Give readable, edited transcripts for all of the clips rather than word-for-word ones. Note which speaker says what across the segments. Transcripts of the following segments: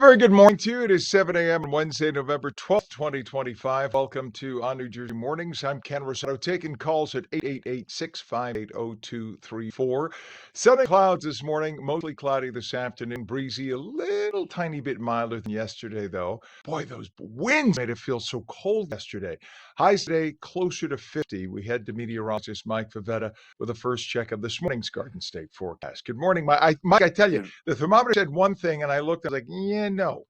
Speaker 1: Very good morning to you. It is 7 a.m. on Wednesday, November 12th, 2025. Welcome to On New Jersey Mornings. I'm Ken Rosato, taking calls at 888-658-0234. Sunny clouds this morning, mostly cloudy this afternoon, breezy, a little tiny bit milder than yesterday, though. Boy, those winds made it feel so cold yesterday. Highs today closer to 50. We head to meteorologist Mike Favetta with a first check of this morning's Garden State forecast. Good morning, Mike. Mike, I tell you,
Speaker 2: Good.
Speaker 1: the thermometer said one thing, and I looked, I was like, yeah, no.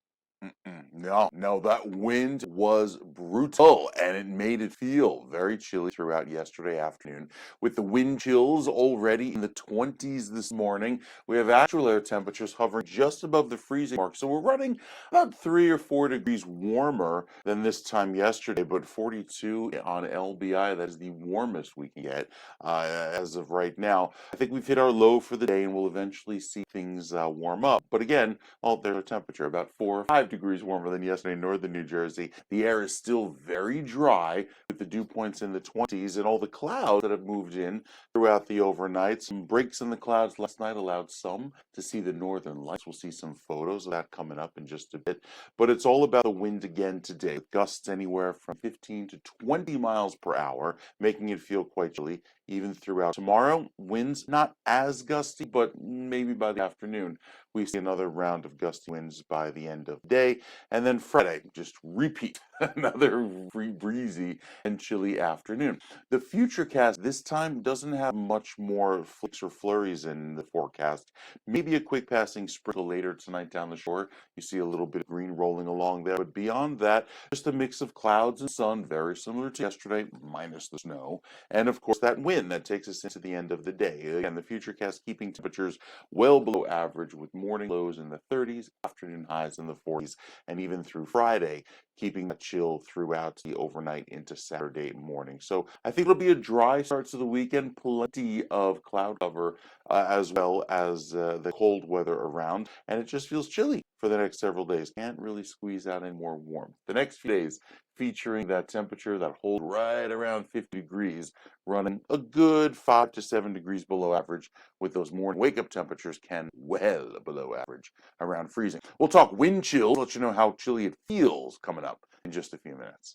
Speaker 2: No, that wind was brutal and it made it feel very chilly throughout yesterday afternoon. With the wind chills already in the 20s this morning, we have actual air temperatures hovering just above the freezing mark. So we're running about 3 or 4 degrees warmer than this time yesterday, but 42 on LBI, that is the warmest we can get as of right now. I think we've hit our low for the day and we'll eventually see things warm up. But again, there's a temperature about 4 or 5 degrees warmer than yesterday in northern New Jersey. The air is still very dry with the dew points in the 20s and all the clouds that have moved in throughout the overnight. Some breaks in the clouds last night allowed some to see the northern lights. We'll see some photos of that coming up in just a bit. But it's all about the wind again today. Gusts anywhere from 15 to 20 miles per hour, making it feel quite chilly even throughout tomorrow. Winds not as gusty, but maybe by the afternoon we see another round of gusty winds by the end of the day. And then Friday, just repeat another breezy and chilly afternoon. The future cast this time doesn't have much more flicks or flurries in the forecast. Maybe a quick passing sprinkle later tonight down the shore. You see a little bit of green rolling along there. But beyond that, just a mix of clouds and sun, very similar to yesterday, minus the snow. And of course, that wind that takes us into the end of the day. Again, the future cast keeping temperatures well below average with morning lows in the 30s, afternoon highs in the 40s, and even through Friday, keeping that chill throughout the overnight into Saturday morning. So I think it'll be a dry start to the weekend, plenty of cloud cover as well as the cold weather around, and it just feels chilly for the next several days. Can't really squeeze out any more warmth. The next few days featuring that temperature that hold right around 50 degrees, running a good 5 to 7 degrees below average, with those morning wake-up temperatures can well below average, around freezing. We'll talk wind chills, let you know how chilly it feels coming up in just a few minutes.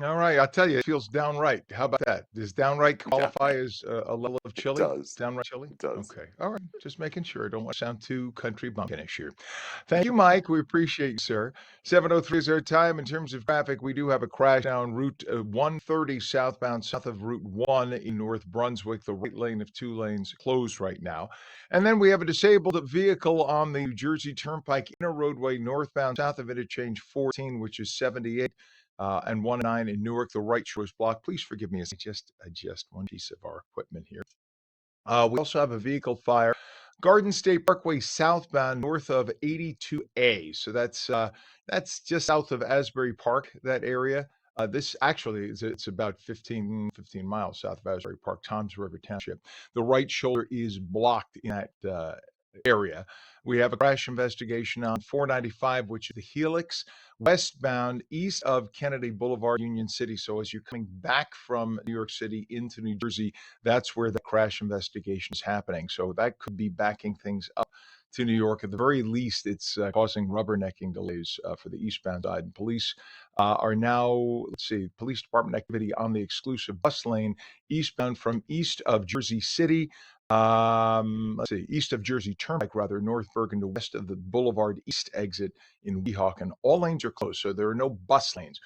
Speaker 1: All right, I'll tell you, it feels downright. How about that? Does downright qualify
Speaker 2: Downright.
Speaker 1: as a level of
Speaker 2: It
Speaker 1: chilly?
Speaker 2: does.
Speaker 1: Downright chilly?
Speaker 2: It does.
Speaker 1: Okay. All right. Just making sure. I don't want to sound too country bumpkinish here. Thank you, Mike. We appreciate you, sir. 7:03 is our time. In terms of traffic, we do have a crash down Route 130 southbound, south of Route 1 in North Brunswick. The right lane of two lanes closed right now. And then we have a disabled vehicle on the New Jersey Turnpike inner roadway northbound, south of interchange 14, which is 78. And 109 in Newark. The right shore is blocked. Please forgive me as I just adjust one piece of our equipment here. We also have a vehicle fire. Garden State Parkway southbound north of 82A. So that's just south of Asbury Park, that area. This actually is it's about 15 miles south of Asbury Park, Toms River Township. The right shoulder is blocked in that area. We have a crash investigation on 495, which is the Helix, westbound east of Kennedy Boulevard, Union City. So as you're coming back from New York City into New Jersey, that's where the crash investigation is happening. So that could be backing things up to New York. At the very least, it's causing rubbernecking delays for the eastbound side. And police are now, police department activity on the exclusive bus lane eastbound from east of Jersey City. East of Jersey Turnpike, rather, North Bergen to west of the Boulevard East exit in Weehawken. All lanes are closed, so there are no bus lanes.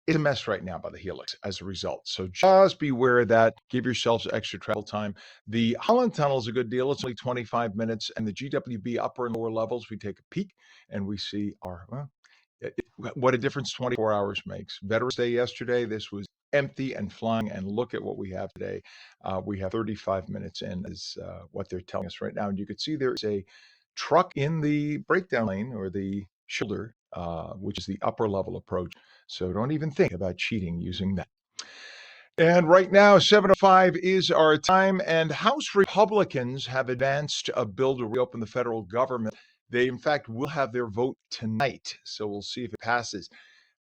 Speaker 1: It's a mess right now by the Helix as a result. So just beware of that. Give yourselves extra travel time. The Holland Tunnel is a good deal. It's only 25 minutes. And the GWB upper and lower levels, we take a peek and we see what a difference 24 hours makes. Veterans Day yesterday, this was empty and flying. And look at what we have today. We have 35 minutes in is what they're telling us right now. And you can see there is a truck in the breakdown lane or the shoulder, which is the upper level approach. So don't even think about cheating using that. And right now, 7:05 is our time, and House Republicans have advanced a bill to reopen the federal government. They, in fact, will have their vote tonight, so we'll see if it passes.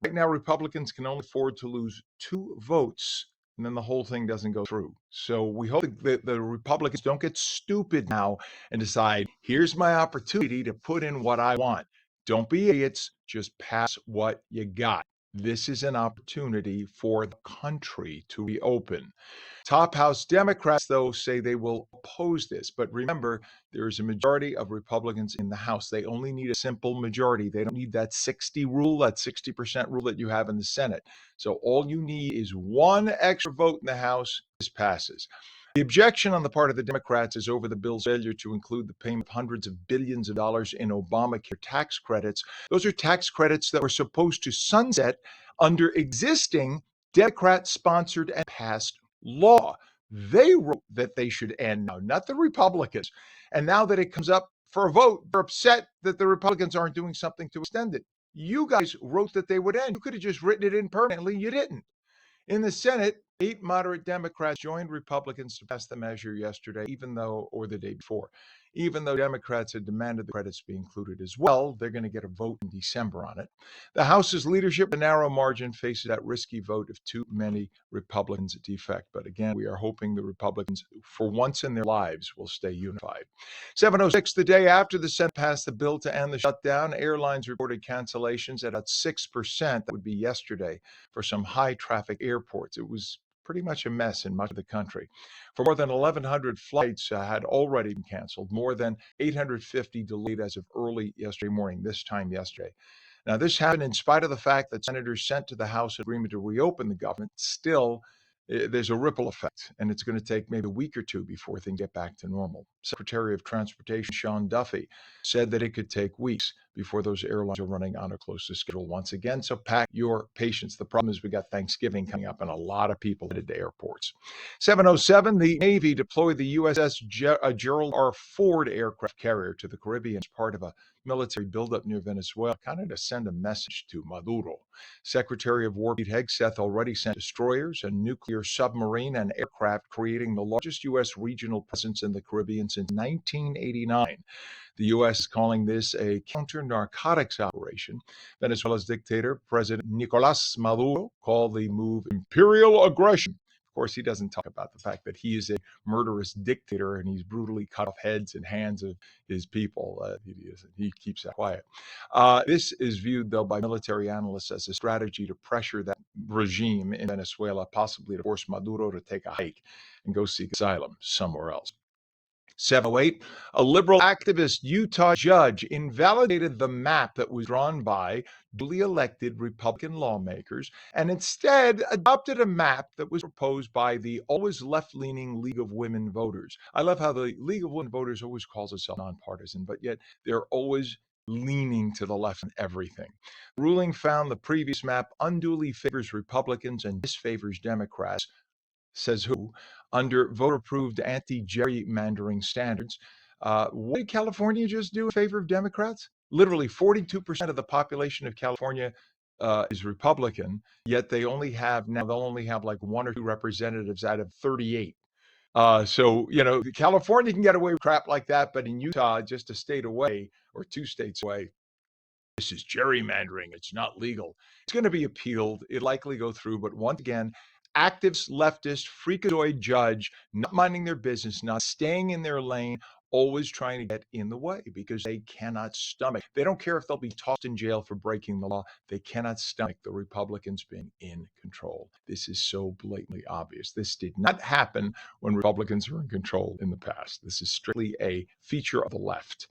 Speaker 1: Right now, Republicans can only afford to lose 2 votes, and then the whole thing doesn't go through. So we hope that the Republicans don't get stupid now and decide, here's my opportunity to put in what I want. Don't be idiots. Just pass what you got. This is an opportunity for the country to reopen. Top House Democrats, though, say they will oppose this. But remember, there is a majority of Republicans in the House. They only need a simple majority. They don't need that 60 rule, that 60% rule that you have in the Senate. So all you need is one extra vote in the House. This passes. The objection on the part of the Democrats is over the bill's failure to include the payment of hundreds of billions of dollars in Obamacare tax credits. Those are tax credits that were supposed to sunset under existing Democrat sponsored and passed law. They wrote that they should end now, not the Republicans. And now that it comes up for a vote, they're upset that the Republicans aren't doing something to extend it. You guys wrote that they would end. You could have just written it in permanently. You didn't. In the Senate, 8 moderate Democrats joined Republicans to pass the measure yesterday, or the day before. Even though Democrats had demanded the credits be included as well, they're going to get a vote in December on it. The House's leadership, a narrow margin, faces that risky vote if too many Republicans defect. But again, we are hoping the Republicans, for once in their lives, will stay unified. 7:06, the day after the Senate passed the bill to end the shutdown, airlines reported cancellations at about 6%. That would be yesterday for some high traffic airports. It was pretty much a mess in much of the country. For more than 1,100 flights had already been canceled, more than 850 delayed as of early yesterday morning, this time yesterday. Now, this happened in spite of the fact that senators sent to the House an agreement to reopen the government. Still, there's a ripple effect, and it's going to take maybe a week or two before things get back to normal. Secretary of Transportation Sean Duffy said that it could take weeks before those airlines are running on a close to schedule once again. So pack your patience. The problem is we got Thanksgiving coming up and a lot of people headed to airports. 7:07, the Navy deployed the USS Gerald R. Ford aircraft carrier to the Caribbean as part of a military buildup near Venezuela, kind of to send a message to Maduro. Secretary of War Pete Hegseth already sent destroyers, a nuclear submarine, and aircraft, creating the largest U.S. regional presence in the Caribbean since 1989. The U.S. is calling this a counter-narcotics operation. Venezuela's dictator, President Nicolás Maduro, called the move imperial aggression. Of course, he doesn't talk about the fact that he is a murderous dictator and he's brutally cut off heads and hands of his people. He keeps that quiet. This is viewed, though, by military analysts as a strategy to pressure that regime in Venezuela, possibly to force Maduro to take a hike and go seek asylum somewhere else. 7:08, a liberal activist Utah judge invalidated the map that was drawn by duly elected Republican lawmakers and instead adopted a map that was proposed by the always left-leaning League of Women Voters. I love how the League of Women Voters always calls itself nonpartisan, but yet they're always leaning to the left in everything. The ruling found the previous map unduly favors Republicans and disfavors Democrats, says who, under voter-approved anti-gerrymandering standards. What did California just do in favor of Democrats? Literally 42% of the population of California is Republican, yet they'll only have like one or two representatives out of 38. California can get away with crap like that, but in Utah, just a state away or two states away, this is gerrymandering. It's not legal. It's going to be appealed. It'll likely go through. But once again, activist, leftist, freakazoid judge, not minding their business, not staying in their lane, always trying to get in the way because they cannot stomach. They don't care if they'll be tossed in jail for breaking the law. They cannot stomach the Republicans being in control. This is so blatantly obvious. This did not happen when Republicans were in control in the past. This is strictly a feature of the left.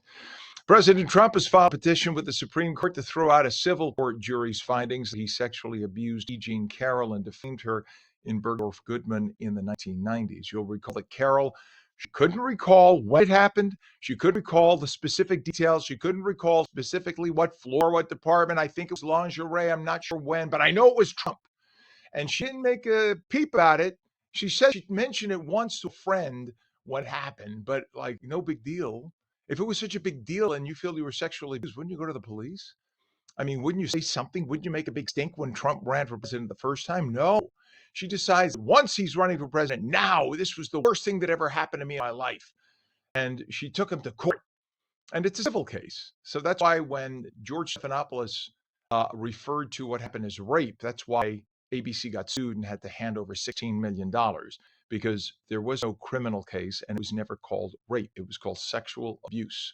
Speaker 1: President Trump has filed a petition with the Supreme Court to throw out a civil court jury's findings that he sexually abused E. Jean Carroll and defamed her in Bergdorf Goodman in the 1990s. You'll recall that Carroll, she couldn't recall when it happened. She couldn't recall the specific details. She couldn't recall specifically what floor, what department. I think it was lingerie. I'm not sure when, but I know it was Trump. And she didn't make a peep about it. She said she mentioned it once to a friend what happened, but like no big deal. If it was such a big deal and you feel you were sexually abused, wouldn't you go to the police? I mean, wouldn't you say something? Wouldn't you make a big stink when Trump ran for president the first time? No. She decides once he's running for president, now this was the worst thing that ever happened to me in my life. And she took him to court. And it's a civil case. So that's why when George Stephanopoulos referred to what happened as rape, that's why ABC got sued and had to hand over $16 million because there was no criminal case and it was never called rape. It was called sexual abuse.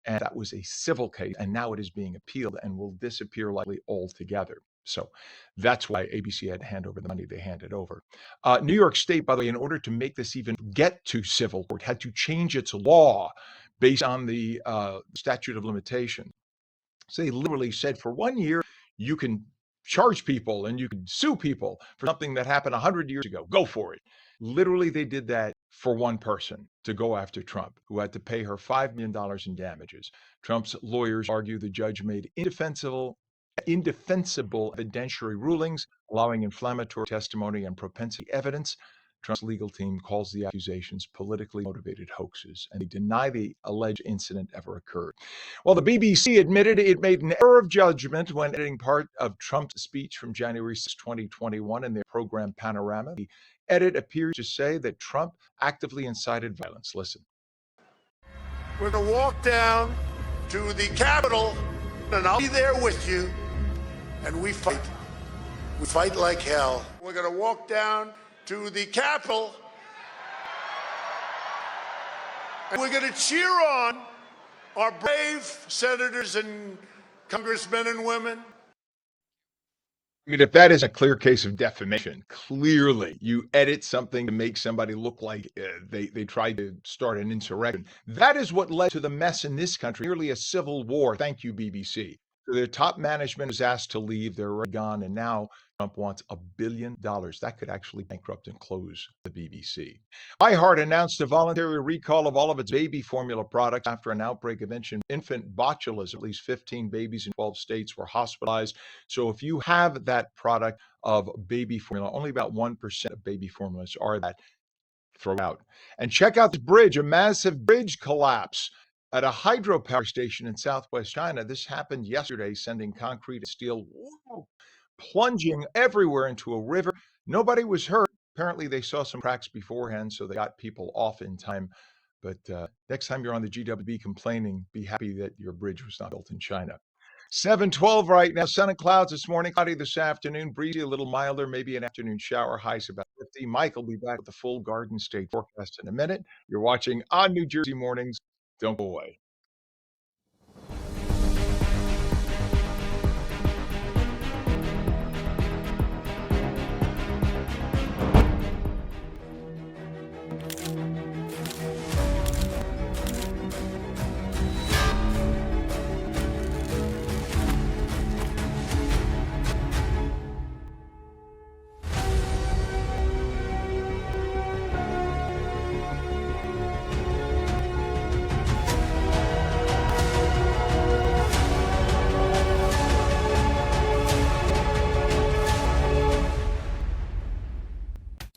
Speaker 1: And that was a civil case, and now it is being appealed and will disappear likely altogether. So that's why ABC had to hand over the money they handed over. New York State, by the way, in order to make this even get to civil court, had to change its law based on the statute of limitation. So they literally said for 1 year, you can charge people and you can sue people for something that happened 100 years ago. Go for it. Literally, they did that for one person to go after Trump, who had to pay her $5 million in damages. Trump's lawyers argue the judge made indefensible evidentiary rulings, allowing inflammatory testimony and propensity evidence. Trump's legal team calls the accusations politically motivated hoaxes, and they deny the alleged incident ever occurred. Well, the BBC admitted it made an error of judgment when editing part of Trump's speech from January 6, 2021 in their program Panorama. The edit appears to say that Trump actively incited violence. Listen.
Speaker 3: We're going to walk down to the Capitol, and I'll be there with you, and we fight. We fight like hell. We're going to walk down to the Capitol, and we're going to cheer on our brave senators and congressmen and women.
Speaker 1: I mean, if that is a clear case of defamation, clearly you edit something to make somebody look like they tried to start an insurrection. That is what led to the mess in this country, nearly a civil war. Thank you, BBC. So their top management is asked to leave. They're already gone. And now Trump wants $1 billion. That could actually bankrupt and close the BBC. iHeart announced a voluntary recall of all of its baby formula products after an outbreak of infant botulism. At least 15 babies in 12 states were hospitalized. So if you have that product of baby formula, only about 1% of baby formulas are that. Throw out. And check out this bridge, a massive bridge collapse at a hydropower station in southwest China. This happened yesterday, sending concrete and steel plunging everywhere into a river. Nobody was hurt. Apparently, they saw some cracks beforehand, so they got people off in time. But next time you're on the GWB complaining, be happy that your bridge was not built in China. 7:12 right now. Sun and clouds this morning, cloudy this afternoon, breezy, a little milder, maybe an afternoon shower, highs about 50. Mike will be back with the full Garden State forecast in a minute. You're watching On New Jersey Mornings. Don't go away.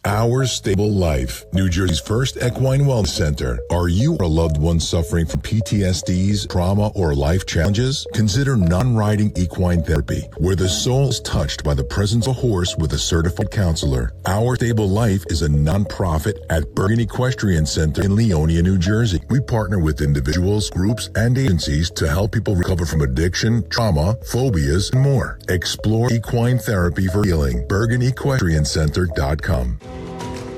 Speaker 4: Our Stable Life, New Jersey's first equine wellness center. Are you or a loved one suffering from PTSDs, trauma, or life challenges? Consider non-riding equine therapy, where the soul is touched by the presence of a horse with a certified counselor. Our Stable Life is a nonprofit at Bergen Equestrian Center in Leonia, New Jersey. We partner with individuals, groups, and agencies to help people recover from addiction, trauma, phobias, and more. Explore equine therapy for healing. BergenEquestrianCenter.com.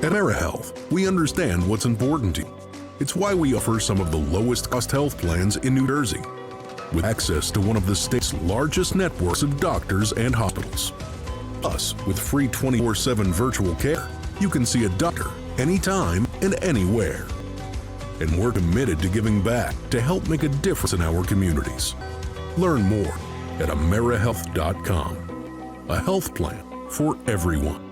Speaker 5: At AmeriHealth, we understand what's important to you. It's why we offer some of the lowest cost health plans in New Jersey, with access to one of the state's largest networks of doctors and hospitals. Plus, with free 24/7 virtual care, you can see a doctor anytime and anywhere. And we're committed to giving back to help make a difference in our communities. Learn more at AmeriHealth.com. A health plan for everyone.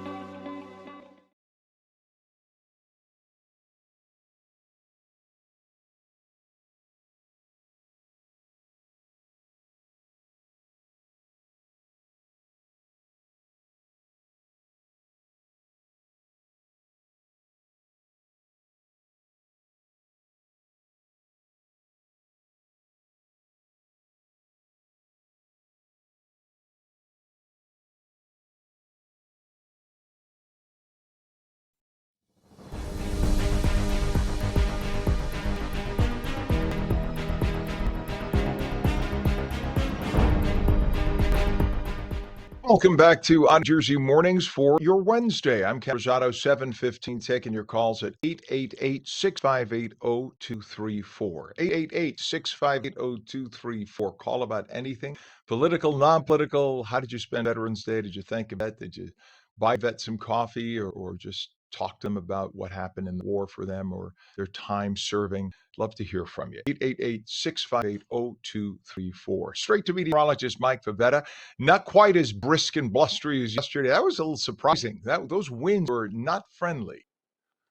Speaker 1: Welcome back to On Jersey Mornings for your Wednesday. I'm Ken Rosato, 7:15, taking your calls at 888-658-0234. 888-658-0234. Call about anything, political, non-political. How did you spend Veterans Day? Did you thank a vet? Did you buy vet some coffee or just talk to them about what happened in the war for them or their time serving? Love to hear from you. 888-658-0234. Straight to meteorologist Mike Favetta. Not quite as brisk and blustery as yesterday. That was a little surprising. Those winds were not friendly.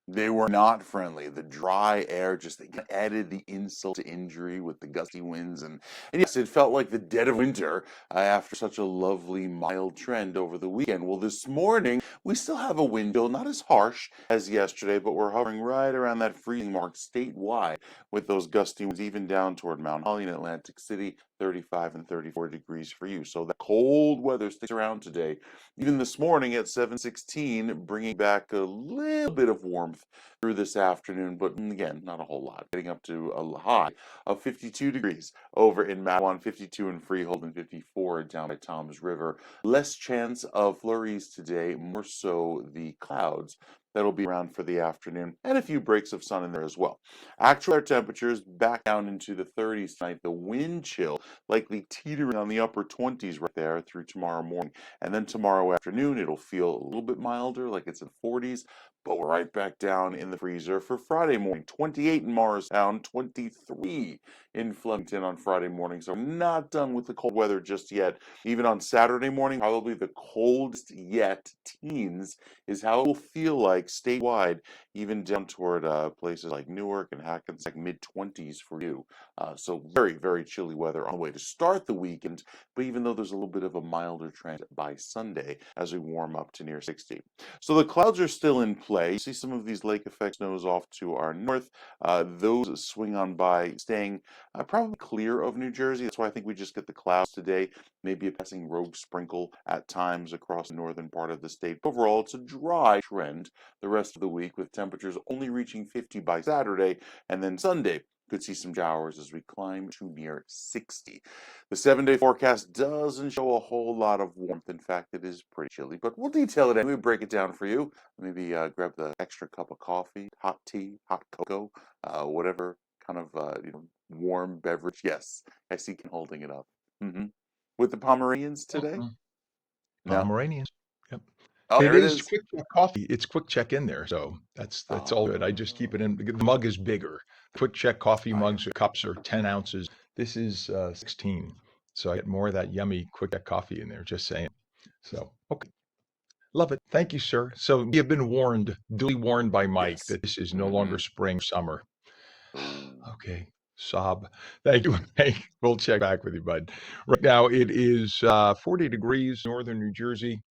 Speaker 2: They were not friendly. The dry air just added the insult to injury with the gusty winds, and yes, it felt like the dead of winter after such a lovely mild trend over the weekend. Well, this morning we still have a wind chill, not as harsh as yesterday, but we're hovering right around that freezing mark statewide with those gusty winds, even down toward Mount Holly and Atlantic City, 35 and 34 degrees for you. So that cold weather sticks around today. Even this morning at 7:16, bringing back a little bit of warmth through this afternoon, but again, not a whole lot. Getting up to a high of 52 degrees over in Mattawan, 52 in Freehold, and 54 down by Toms River. Less chance of flurries today, more so the clouds that'll be around for the afternoon, and a few breaks of sun in there as well. Actual air temperatures back down into the 30s tonight. The wind chill likely teetering on the upper 20s right there through tomorrow morning. And then tomorrow afternoon, it'll feel a little bit milder, like it's in the 40s, but we're right back down in the freezer for Friday morning. 28 in Morristown, 23 in Flemington on Friday morning. So I'm not done with the cold weather just yet. Even on Saturday morning, probably the coldest yet, teens, is how it will feel like statewide, even down toward places like Newark and Hackensack, mid-20s for you. So very, very chilly weather on the way to start the weekend, but even though there's a little bit of a milder trend by Sunday as we warm up to near 60. So the clouds are still in play. You see some of these lake effect snows off to our north. Those swing on by, staying probably clear of New Jersey. That's why I think we just get the clouds today. Maybe a passing rogue sprinkle at times across the northern part of the state. Overall, it's a dry trend the rest of the week, with temperatures only reaching 50 by Saturday, and then Sunday could see some showers as we climb to near 60. The 7-day forecast doesn't show a whole lot of warmth. In fact, it is pretty chilly, but we'll detail it anyway, break it down for you. Maybe grab the extra cup of coffee, hot tea, hot cocoa, whatever kind of warm beverage. Yes, I see Ken holding it up. With the Pomeranians today?
Speaker 1: Mhm.
Speaker 2: No?
Speaker 1: Pomeranians. Yep.
Speaker 2: Oh,
Speaker 1: It
Speaker 2: there it
Speaker 1: is
Speaker 2: is.
Speaker 1: quick check coffee. It's quick check in there, so that's all good. I just keep it in. The mug is bigger. Quick check coffee
Speaker 2: I
Speaker 1: mugs, cups are 10 ounces. This is 16, so I get more of that yummy quick check coffee in there. Just saying. So okay, love it. Thank you, sir. So you've been warned, duly warned by Mike,
Speaker 2: Yes.
Speaker 1: that this is no longer
Speaker 2: Mm-hmm.
Speaker 1: spring, summer.
Speaker 2: Oh,
Speaker 1: Okay. Sob. Thank you, Mike. We'll check back with you, bud. Right now it is 40 degrees northern New Jersey.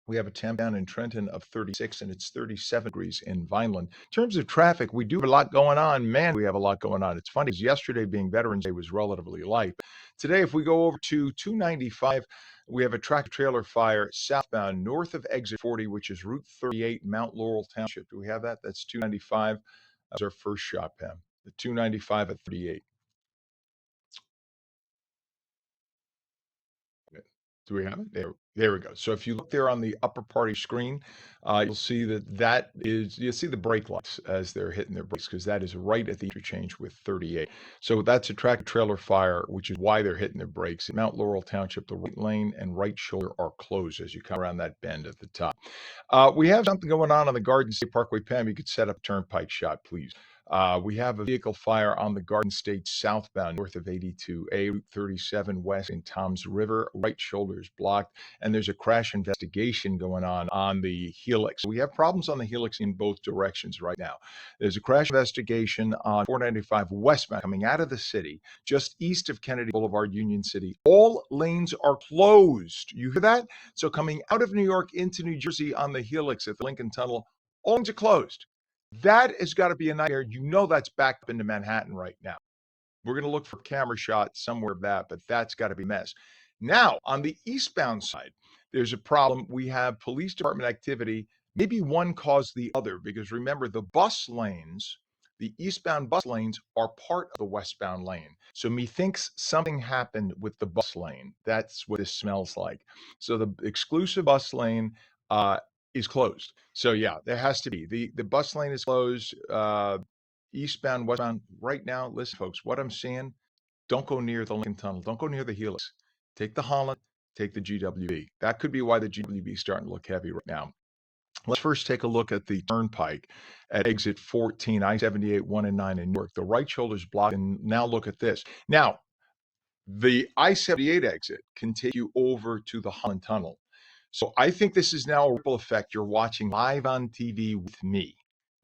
Speaker 1: We have a temp down in Trenton of 36, and it's 37 degrees in Vineland. In terms of traffic, we do have a lot going on. Man, we have a lot going on. It's funny, because yesterday being Veterans Day was relatively light. Today, if we go over to 295, we have a tractor trailer fire southbound north of exit 40, which is Route 38, Mount Laurel Township. Do we have that? That's 295. That's our first shot, Pam. The 295 at 38. Do we have it? There we go. So if you look there on the upper part of your screen, you'll see you'll see the brake lights as they're hitting their brakes, because that is right at the interchange with 38. So that's a tractor trailer fire, which is why they're hitting their brakes. In Mount Laurel Township, the right lane and right shoulder are closed as you come around that bend at the top. We have something going on the Garden State Parkway. Pam, you could set up a turnpike shot, please. We have a vehicle fire on the Garden State southbound north of 82A, Route 37 west in Toms River. Right shoulder is blocked, and there's a crash investigation going on the Helix. We have problems on the Helix in both directions right now. There's a crash investigation on 495 westbound coming out of the city, just east of Kennedy Boulevard, Union City. All lanes are closed. You hear that? So coming out of New York into New Jersey on the Helix at the Lincoln Tunnel, all lanes are closed. That has got to be a nightmare. You know that's backed up into Manhattan right now. We're going to look for camera shots somewhere of that, but that's got to be a mess. Now, on the eastbound side, there's a problem. We have police department activity. Maybe one caused the other, because remember, the bus lanes The eastbound bus lanes are part of the westbound lane. So methinks something happened with the bus lane. That's what this smells like. So the exclusive bus lane uh, is closed. So yeah, there has to be. The bus lane is closed. Eastbound, westbound. Right now, listen, folks, what I'm seeing, don't go near the Lincoln Tunnel. Don't go near the Helix. Take the Holland, take the GWB. That could be why the GWB is starting to look heavy right now. Let's first take a look at the turnpike at exit 14, I-78, 1 and 9 in Newark. The right shoulder's blocked, and now look at this. Now, the I-78 exit can take you over to the Holland Tunnel. So I think this is now a ripple effect. You're watching live on TV with me,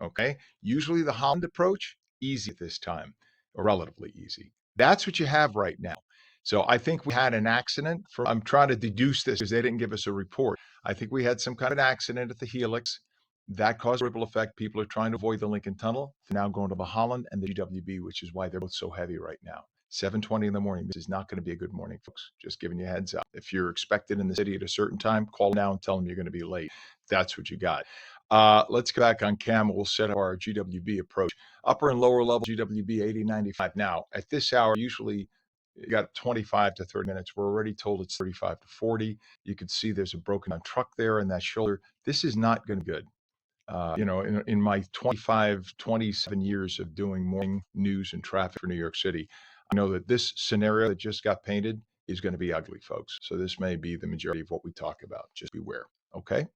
Speaker 1: okay? Usually the Holland approach, easy at this time, or relatively easy. That's what you have right now. So I think we had an accident. I'm trying to deduce this because they didn't give us a report. I think we had some kind of an accident at the Helix. That caused a ripple effect. People are trying to avoid the Lincoln Tunnel. They're now going to the Holland and the GWB, which is why they're both so heavy right now. 7:20 in the morning. This is not going to be a good morning, folks. Just giving you a heads up. If you're expected in the city at a certain time, call now and tell them you're going to be late. That's what you got. Let's go back on camera. We'll set up our GWB approach. Upper and lower level GWB 80-95. Now, at this hour, usually you got 25 to 30 minutes. We're already told it's 35 to 40. You can see there's a broken down truck there in that shoulder. This is not going to be good. In my 27 years of doing morning news and traffic for New York City, I know that this scenario that just got painted is going to be ugly, folks. So this may be the majority of what we talk about. Just beware. Okay.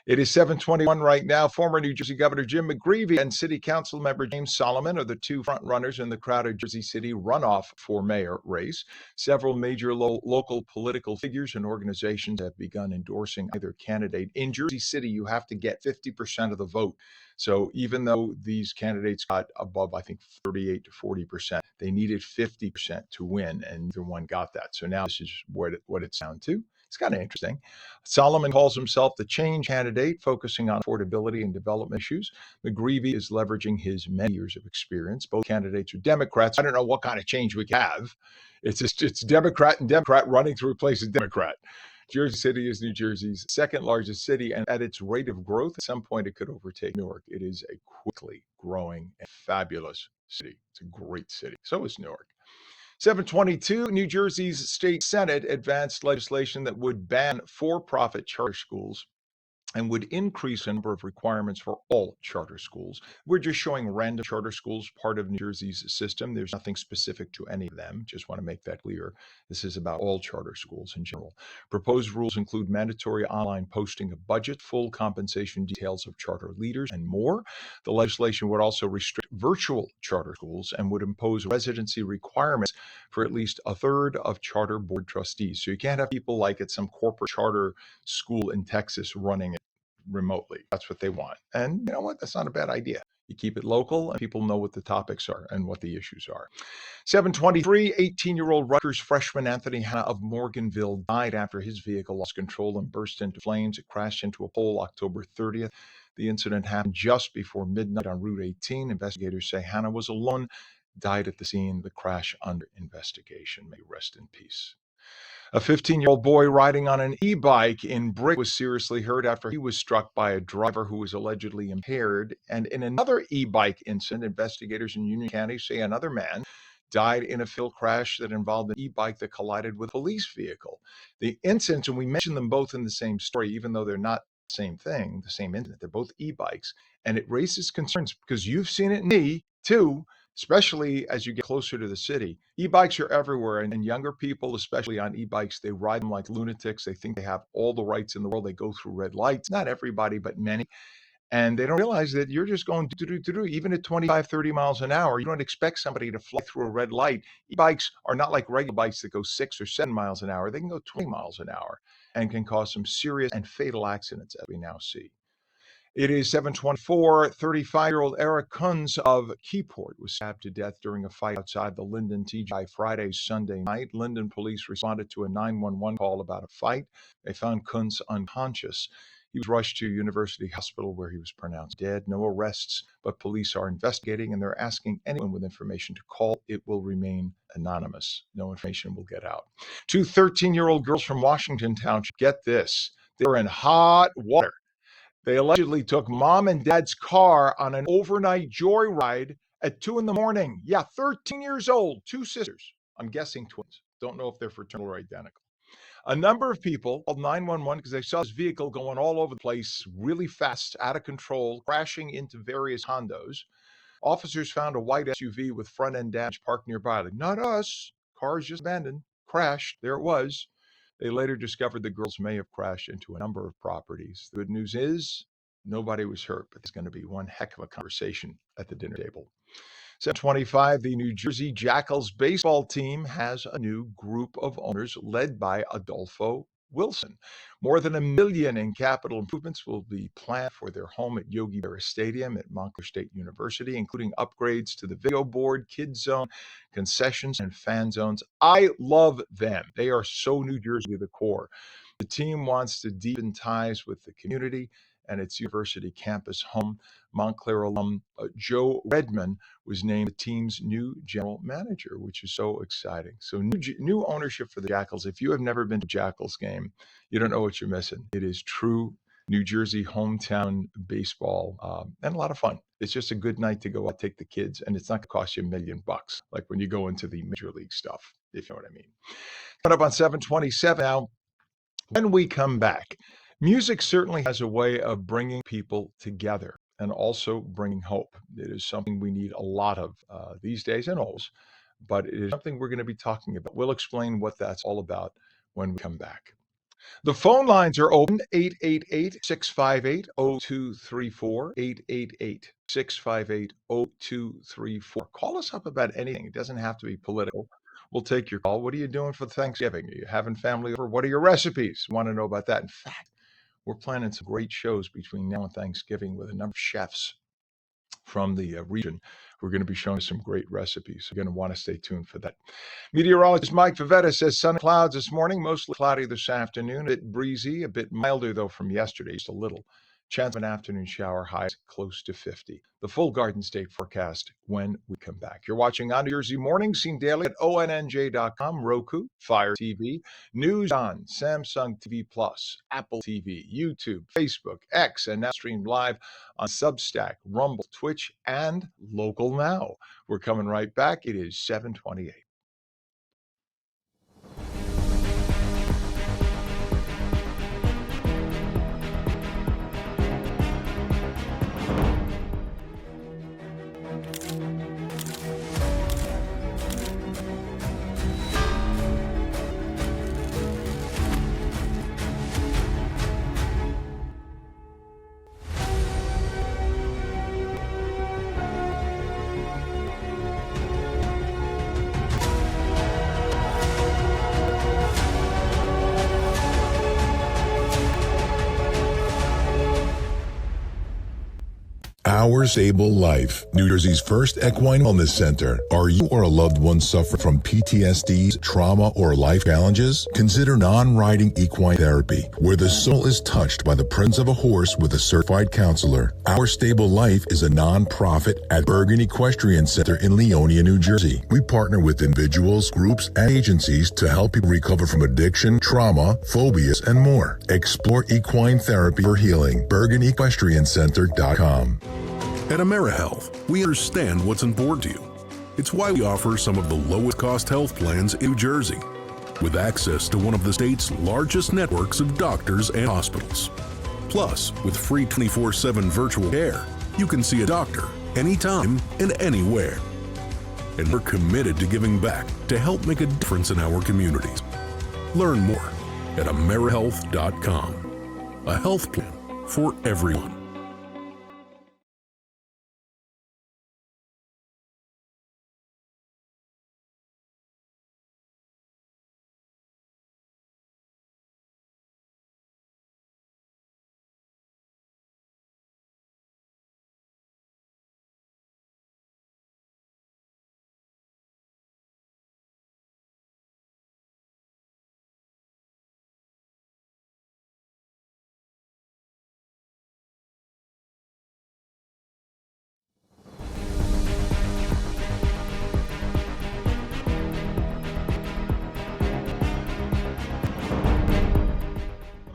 Speaker 1: It is 7:21 right now. Former New Jersey Governor Jim McGreevey and City Council member James Solomon are the two front runners in the crowded Jersey City runoff for mayor race. Several major local political figures and organizations have begun endorsing either candidate. In Jersey City, you have to get 50% of the vote. So even though these candidates got above, I think, 38 to 40%, they needed 50% to win, and neither one got that. So now this is what it's down to. It's kind of interesting. Solomon calls himself the change candidate, focusing on affordability and development issues. McGreevey is leveraging his many years of experience. Both candidates are Democrats. I don't know what kind of change we have. It's Democrat and Democrat running to replace a Democrat. Jersey City is New Jersey's second largest city, and at its rate of growth, at some point it could overtake Newark. It is a quickly growing and fabulous city. It's a great city. So is Newark. 7:22, New Jersey's state Senate advanced legislation that would ban for-profit charter schools and would increase the number of requirements for all charter schools. We're just showing random charter schools, part of New Jersey's system. There's nothing specific to any of them. Just want to make that clear. This is about all charter schools in general. Proposed rules include mandatory online posting of budget, full compensation details of charter leaders, and more. The legislation would also restrict virtual charter schools and would impose residency requirements for at least a third of charter board trustees. So you can't have people like at some corporate charter school in Texas running it remotely. That's what they want. And you know what? That's not a bad idea. You keep it local and people know what the topics are and what the issues are. 7:23, 18-year-old Rutgers freshman Anthony Hanna of Morganville died after his vehicle lost control and burst into flames. It crashed into a pole October 30th. The incident happened just before midnight on Route 18. Investigators say Hanna was alone, died at the scene. The crash under investigation. May rest in peace. A 15-year-old boy riding on an e-bike in Brick was seriously hurt after he was struck by a driver who was allegedly impaired. And in another e-bike incident, investigators in Union County say another man died in a fatal crash that involved an e-bike that collided with a police vehicle. The incidents, and we mentioned them both in the same story, even though they're not the same thing, the same incident, they're both e-bikes. And it raises concerns because you've seen it in me too, especially as you get closer to the city. E-bikes are everywhere, and younger people, especially on e-bikes, they ride them like lunatics. They think they have all the rights in the world. They go through red lights. Not everybody, but many. And they don't realize that you're just going do even at 25, 30 miles an hour. You don't expect somebody to fly through a red light. E-bikes are not like regular bikes that go 6 or 7 miles an hour. They can go 20 miles an hour and can cause some serious and fatal accidents, as we now see. It is 7:24. 35-year-old Eric Kunz of Keyport was stabbed to death during a fight outside the Linden TGI Sunday night. Linden police responded to a 911 call about a fight. They found Kunz unconscious. He was rushed to University Hospital where he was pronounced dead. No arrests, but police are investigating and they're asking anyone with information to call. It will remain anonymous. No information will get out. Two 13-year-old girls from Washington Township, get this, they were in hot water. They allegedly took mom and dad's car on an overnight joyride at 2 in the morning. Yeah, 13 years old, two sisters. I'm guessing twins. Don't know if they're fraternal or identical. A number of people called 911 because they saw this vehicle going all over the place, really fast, out of control, crashing into various Hondos. Officers found a white SUV with front end damage parked nearby. Like, not us. Car's just abandoned. Crashed. There it was. They later discovered the girls may have crashed into a number of properties. The good news is nobody was hurt, but there's going to be one heck of a conversation at the dinner table. 725, the New Jersey Jackals baseball team has a new group of owners led by Adolfo Wilson. More than $1 million in capital improvements will be planned for their home at Yogi Berra Stadium at Montclair State University, including upgrades to the video board, kids zone, concessions, and fan zones. I love them. They are so New Jersey to the core. The team wants to deepen ties with the community and its university campus home. Montclair alum Joe Redman was named the team's new general manager, which is so exciting. So new ownership for the Jackals. If you have never been to a Jackals game, you don't know what you're missing. It is true New Jersey hometown baseball and a lot of fun. It's just a good night to go out, take the kids, and it's not going to cost you $1 million like when you go into the major league stuff, if you know what I mean. Coming up on 727 now, when we come back, music certainly has a way of bringing people together and also bringing hope. It is something we need a lot of these days and always, but it is something we're going to be talking about. We'll explain what that's all about when we come back. The phone lines are open 888-658-0234, 888-658-0234. Call us up about anything. It doesn't have to be political. We'll take your call. What are you doing for Thanksgiving? Are you having family over? What are your recipes? Want to know about that? In fact, we're planning some great shows between now and Thanksgiving with a number of chefs from the region. We're going to be showing some great recipes. You're going to want to stay tuned for that. Meteorologist Mike Favetta says sun and clouds this morning, mostly cloudy this afternoon, a bit breezy, a bit milder though from yesterday, just a little. Chance of an afternoon shower, highs close to 50. The full Garden State forecast when we come back. You're watching On Jersey Morning, seen daily at ONNJ.com, Roku, Fire TV, News On, Samsung TV Plus, Apple TV, YouTube, Facebook, X, and now streamed live on Substack, Rumble, Twitch, and Local Now. We're coming right back. It is 728.
Speaker 4: Our Stable Life, New Jersey's first equine wellness center. Are you or a loved one suffering from PTSD, trauma, or life challenges? Consider non-riding equine therapy, where the soul is touched by the presence of a horse with a certified counselor. Our Stable Life is a non-profit at Bergen Equestrian Center in Leonia, New Jersey. We partner with individuals, groups, and agencies to help people recover from addiction, trauma, phobias, and more. Explore equine therapy for healing. BergenEquestrianCenter.com.
Speaker 5: At AmeriHealth, we understand what's important to you. It's why we offer some of the lowest cost health plans in New Jersey, with access to one of the state's largest networks of doctors and hospitals. Plus, with free 24/7 virtual care, you can see a doctor anytime and anywhere. And we're committed to giving back to help make a difference in our communities. Learn more at AmeriHealth.com. A health plan for everyone.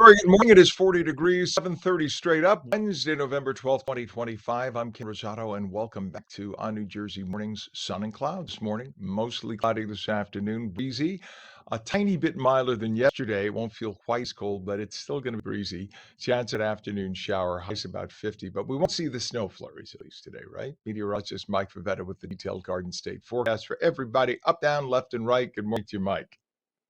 Speaker 1: Very good morning. It is 40 degrees, 7:30 straight up, Wednesday, November 12th, 2025. I'm Ken Rosato, and welcome back to On New Jersey Mornings. Sun and clouds this morning, mostly cloudy this afternoon, breezy, a tiny bit milder than yesterday. It won't feel quite as cold, but it's still going to be breezy. Chance at afternoon shower, highs about 50, but we won't see the snow flurries at least today, right? Meteorologist Mike Favetta with the detailed Garden State forecast for everybody up, down, left, and right. Good morning to you, Mike.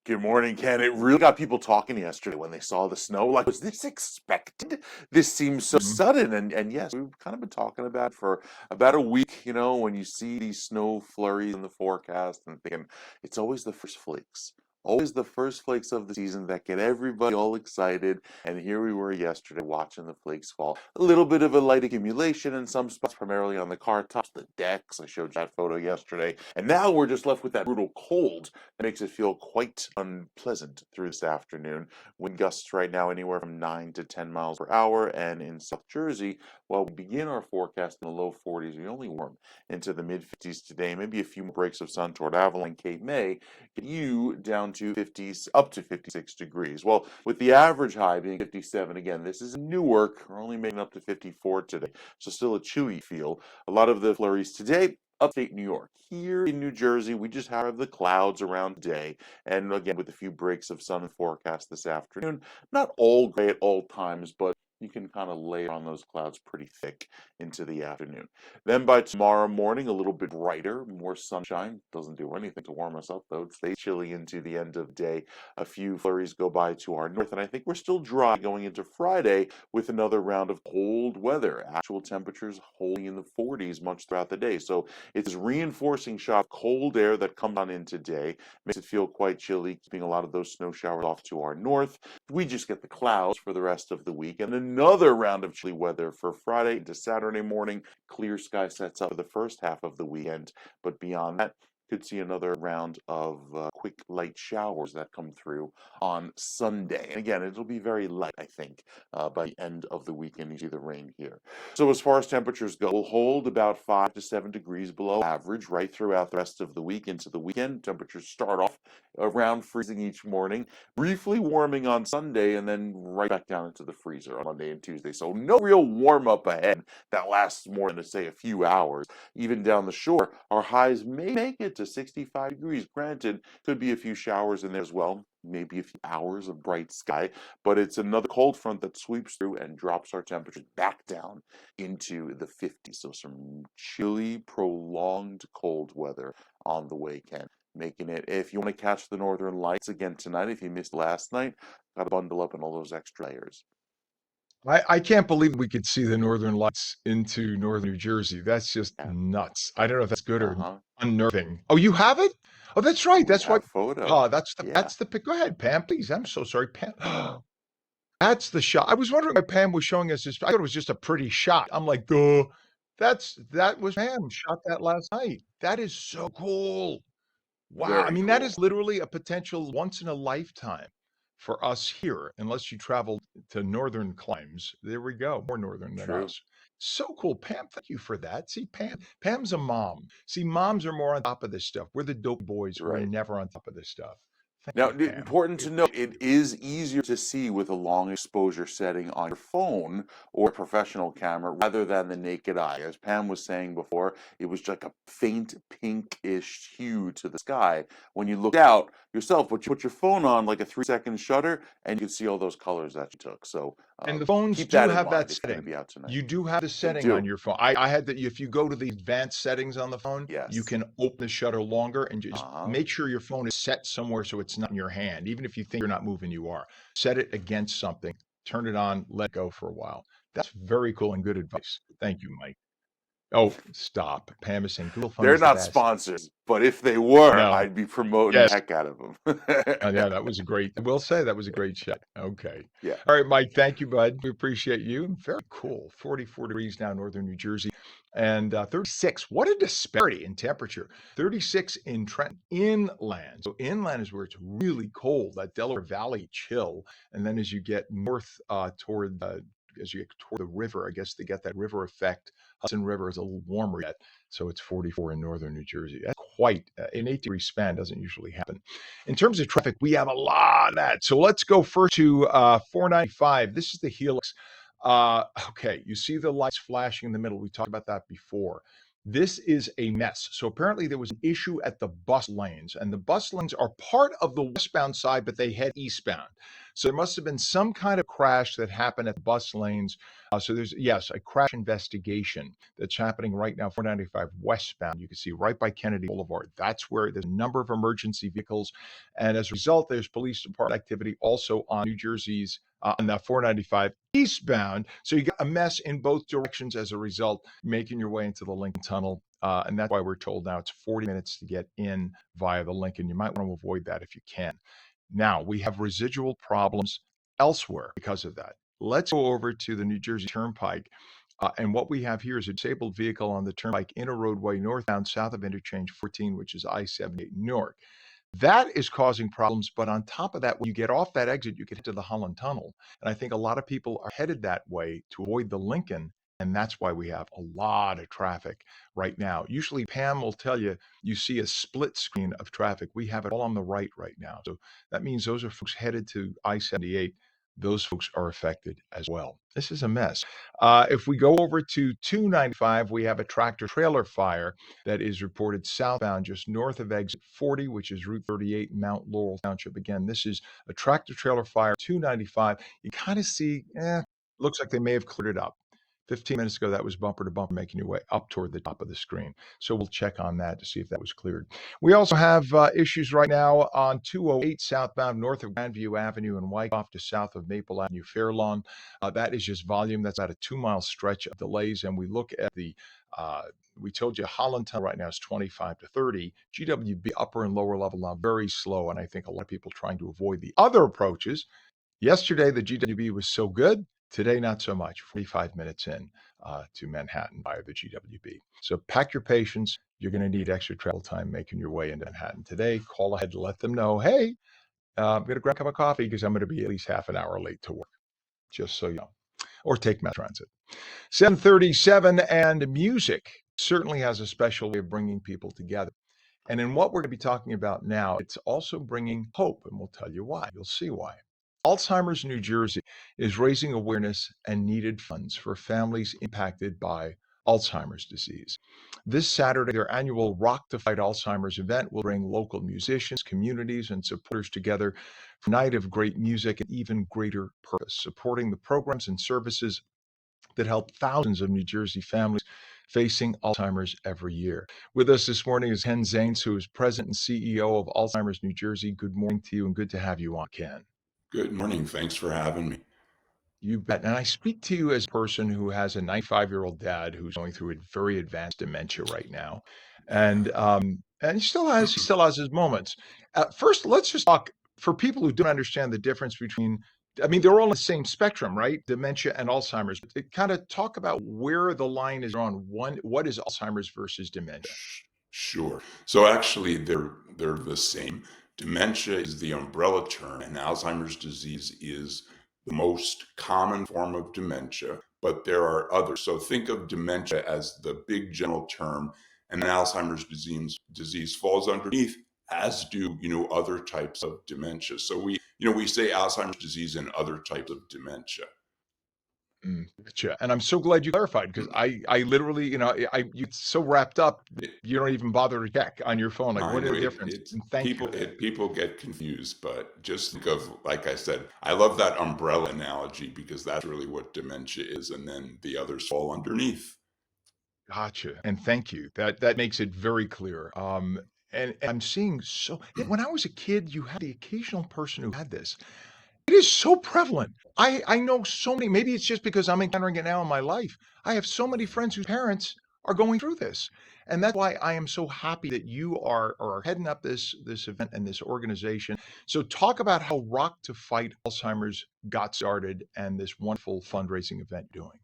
Speaker 2: Good morning, Ken. It really got people talking yesterday when they saw the snow. Like, was this expected? This seems so
Speaker 1: Mhm.
Speaker 2: sudden. And yes, we've kind of been talking about it for about a week, when you see these snow flurries in the forecast and thinking it's always the first flakes. Always the first flakes of the season that get everybody all excited. And here we were yesterday watching the flakes fall. A little bit of a light accumulation in some spots, primarily on the car tops, the decks. I showed you that photo yesterday. And now we're just left with that brutal cold. It makes it feel quite unpleasant through this afternoon. Wind gusts right now anywhere from 9 to 10 miles per hour. And in South Jersey, while we begin our forecast in the low 40s, we only warm into the mid 50s today. Maybe a few more breaks of sun toward Avalon, Cape May, get you down to 50s, up to 56 degrees. Well, with the average high being 57, again, this is Newark. We're only making up to 54 today. So still a chilly feel. A lot of the flurries today upstate New York. Here in New Jersey, we just have the clouds around today. And again, with a few breaks of sun forecast this afternoon. Not all gray at all times, but you can kind of layer on those clouds pretty thick into the afternoon. Then by tomorrow morning, a little bit brighter, more sunshine. Doesn't do anything to warm us up, though. It stays chilly into the end of the day. A few flurries go by to our north, and I think we're still dry going into Friday with another round of cold weather. Actual temperatures holding in the 40s much throughout the day. So it's this reinforcing shot of cold air that comes on in today. Makes it feel quite chilly, keeping a lot of those snow showers off to our north. We just get the clouds for the rest of the week, and another round of chilly weather for Friday into Saturday morning. Clear sky sets up for the first half of the weekend, but beyond that, could see another round of quick light showers that come through on Sunday. And again, it'll be very light, I think, by the end of the weekend. You see the rain here. So as far as temperatures go, we'll hold about 5 to 7 degrees below average right throughout the rest of the week into the weekend. Temperatures start off around freezing each morning, briefly warming on Sunday, and then right back down into the freezer on Monday and Tuesday. So no real warm up ahead that lasts more than, say, a few hours. Even down the shore, our highs may make it to 65 degrees. Granted, could be a few showers in there as well, maybe a few hours of bright sky, but it's another cold front that sweeps through and drops our temperatures back down into the 50s. So some chilly, prolonged cold weather on the way, Ken. Making it, if you want to catch the northern lights again tonight, if you missed last night, got to bundle up in all those extra layers.
Speaker 1: I can't believe we could see the northern lights into northern New Jersey. That's just
Speaker 2: Yeah.
Speaker 1: nuts. I don't know if that's good or
Speaker 2: Uh-huh.
Speaker 1: unnerving. Oh, you have it? Oh, that's right.
Speaker 2: We
Speaker 1: That's why.
Speaker 2: have photo.
Speaker 1: Oh,
Speaker 2: Yeah.
Speaker 1: that's the pic. Go ahead, Pam, please. I'm so sorry, Pam. That's the shot. I was wondering why Pam was showing us this. I thought it was just a pretty shot. I'm like, duh. That was Pam shot that last night. That is so cool. Wow. I
Speaker 2: Very
Speaker 1: mean, that
Speaker 2: cool.
Speaker 1: is literally a potential once in a lifetime for us here, unless you travel to northern climes. There we go. More northern than
Speaker 2: True.
Speaker 1: us. So cool. Pam, thank you for that. See, Pam's a mom. See, moms are more on top of this stuff. We're the dope boys. We're
Speaker 2: Right.
Speaker 1: never on top of this stuff. Thank
Speaker 2: Now,
Speaker 1: you, Pam.
Speaker 2: important
Speaker 1: We
Speaker 2: to note,
Speaker 1: appreciate
Speaker 2: it
Speaker 1: you.
Speaker 2: is easier to see with a long exposure setting on your phone or a professional camera rather than the naked eye. As Pam was saying before, it was like a faint pinkish hue to the sky. When you looked out yourself, but you put your phone on like a 3 second shutter and you could see all those colors that you took. So
Speaker 1: And the phones
Speaker 2: keep
Speaker 1: do
Speaker 2: that in
Speaker 1: have that
Speaker 2: mind if you're going to
Speaker 1: setting.
Speaker 2: be out tonight.
Speaker 1: You do have the
Speaker 2: They
Speaker 1: setting on
Speaker 2: do.
Speaker 1: your phone. I had that. If you go to the advanced settings on the phone, you
Speaker 2: Yes.
Speaker 1: can open the shutter longer and
Speaker 2: Uh
Speaker 1: just
Speaker 2: huh.
Speaker 1: make sure your phone is set somewhere so it's not in your hand. Even if you think you're not moving, you are. Set it against something, turn it on, let go for a while. That's very cool and good advice. Thank you, Mike. Oh, stop. Pam is saying Google phone
Speaker 2: They're
Speaker 1: is the
Speaker 2: not
Speaker 1: best.
Speaker 2: sponsors, but if they were,
Speaker 1: No.
Speaker 2: I'd be promoting the
Speaker 1: Yes.
Speaker 2: heck out of them.
Speaker 1: Yeah, that was a great I will say that was a great shot. Okay.
Speaker 2: Yeah.
Speaker 1: All right, Mike, thank you, bud. We appreciate you. Very cool. 44 degrees now, northern New Jersey, and 36. What a disparity in temperature. 36 in Trenton, inland. So inland is where it's really cold, that Delaware Valley chill. And then as you get north toward as you get toward the river, I guess they get that river effect. Hudson River is a little warmer yet, so it's 44 in northern New Jersey. That's quite an 8-degree span doesn't usually happen. In terms of traffic, we have a lot of that. So let's go first to 495. This is the Helix. Okay, you see the lights flashing in the middle. We talked about that before. This is a mess. So apparently there was an issue at the bus lanes, and the bus lanes are part of the westbound side, but they head eastbound. So there must have been some kind of crash that happened at the bus lanes. So there's, yes, a crash investigation that's happening right now, 495 westbound. You can see right by Kennedy Boulevard. That's where there's a number of emergency vehicles. And as a result, there's police department activity also on New Jersey's on that 495 eastbound. So you got a mess in both directions as a result, making your way into the Lincoln Tunnel. And that's why we're told now it's 40 minutes to get in via the Lincoln. You might want to avoid that if you can. Now, we have residual problems elsewhere because of that. Let's go over to the New Jersey Turnpike. And what we have here is a disabled vehicle on the Turnpike in a roadway northbound south of interchange 14, which is I-78 North. That is causing problems. But on top of that, when you get off that exit, you get to the Holland Tunnel. And I think a lot of people are headed that way to avoid the Lincoln. And that's why we have a lot of traffic right now. Usually, Pam will tell you, you see a split screen of traffic. We have it all on the right now. So that means those are folks headed to I-78. Those folks are affected as well. This is a mess. If we go over to 295, we have a tractor trailer fire that is reported southbound just north of exit 40, which is Route 38 in Mount Laurel Township. Again, this is a tractor trailer fire, 295. You kind of see, looks like they may have cleared it up. 15 minutes ago, that was bumper to bumper, making your way up toward the top of the screen. So we'll check on that to see if that was cleared. We also have issues right now on 208 southbound north of Grandview Avenue and Wyckoff to south of Maple Avenue, Fairlawn. That is just volume. That's about a 2-mile stretch of delays. And we look at the we told you Holland Tunnel right now is 25 to 30. GWB upper and lower level now very slow. And I think a lot of people trying to avoid the other approaches. Yesterday, the GWB was so good. Today, not so much. 45 minutes in to Manhattan via the GWB. So pack your patience. You're going to need extra travel time making your way into Manhattan today. Call ahead to let them know, hey, I'm going to grab a cup of coffee because I'm going to be at least half an hour late to work, just so you know. Or take mass transit. 737 and music certainly has a special way of bringing people together. And in what we're going to be talking about now, it's also bringing hope, and we'll tell you why. You'll see why. Alzheimer's New Jersey is raising awareness and needed funds for families impacted by Alzheimer's disease. This Saturday, their annual Rock to Fight Alzheimer's event will bring local musicians, communities, and supporters together for a night of great music and even greater purpose, supporting the programs and services that help thousands of New Jersey families facing Alzheimer's every year. With us this morning is Ken Zanes, who is president and CEO of Alzheimer's New Jersey. Good morning to you and good to have you on, Ken.
Speaker 6: Good morning. Thanks for having me.
Speaker 1: You bet. And I speak to you as a person who has a 95-year-old dad who's going through a very advanced dementia right now. And he still has his moments. First, let's just talk for people who don't understand the difference between, I mean, they're all on the same spectrum, right? Dementia and Alzheimer's. But kind of talk about where the line is drawn. What is Alzheimer's versus dementia?
Speaker 6: Sure. So actually, they're the same. Dementia is the umbrella term, and Alzheimer's disease is the most common form of dementia, but there are others. So think of dementia as the big general term, and then Alzheimer's disease falls underneath, as do other types of dementia. So we say Alzheimer's disease and other types of dementia.
Speaker 1: Gotcha. And I'm so glad you clarified because I literally, you so wrapped up, you don't even bother to check on your phone. Like, what is the difference? And thank you.
Speaker 6: People get confused, but just think of, like I said, I love that umbrella analogy because that's really what dementia is, and then the others fall underneath.
Speaker 1: Gotcha. And thank you. That makes it very clear. And I'm seeing when I was a kid, you had the occasional person who had this. It is so prevalent. I know so many, maybe it's just because I'm encountering it now in my life. I have so many friends whose parents are going through this. And that's why I am so happy that you are heading up this event and this organization. So talk about how Rock to Fight Alzheimer's got started and this wonderful fundraising event doing.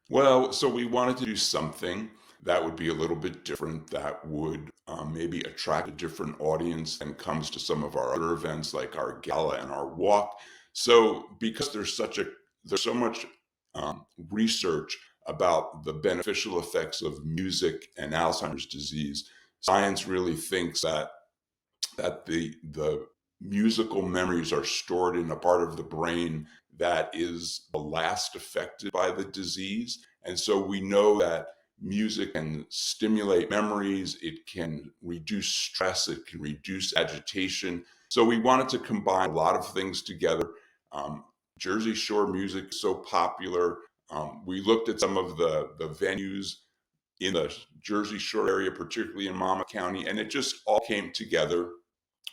Speaker 6: Well, so we wanted to do something that would be a little bit different, that would maybe attract a different audience than comes to some of our other events like our gala and our walk. So because there's so much research about the beneficial effects of music and Alzheimer's disease, science really thinks that the musical memories are stored in a part of the brain that is the last affected by the disease. And so we know that music can stimulate memories, it can reduce stress, it can reduce agitation. So we wanted to combine a lot of things together. Jersey Shore music is so popular. We looked at some of the venues in the Jersey Shore area, particularly in Monmouth County, and it just all came together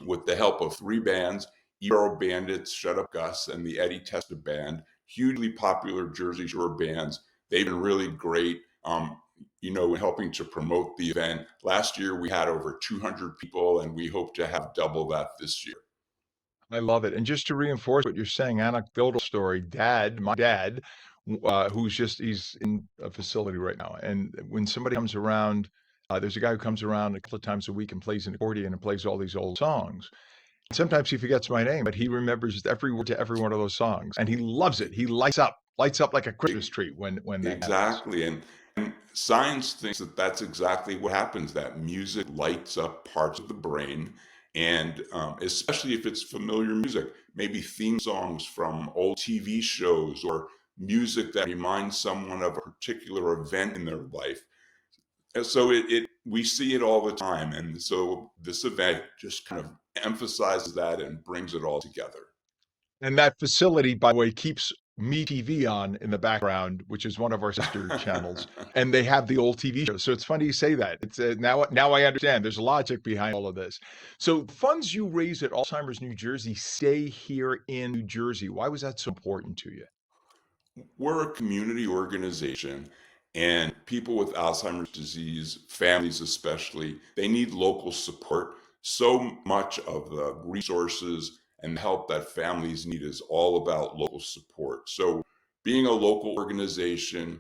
Speaker 6: with the help of three bands, Ebro Bandits, Shut Up Gus, and the Eddie Testa Band, hugely popular Jersey Shore bands. They've been really great, in helping to promote the event. Last year, we had over 200 people, and we hope to have double that this year.
Speaker 1: I love it. And just to reinforce what you're saying, anecdotal story, my dad, he's in a facility right now. And when somebody comes around, there's a guy who comes around a couple of times a week and plays an accordion and plays all these old songs. And sometimes he forgets my name, but he remembers every word to every one of those songs. And he loves it. He lights up like a Christmas tree when that happens.
Speaker 6: Exactly. And science thinks that that's exactly what happens, that music lights up parts of the brain. And especially if it's familiar music, maybe theme songs from old TV shows or music that reminds someone of a particular event in their life. And so we see it all the time. And so this event just kind of emphasizes that and brings it all together.
Speaker 1: And that facility, by the way, keeps MeTV on in the background, which is one of our sister channels, and they have the old TV shows. So it's funny you say that. It's now I understand. There's logic behind all of this. So funds you raise at Alzheimer's New Jersey stay here in New Jersey. Why was that so important to you?
Speaker 6: We're a community organization, and people with Alzheimer's disease, families especially, they need local support. So much of the resources and help that families need is all about local support. So being a local organization,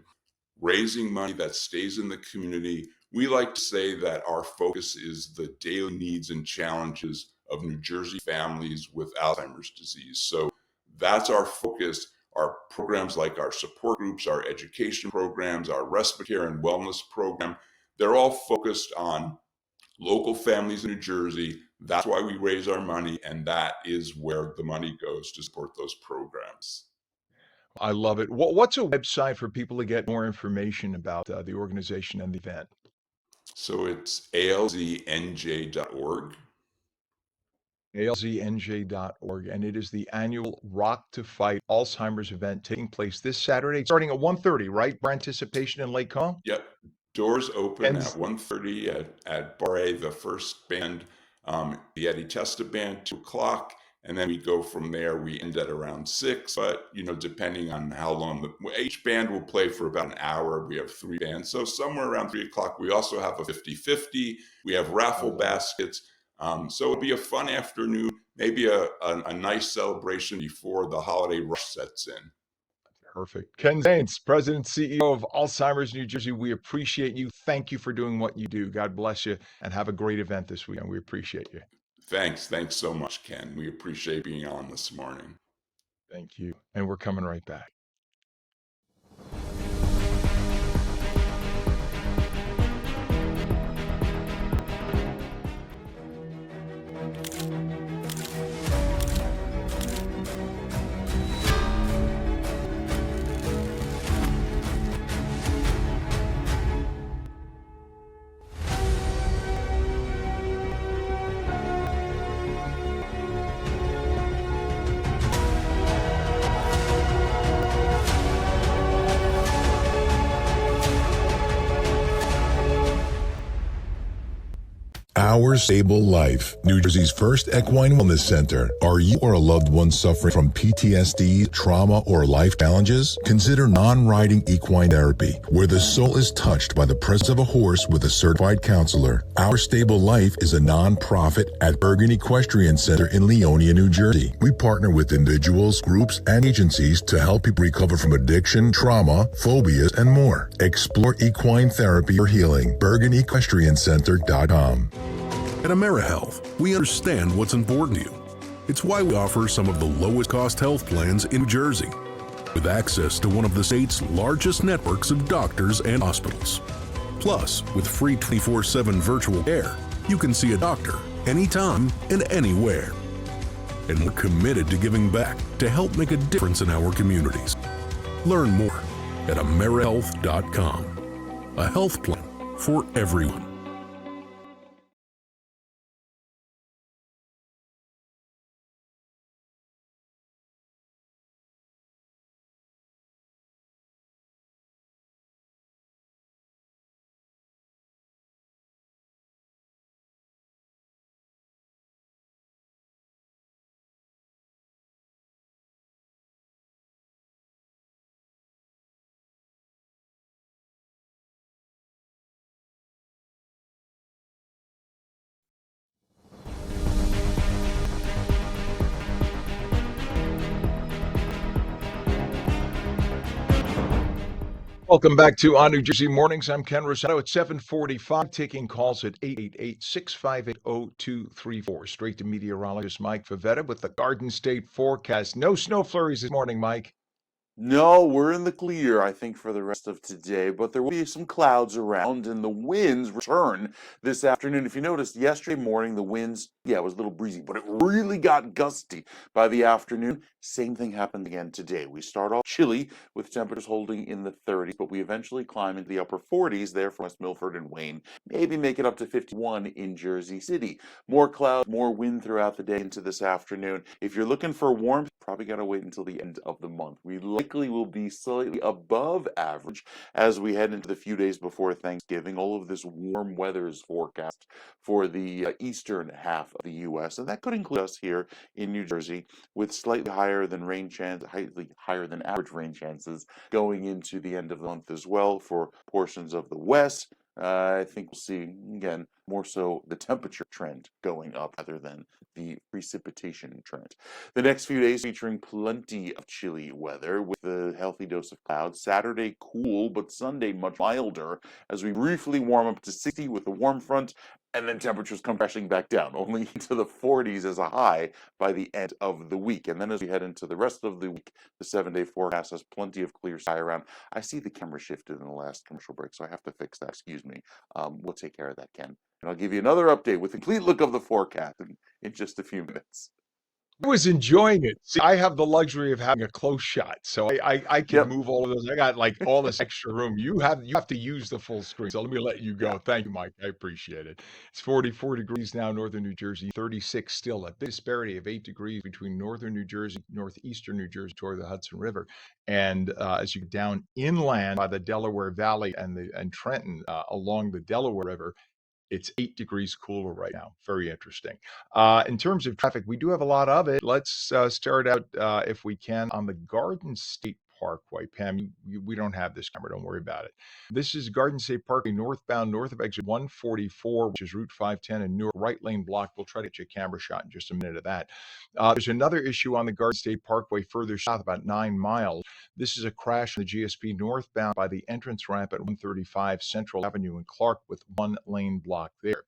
Speaker 6: raising money that stays in the community, we like to say that our focus is the daily needs and challenges of New Jersey families with Alzheimer's disease. So that's our focus. Our programs like our support groups, our education programs, our respite care and wellness program, they're all focused on local families in New Jersey. That's why we raise our money, and that is where the money goes to support those programs.
Speaker 1: I love it. What's a website for people to get more information about the organization and the event?
Speaker 6: So it's alznj.org.
Speaker 1: alznj.org, and it is the annual Rock to Fight Alzheimer's event taking place this Saturday, starting at 1:30, right? For anticipation in Lake Como?
Speaker 6: Yep. Doors open
Speaker 1: And
Speaker 6: at 1:30 at Bar A, the first band, the Eddie Testa Band, 2 o'clock. And then we go from there. We end at around 6, but, depending on how long, each band will play for about an hour. We have 3 bands. So somewhere around 3 o'clock, we also have a 50-50. We have raffle baskets. So it'll be a fun afternoon, maybe a nice celebration before the holiday rush sets in.
Speaker 1: Perfect. Ken Zanes, President CEO of Alzheimer's New Jersey, we appreciate you. Thank you for doing what you do. God bless you, and have a great event this weekend. We appreciate you.
Speaker 6: Thanks so much, Ken. We appreciate being on this morning.
Speaker 1: Thank you. And we're coming right back.
Speaker 4: Our Stable Life, New Jersey's first equine wellness center. Are you or a loved one suffering from PTSD, trauma, or life challenges? Consider non-riding equine therapy, where the soul is touched by the presence of a horse with a certified counselor. Our Stable Life is a non-profit at Bergen Equestrian Center in Leonia, New Jersey. We partner with individuals, groups, and agencies to help people recover from addiction, trauma, phobias, and more. Explore equine therapy or healing. BergenEquestrianCenter.com.
Speaker 5: At AmeriHealth, we understand what's important to you. It's why we offer some of the lowest cost health plans in New Jersey, with access to one of the state's largest networks of doctors and hospitals. Plus, with free 24/7 virtual care, you can see a doctor anytime and anywhere. And we're committed to giving back to help make a difference in our communities. Learn more at AmeriHealth.com. A health plan for everyone.
Speaker 1: Welcome back to On New Jersey Mornings. I'm Ken Rosato at 7:45, taking calls at 888-658-0234. Straight to meteorologist Mike Favetta with the Garden State forecast. No snow flurries this morning, Mike.
Speaker 2: No, we're in the clear, I think, for the rest of today, but there will be some clouds around and the winds return this afternoon. If you noticed, yesterday morning, the winds, yeah, it was a little breezy, but it really got gusty by the afternoon. Same thing happened again today. We start off chilly with temperatures holding in the 30s, but we eventually climb into the upper 40s there from West Milford and Wayne, maybe make it up to 51 in Jersey City. More clouds, more wind throughout the day into this afternoon. If you're looking for warmth, probably got to wait until the end of the month. We likely will be slightly above average as we head into the few days before Thanksgiving. All of this warm weather is forecast for the eastern half of the U.S., and that could include us here in New Jersey, with slightly higher than rain chance, higher than average rain chances going into the end of the month as well for portions of the West. I think we'll see, again, more so the temperature trend going up rather than the precipitation trend. The next few days featuring plenty of chilly weather with a healthy dose of clouds. Saturday cool, but Sunday much milder as we briefly warm up to 60 with the warm front, and then temperatures come crashing back down, only into the 40s as a high by the end of the week. And then as we head into the rest of the week, the 7-day forecast has plenty of clear sky around. I see the camera shifted in the last commercial break, so I have to fix that. Excuse me. We'll take care of that, Ken. And I'll give you another update with a complete look of the forecast in just a few minutes.
Speaker 1: I was enjoying it. See, I have the luxury of having a close shot, so I can
Speaker 2: Yep.
Speaker 1: move all of those. I got like all this extra room. You have to use the full screen. So let me let you
Speaker 2: Yeah.
Speaker 1: go. Thank you, Mike. I appreciate it. It's 44 degrees now, northern New Jersey, 36 still. A big disparity of 8 degrees between northern New Jersey, northeastern New Jersey toward the Hudson River, and as you get down inland by the Delaware Valley and Trenton along the Delaware River. It's 8 degrees cooler right now. Very interesting. In terms of traffic, we do have a lot of it. Let's start out, if we can, on the Garden State Parkway. Pam, we don't have this camera. Don't worry about it. This is Garden State Parkway northbound, north of exit 144, which is Route 510 and Newark, right lane block. We'll try to get you a camera shot in just a minute of that. There's another issue on the Garden State Parkway further south, about 9 miles. This is a crash on the GSP northbound by the entrance ramp at 135 Central Avenue in Clark with one lane block there.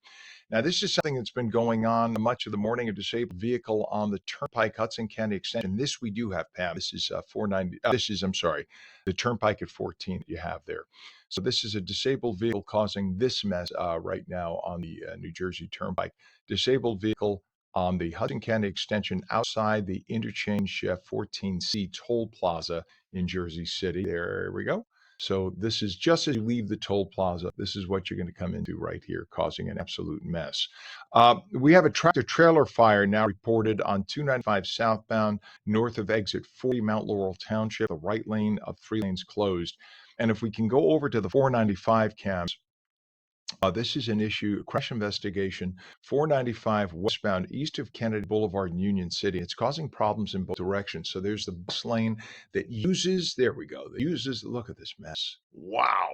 Speaker 1: Now, this is something that's been going on much of the morning. A disabled vehicle on the Turnpike Hudson County Extension. This we do have, Pam. This is 490. I'm sorry, the Turnpike at 14 that you have there. So this is a disabled vehicle causing this mess right now on the New Jersey Turnpike. Disabled vehicle on the Hudson County Extension outside the interchange 14C toll plaza in Jersey City. There we go. So this is just as you leave the toll plaza. This is what you're going to come into right here, causing an absolute mess. We have a tractor trailer fire now reported on 295 southbound north of exit 40 Mount Laurel Township. The right lane of 3 lanes closed. And if we can go over to the 495 cams, this is an issue, crash investigation, 495 westbound east of Kennedy Boulevard in Union City. It's causing problems in both directions. So there's the bus lane that uses, there we go, that uses, look at this mess. Wow.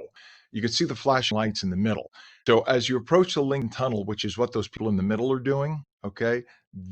Speaker 1: You can see the flashing lights in the middle. So as you approach the Lincoln Tunnel, which is what those people in the middle are doing, okay,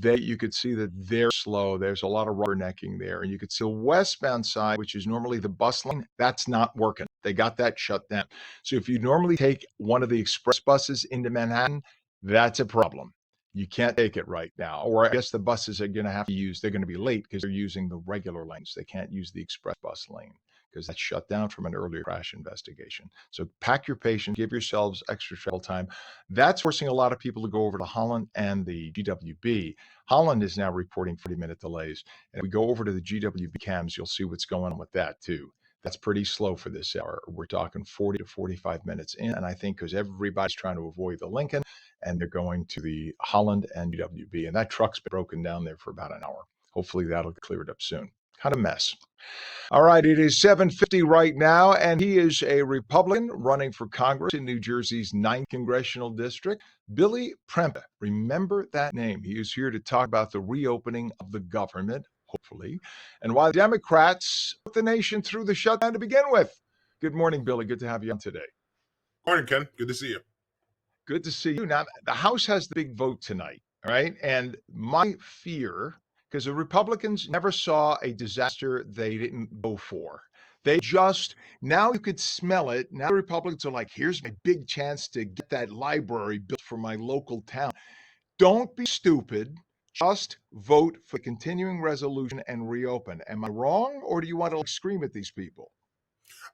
Speaker 1: you could see that they're slow. There's a lot of rubbernecking there. And you could see the westbound side, which is normally the bus lane, that's not working. They got that shut down. So if you normally take one of the express buses into Manhattan, that's a problem. You can't take it right now. Or I guess the buses are going to have to use, they're going to be late because they're using the regular lanes. They can't use the express bus lane because that's shut down from an earlier crash investigation. So pack your patience, give yourselves extra travel time. That's forcing a lot of people to go over to Holland and the GWB. Holland is now reporting 40-minute delays. And if we go over to the GWB cams, you'll see what's going on with that too. That's pretty slow for this hour. We're talking 40 to 45 minutes in. And I think because everybody's trying to avoid the Lincoln and they're going to the Holland and GWB. And that truck's been broken down there for about an hour. Hopefully that'll get cleared up soon. Kind of mess. All right, it is 7:50 right now, and he is a Republican running for Congress in New Jersey's 9th Congressional District, Billy Prempa. Remember that name. He is here to talk about the reopening of the government, hopefully, and why the Democrats put the nation through the shutdown to begin with. Good morning, Billy. Good to have you on today.
Speaker 7: Morning, Ken. Good to see you.
Speaker 1: Good to see you. Now, the House has the big vote tonight, all right? And my fear, because the Republicans never saw a disaster they didn't go for. They just, now you could smell it. Now the Republicans are like, here's my big chance to get that library built for my local town. Don't be stupid. Just vote for continuing resolution and reopen. Am I wrong, or do you want to scream at these people?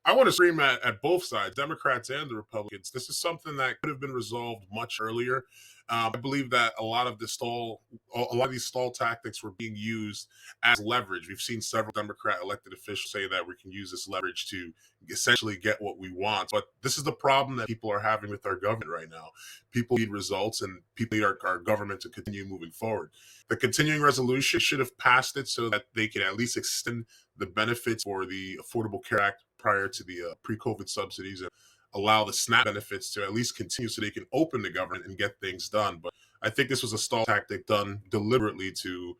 Speaker 7: I want to scream at both sides, Democrats and the Republicans. This is something that could have been resolved much earlier. I believe that a lot of these stall tactics were being used as leverage. We've seen several Democrat elected officials say that we can use this leverage to essentially get what we want. But this is the problem that people are having with our government right now. People need results, and people need our government to continue moving forward. The continuing resolution should have passed it so that they can at least extend the benefits for the Affordable Care Act prior to the pre-COVID subsidies, and allow the SNAP benefits to at least continue so they can open the government and get things done. But I think this was a stall tactic done deliberately to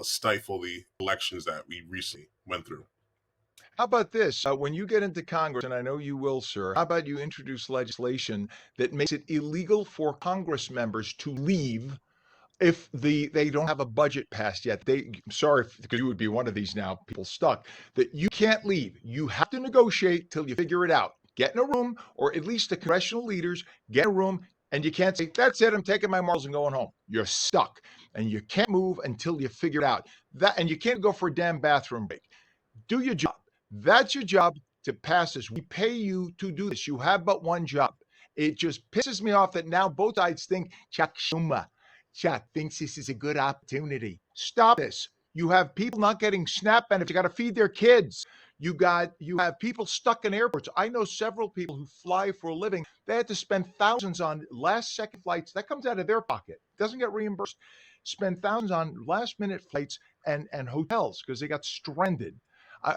Speaker 7: stifle the elections that we recently went through.
Speaker 1: How about this? When you get into Congress, and I know you will, sir, how about you introduce legislation that makes it illegal for Congress members to leave if they don't have a budget passed yet? Sorry, because you would be one of these now, people stuck, that you can't leave. You have to negotiate till you figure it out. Get in a room, or at least the congressional leaders get in a room, and you can't say, that's it, I'm taking my marbles and going home. You're stuck, and you can't move until you figure it out. And you can't go for a damn bathroom break. Do your job. That's your job, to pass this. We pay you to do this. You have but one job. It just pisses me off that now both sides think Chuck thinks this is a good opportunity. Stop this. You have people not getting SNAP benefits. You got to feed their kids. You have people stuck in airports. I know several people who fly for a living. They had to spend thousands on last-second flights. That comes out of their pocket. Doesn't get reimbursed. Spend thousands on last-minute flights and hotels because they got stranded.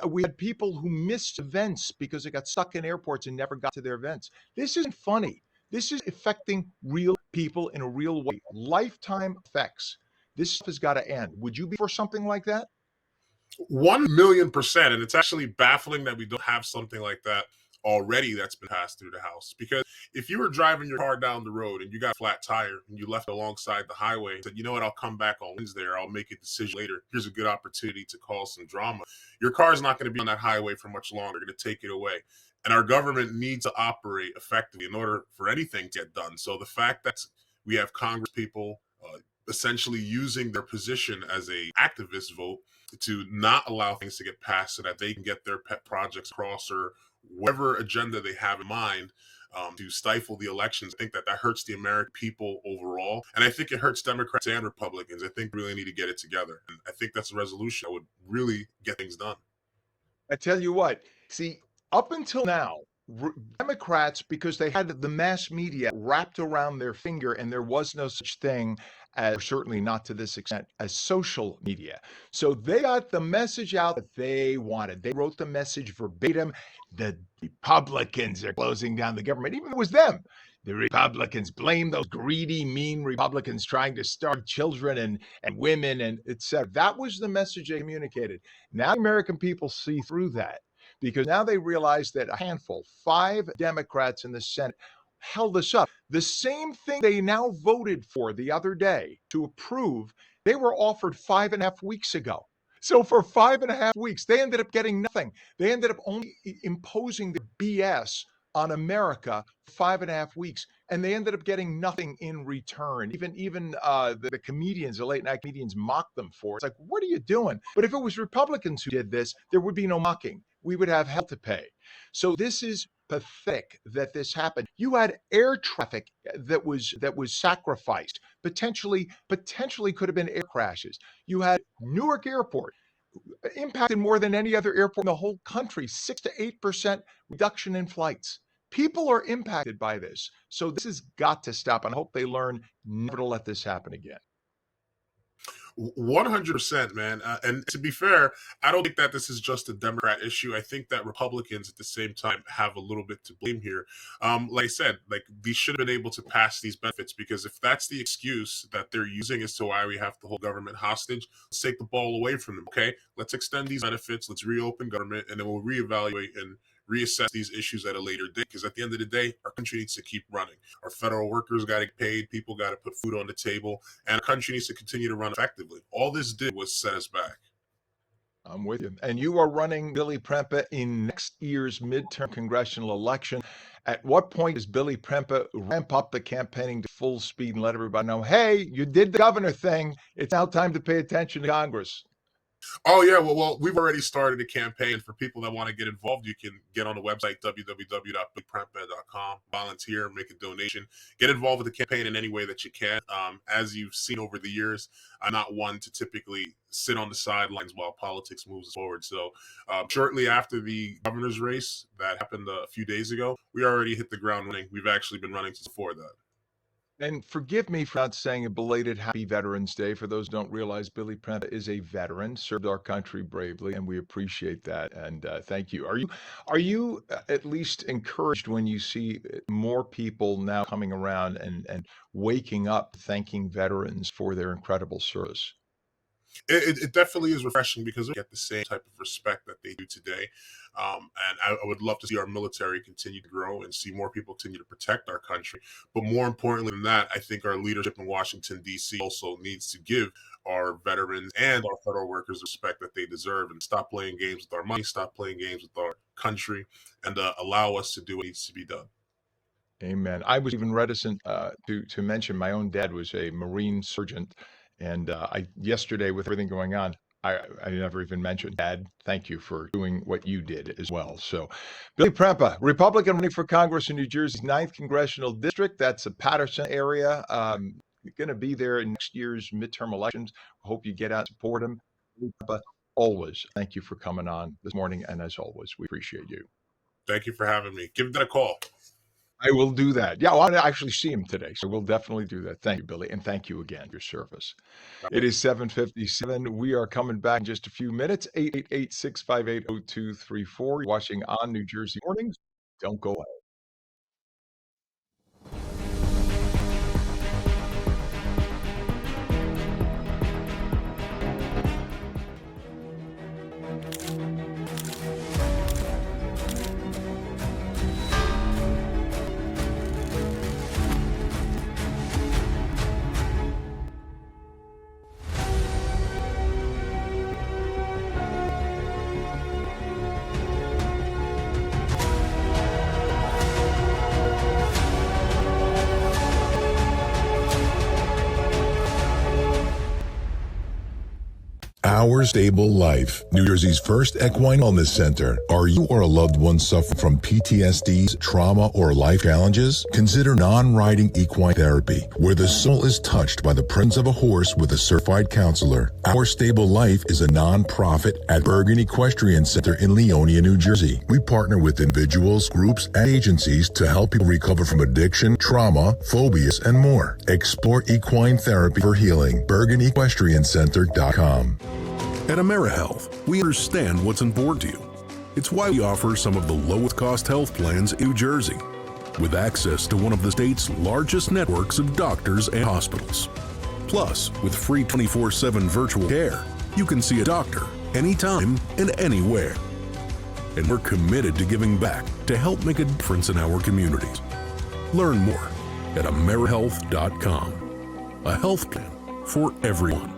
Speaker 1: We had people who missed events because they got stuck in airports and never got to their events. This isn't funny. This is affecting real people in a real way. Lifetime effects. This stuff has got to end. Would you be for something like that?
Speaker 7: 1,000,000%. And it's actually baffling that we don't have something like that already that's been passed through the House. Because if you were driving your car down the road and you got a flat tire and you left alongside the highway and said, you know what, I'll come back on Wednesday or I'll make a decision later. Here's a good opportunity to cause some drama. Your car is not going to be on that highway for much longer. They're going to take it away. And our government needs to operate effectively in order for anything to get done. So the fact that we have Congress people essentially using their position as a activist vote to not allow things to get passed so that they can get their pet projects across or whatever agenda they have in mind to stifle the elections. I think that hurts the American people overall. And I think it hurts Democrats and Republicans. I think we really need to get it together. And I think that's a resolution that would really get things done.
Speaker 1: I tell you what, see, up until now, Democrats, because they had the mass media wrapped around their finger, and there was no such thing as, certainly not to this extent, as social media. So they got the message out that they wanted. They wrote the message verbatim. The Republicans are closing down the government. Even if it was them. The Republicans blame those greedy, mean Republicans trying to starve children and women and et cetera. That was the message they communicated. Now American people see through that, because now they realize that a handful, 5 Democrats in the Senate, held this up. The same thing they now voted for the other day to approve, they were offered 5.5 weeks ago. So for 5.5 weeks, they ended up getting nothing. They ended up only imposing the BS on America for 5.5 weeks, and they ended up getting nothing in return. Even the comedians, the late night comedians, mocked them for it. It's like, what are you doing? But if it was Republicans who did this, there would be no mocking. we would have hell to pay. So this is pathetic that this happened. You had air traffic that was sacrificed. Potentially could have been air crashes. You had Newark Airport impacted more than any other airport in the whole country, 6 to 8% reduction in flights. People are impacted by this. So this has got to stop. And I hope they learn never to let this happen again.
Speaker 7: 100%, man. And to be fair, I don't think that this is just a Democrat issue. I think that Republicans at the same time have a little bit to blame here. Like I said, like these should have been able to pass these benefits, because if that's the excuse that they're using as to why we have to hold government hostage, let's take the ball away from them. Okay, let's extend these benefits, let's reopen government, and then we'll reevaluate and reassess these issues at a later date. Because at the end of the day, our country needs to keep running. Our federal workers got to get paid, people got to put food on the table, and our country needs to continue to run effectively. All this did was set us back.
Speaker 1: I'm with you. And you are running Billy Prempa in next year's midterm congressional election. At what point does Billy Prempa ramp up the campaigning to full speed and let everybody know, hey, you did the governor thing. It's now time to pay attention to Congress?
Speaker 7: Oh yeah, well, we've already started a campaign. For people that want to get involved, you can get on the website www.bigprempa.com, volunteer, make a donation, get involved with the campaign in any way that you can. As you've seen over the years, I'm not one to typically sit on the sidelines while politics moves forward. So shortly after the governor's race that happened a few days ago, we already hit the ground running. We've actually been running since before that.
Speaker 1: And forgive me for not saying a belated Happy Veterans Day. For those who don't realize, Billy Prempa is a veteran, served our country bravely, and we appreciate that. And thank you. Are you at least encouraged when you see more people now coming around and waking up, thanking veterans for their incredible service?
Speaker 7: It definitely is refreshing, because we get the same type of respect that they do today. And I would love to see our military continue to grow and see more people continue to protect our country. But more importantly than that, I think our leadership in Washington, D.C. also needs to give our veterans and our federal workers the respect that they deserve, and stop playing games with our money, stop playing games with our country, and allow us to do what needs to be done.
Speaker 1: Amen. I was even reticent to mention my own dad was a Marine sergeant, and I yesterday with everything going on, I never even mentioned Dad. Thank you for doing what you did as well. So, Billy Prempa, Republican running for Congress in New Jersey's 9th congressional district. That's the Patterson area. Going to be there in next year's midterm elections. Hope you get out and support him. Billy Prempa, always thank you for coming on this morning, and as always, we appreciate you.
Speaker 7: Thank you for having me. Give that a call.
Speaker 1: I will do that. Yeah, well, I want to actually see him today, so we'll definitely do that. Thank you, Billy, and thank you again for your service. It is 7:57. We are coming back in just a few minutes. 888-658-0234. Watching on New Jersey Mornings. Don't go away.
Speaker 4: Our Stable Life, New Jersey's first equine wellness center. Are you or a loved one suffering from PTSDs, trauma, or life challenges? Consider non-riding equine therapy, where the soul is touched by the presence of a horse with a certified counselor. Our Stable Life is a non-profit at Bergen Equestrian Center in Leonia, New Jersey. We partner with individuals, groups, and agencies to help people recover from addiction, trauma, phobias, and more. Explore equine therapy for healing. BergenEquestrianCenter.com.
Speaker 5: At AmeriHealth, we understand what's important to you. It's why we offer some of the lowest cost health plans in New Jersey, with access to one of the state's largest networks of doctors and hospitals. Plus, with free 24/7 virtual care, you can see a doctor anytime and anywhere. And we're committed to giving back to help make a difference in our communities. Learn more at AmeriHealth.com. A health plan for everyone.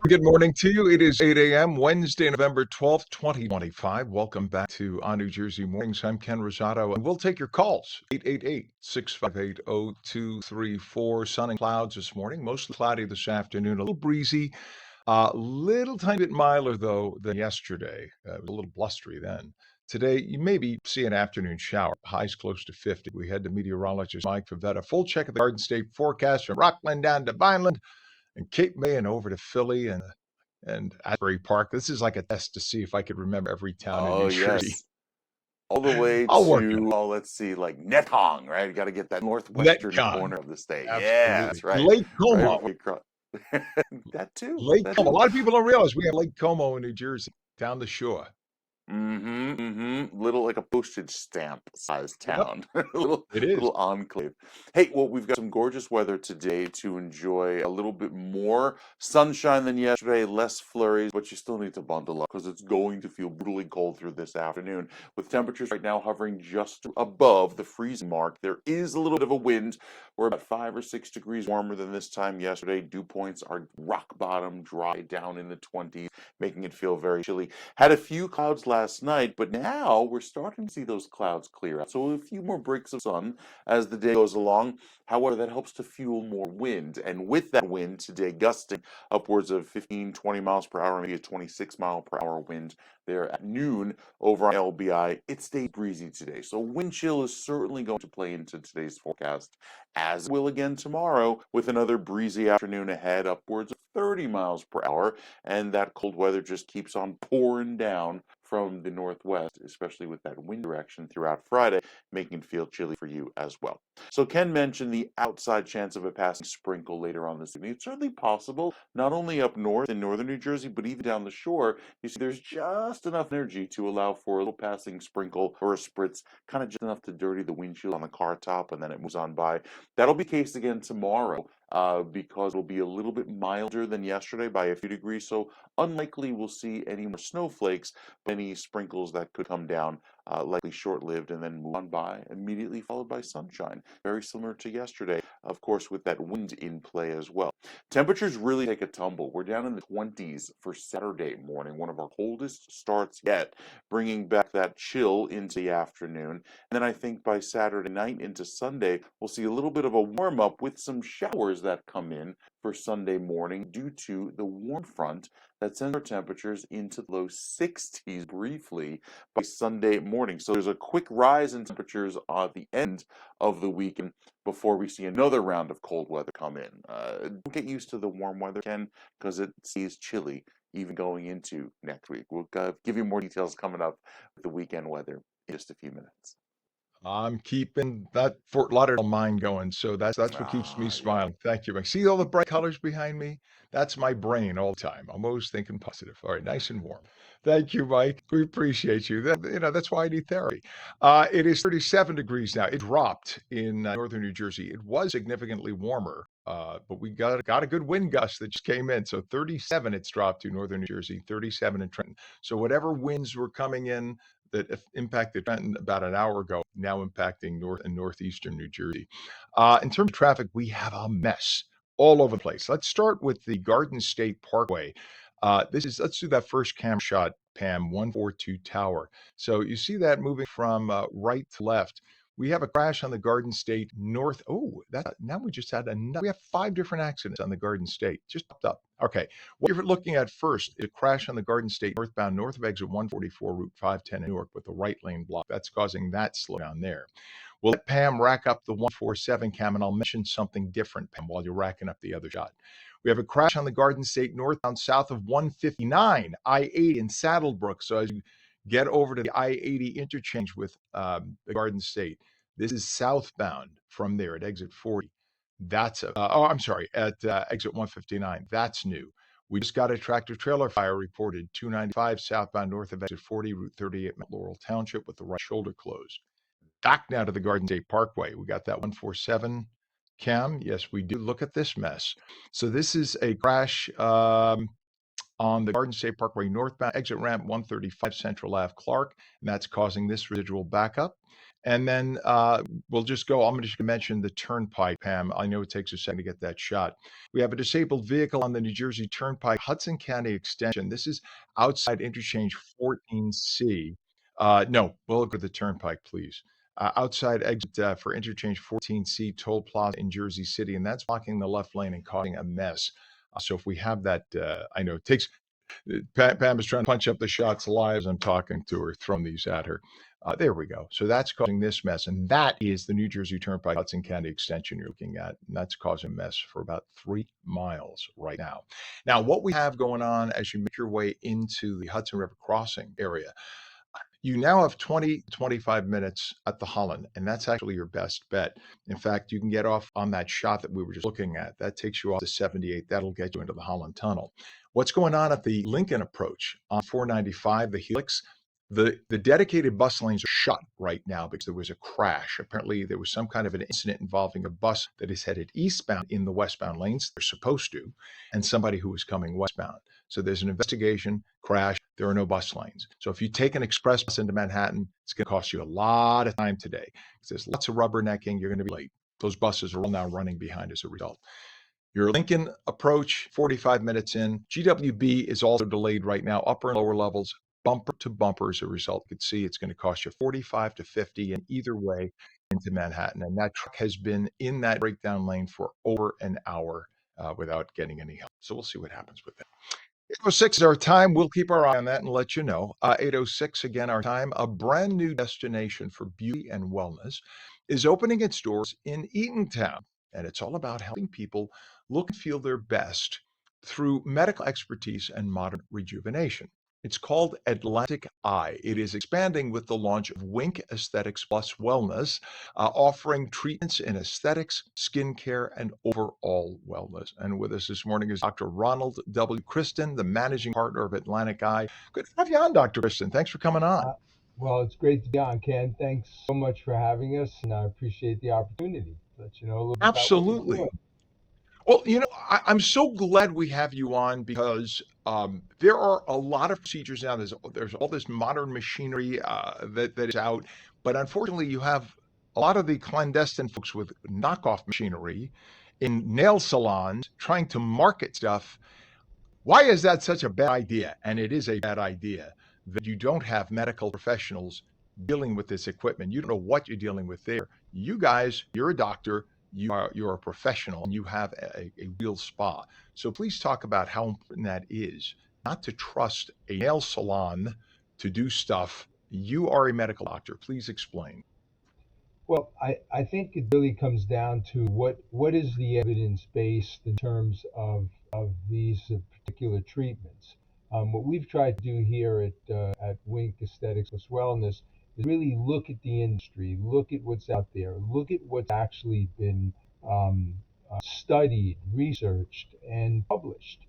Speaker 1: Good morning to you. It is 8 a.m., Wednesday, November 12th, 2025. Welcome back to On New Jersey Mornings. I'm Ken Rosato, and we'll take your calls. 888-658-0234. Sun and clouds this morning, mostly cloudy this afternoon, a little breezy. Little tiny bit milder, though, than yesterday. It was a little blustery then. Today, you maybe see an afternoon shower. Highs close to 50. We head to meteorologist Mike Favetta. Full check of the Garden State forecast from Rockland down to Vineland and Cape May and over to Philly and Asbury Park. This is like a test to see if I could remember every town in
Speaker 2: Oh,
Speaker 1: New Jersey.
Speaker 2: yes. All the way
Speaker 1: I'll work on
Speaker 2: to,
Speaker 1: it.
Speaker 2: oh, let's see, like Netong, right? You got to get that northwestern
Speaker 1: Netcon,
Speaker 2: corner of the state. Yeah,
Speaker 1: absolutely.
Speaker 2: that's right.
Speaker 1: Lake
Speaker 2: Right
Speaker 1: Como.
Speaker 2: before you cross. That too.
Speaker 1: Lake
Speaker 2: That
Speaker 1: Como. A
Speaker 2: too.
Speaker 1: lot of people don't realize we have Lake Como in New Jersey, down the shore.
Speaker 2: Little like a postage stamp sized
Speaker 1: Yep,
Speaker 2: town. little
Speaker 1: it is.
Speaker 2: little enclave. Hey, well, we've got some gorgeous weather today to enjoy a little bit more sunshine than yesterday, less flurries, but you still need to bundle up because it's going to feel brutally cold through this afternoon. With temperatures right now hovering just above the freezing mark, there is a little bit of a wind. We're about 5 or 6 degrees warmer than this time yesterday. Dew points are rock bottom, dry down in the 20s, making it feel very chilly. Had a few clouds last night, but now we're starting to see those clouds clear out. So a few more breaks of sun as the day goes along. However, that helps to fuel more wind. And with that wind today gusting upwards of 15, 20 miles per hour, maybe a 26-mile-per-hour wind there at noon over on LBI, it stayed breezy today. So wind chill is certainly going to play into today's forecast, as it will again tomorrow with another breezy afternoon ahead, upwards of 30 miles per hour. And that cold weather just keeps on pouring down from the northwest, especially with that wind direction throughout Friday, making it feel chilly for you as well. So Ken mentioned the outside chance of a passing sprinkle later on this evening. It's certainly possible, not only up north in northern New Jersey, but even down the shore. You see, there's just enough energy to allow for a little passing sprinkle or a spritz, kind of just enough to dirty the windshield on the car top, and then it moves on by. That'll be the case again tomorrow. Because it'll be a little bit milder than yesterday by a few degrees. So unlikely we'll see any more snowflakes, but any sprinkles that could come down, likely short-lived and then move on by, immediately followed by sunshine. Very similar to yesterday, of course, with that wind in play as well. Temperatures really take a tumble. We're down in the 20s for Saturday morning, one of our coldest starts yet, bringing back that chill into the afternoon. And then I think by Saturday night into Sunday, we'll see a little bit of a warm-up with some showers that come in for Sunday morning due to the warm front that sends our temperatures into the low 60s briefly by Sunday morning. So there's a quick rise in temperatures at the end of the weekend before we see another round of cold weather come in. Don't get used to the warm weather, Ken, because it stays chilly even going into next week. We'll give you more details coming up with the weekend weather in just a few minutes.
Speaker 1: I'm keeping that Fort Lauderdale mind going, so that's what keeps me
Speaker 2: Yeah.
Speaker 1: smiling. Thank you, Mike. See all the bright colors behind me? That's my brain all the time. I'm always thinking positive. All right, nice and warm. Thank you, Mike. We appreciate you. That's why I need therapy. It is 37 degrees now. It dropped in northern New Jersey. It was significantly warmer, but we got a good wind gust that just came in. So 37 it's dropped to northern New Jersey, 37 in Trenton. So whatever winds were coming in that impacted Trenton about an hour ago, now impacting north and northeastern New Jersey. In terms of traffic, we have a mess all over the place. Let's start with the Garden State Parkway. Let's do that first camera shot, Pam, 142 Tower. So you see that moving from right to left. We have a crash on the Garden State North. Oh, that now we just had another. We have 5 different accidents on the Garden State. Just popped up. Okay. What you're looking at first is a crash on the Garden State northbound north of exit 144, Route 510 in Newark with the right lane block. That's causing that slowdown there. We'll let Pam rack up the 147 cam, and I'll mention something different, Pam, while you're racking up the other shot. We have a crash on the Garden State northbound south of 159, I-80 in Saddlebrook. So as you get over to the I-80 interchange with the Garden State, this is southbound from there at exit 40. I'm sorry, at exit 159. That's new. We just got a tractor trailer fire reported 295 southbound north of exit 40, Route 38, Mount Laurel Township with the right shoulder closed. Back now to the Garden State Parkway. We got that 147 cam. Yes, we do. Look at this mess. So this is a crash on the Garden State Parkway northbound exit ramp 135 Central Ave Clark, and that's causing this residual backup. And then we'll just go. I'm just going to mention the turnpike, Pam. I know it takes a second to get that shot. We have a disabled vehicle on the New Jersey Turnpike, Hudson County Extension. This is outside interchange 14C. No, we'll look at the turnpike, please. Outside exit for interchange 14C toll plaza in Jersey City, and that's blocking the left lane and causing a mess. So if we have that, I know it takes. Pam is trying to punch up the shots live as I'm talking to her, throwing these at her. There we go. So that's causing this mess, and that is the New Jersey Turnpike Hudson County Extension you're looking at, and that's causing a mess for about 3 miles right now. Now, what we have going on as you make your way into the Hudson River crossing area, you now have 20, 25 minutes at the Holland, and that's actually your best bet. In fact, you can get off on that shot that we were just looking at. That takes you off to 78. That'll get you into the Holland Tunnel. What's going on at the Lincoln approach on 495, the Helix? The dedicated bus lanes are shut right now because there was a crash. Apparently, there was some kind of an incident involving a bus that is headed eastbound in the westbound lanes. They're supposed to, and somebody who was coming westbound. So there's an investigation, crash. There are no bus lanes. So if you take an express bus into Manhattan, it's going to cost you a lot of time today because there's lots of rubbernecking. You're going to be late. Those buses are all now running behind as a result. Your Lincoln approach, 45 minutes in. GWB is also delayed right now, upper and lower levels, bumper to bumper as a result. You can see it's going to cost you 45 to 50 in either way into Manhattan. And that truck has been in that breakdown lane for over an hour without getting any help. So we'll see what happens with that. 8:06 is our time. We'll keep our eye on that and let you know. 8:06 again, our time. A brand new destination for beauty and wellness is opening its doors in Eatontown. And it's all about helping people look and feel their best through medical expertise and modern rejuvenation. It's called Atlantic Eye. It is expanding with the launch of Wink Aesthetics Plus Wellness, offering treatments in aesthetics, skincare, and overall wellness. And with us this morning is Dr. Ronald W. Kristen, the managing partner of Atlantic Eye. Good to have you on, Dr. Kristen. Thanks for coming on.
Speaker 8: Well, it's great to be on, Ken. Thanks so much for having us, and I appreciate the opportunity to let you know a little bit about what we're
Speaker 1: Absolutely.
Speaker 8: doing.
Speaker 1: Well, I'm so glad we have you on because there are a lot of procedures now. There's all this modern machinery that is out, but unfortunately, you have a lot of the clandestine folks with knockoff machinery in nail salons trying to market stuff. Why is that such a bad idea? And it is a bad idea that you don't have medical professionals dealing with this equipment. You don't know what you're dealing with there. You guys, you're a doctor, you're a professional, and you have a real spa. So please talk about how important that is, not to trust a nail salon to do stuff. You are a medical doctor. Please explain.
Speaker 8: Well, I think it really comes down to what is the evidence based in terms of these particular treatments. What we've tried to do here at Wink Aesthetics Plus Wellness is really look at the industry, look at what's out there, look at what's actually been studied, researched, and published.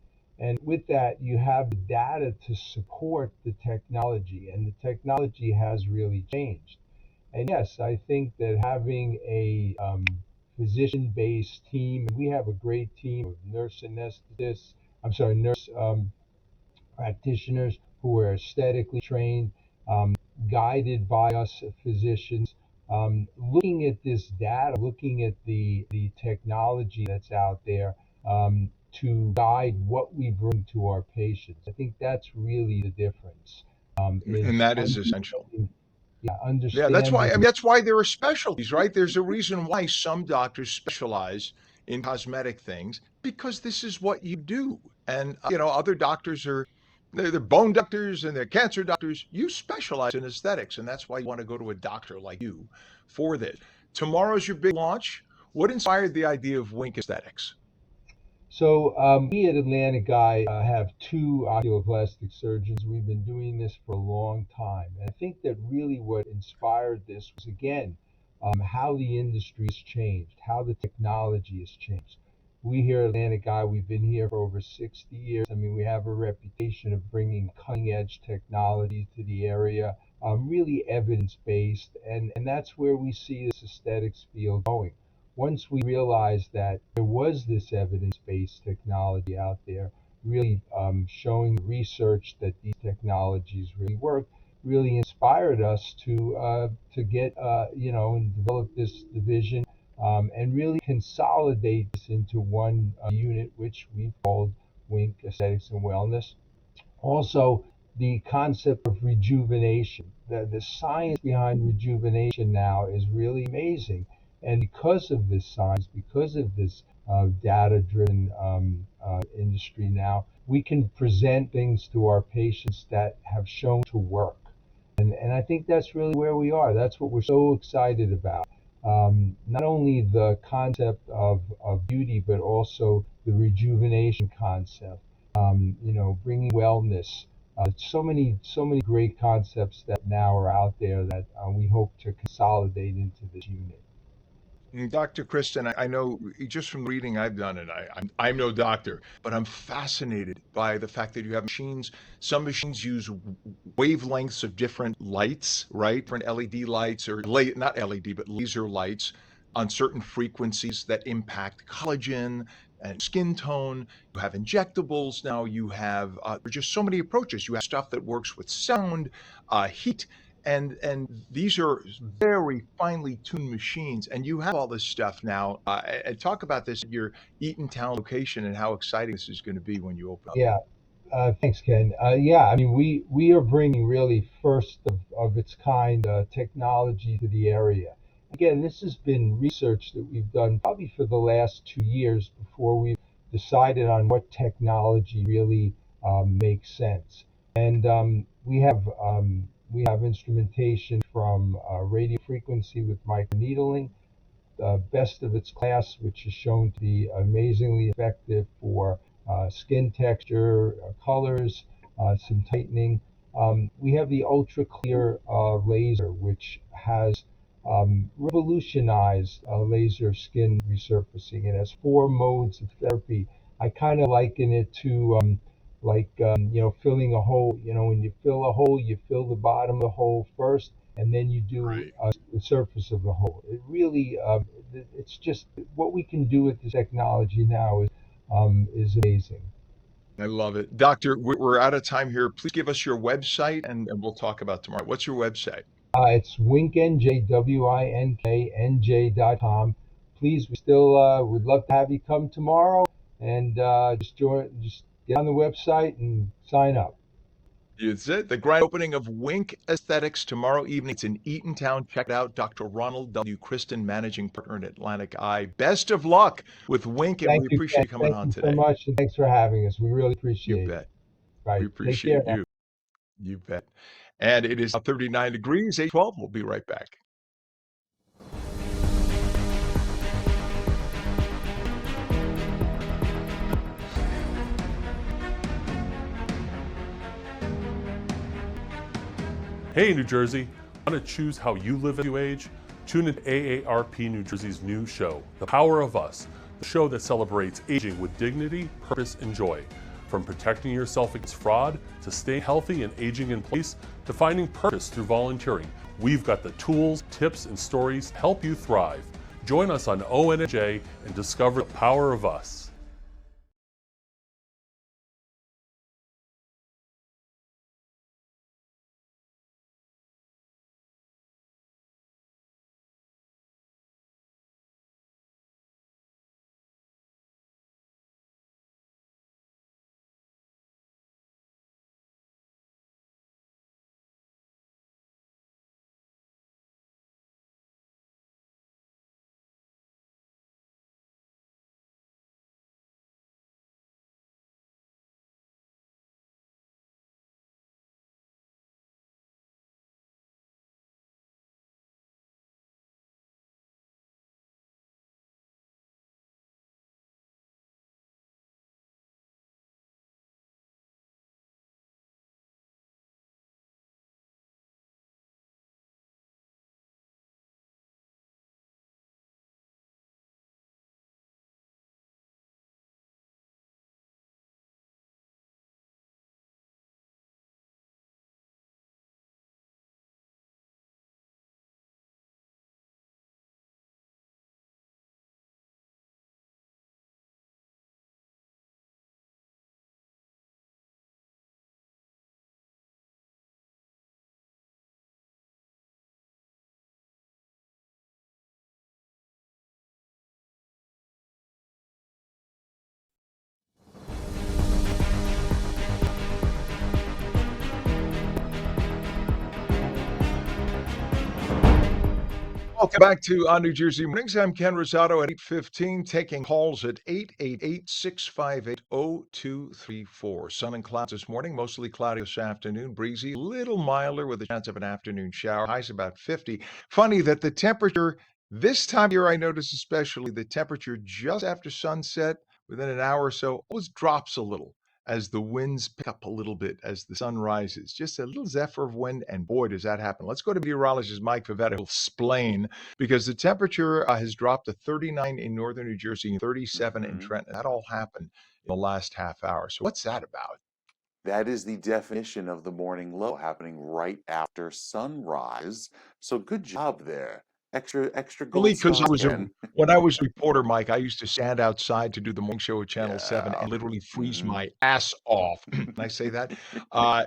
Speaker 8: And with that, you have the data to support the technology, and the technology has really changed. And yes, I think that having a physician-based team, and we have a great team of nurse anesthetists, nurse practitioners who are aesthetically trained, guided by us physicians, looking at this data, looking at the technology that's out there to guide what we bring to our patients. I think that's really the difference.
Speaker 1: And that is essential.
Speaker 8: Yeah,
Speaker 1: Yeah, that's why there are specialties, right? There's a reason why some doctors specialize in cosmetic things because this is what you do. And other doctors they're bone doctors and they're cancer doctors. You specialize in aesthetics, and that's why you want to go to a doctor like you for this. Tomorrow's your big launch. What inspired the idea of Wink Aesthetics?
Speaker 8: So we at Atlantic Eye have two oculoplastic surgeons. We've been doing this for a long time. And I think that really what inspired this was, again, how the industry has changed, how the technology has changed. We here at Atlantic Eye, we've been here for over 60 years. I mean, we have a reputation of bringing cutting edge technology to the area, really evidence based. And that's where we see this aesthetics field going. Once we realized that there was this evidence-based technology out there, really showing research that these technologies really work, really inspired us to get and develop this division, and really consolidate this into one unit, which we've called Wink Aesthetics and Wellness. Also, the concept of rejuvenation. The science behind rejuvenation now is really amazing. And because of this science, because of this data driven industry now, we can present things to our patients that have shown to work. And I think that's really where we are. That's what we're so excited about. Not only the concept of beauty, but also the rejuvenation concept. Bringing wellness. So many great concepts that now are out there that we hope to consolidate into this unit.
Speaker 1: Dr. Kristen, I know just from reading I've done, and I'm no doctor, but I'm fascinated by the fact that you have machines. Some machines use wavelengths of different lights, right? Different LED lights or not LED, but laser lights on certain frequencies that impact collagen and skin tone. You have injectables now. You have there's just so many approaches. You have stuff that works with sound, heat, and these are very finely tuned machines, and you have all this stuff now. And talk about this at your Eatontown location and how exciting this is going to be when you open up.
Speaker 8: Yeah, thanks, Ken. Yeah, I mean, we are bringing really first of its kind technology to the area. Again, this has been research that we've done probably for the last 2 years before we've decided on what technology really makes sense. And we have instrumentation from radio frequency with microneedling, best of its class, which is shown to be amazingly effective for skin texture, colors, some tightening. We have the ultra clear laser, which has revolutionized laser skin resurfacing. It has 4 modes of therapy. I kind of liken it to filling a hole. When you fill a hole, you fill the bottom of the hole first, and then you do
Speaker 1: Right.
Speaker 8: the surface of the hole. It really, it's just what we can do with the technology now is amazing.
Speaker 1: I love it. Doctor, we're out of time here. Please give us your website and we'll talk about tomorrow. What's your website?
Speaker 8: It's WinkNJ, WINKNJ.com. Please, we still would love to have you come tomorrow and just get on the website and sign up.
Speaker 1: It's it. The grand opening of Wink Aesthetics tomorrow evening. It's in Eatontown. Check it out. Dr. Ronald W. Kristen, managing partner in Atlantic Eye. Best of luck with Wink, and
Speaker 8: Thank
Speaker 1: we
Speaker 8: you,
Speaker 1: appreciate
Speaker 8: Ken.
Speaker 1: you coming
Speaker 8: Thank
Speaker 1: on
Speaker 8: you so
Speaker 1: today.
Speaker 8: much, and thanks for having us. We really
Speaker 1: You
Speaker 8: appreciate it.
Speaker 1: bet. We
Speaker 8: Right. Take care
Speaker 1: appreciate
Speaker 8: now.
Speaker 1: you. You bet. And it is now 39 degrees, 8:12. We'll be right back.
Speaker 5: Hey, New Jersey, want to choose how you live as you age? Tune in to AARP New Jersey's new show, The Power of Us, the show that celebrates aging with dignity, purpose, and joy. From protecting yourself against fraud, to staying healthy and aging in place, to finding purpose through volunteering, we've got the tools, tips, and stories to help you thrive. Join us on ONNJ and discover the power of us.
Speaker 1: Welcome back to On New Jersey Mornings. I'm Ken Rosato at 8:15, taking calls at 888-658-0234. Sun and clouds this morning, mostly cloudy this afternoon, breezy, a little milder with a chance of an afternoon shower. Highs about 50. Funny that the temperature this time of year, I notice especially the temperature just after sunset, within an hour or so, always drops a little as the winds pick up a little bit as the sun rises. Just a little zephyr of wind, and boy, does that happen. Let's go to meteorologist Mike Favetta, who'll explain because the temperature has dropped to 39 in northern New Jersey and 37 in
Speaker 2: Mhm.
Speaker 1: Trenton. That all happened in the last half hour. So what's that about?
Speaker 2: That is the definition of the morning low happening right after sunrise. So good job there. Extra
Speaker 1: Only
Speaker 2: gold
Speaker 1: because I
Speaker 2: stars,
Speaker 1: was
Speaker 2: Ken.
Speaker 1: when I was a reporter, Mike, I used to stand outside to do the morning show at Channel 7
Speaker 2: Yeah.
Speaker 1: and literally freeze
Speaker 2: hmm
Speaker 1: my ass off. Can I say that?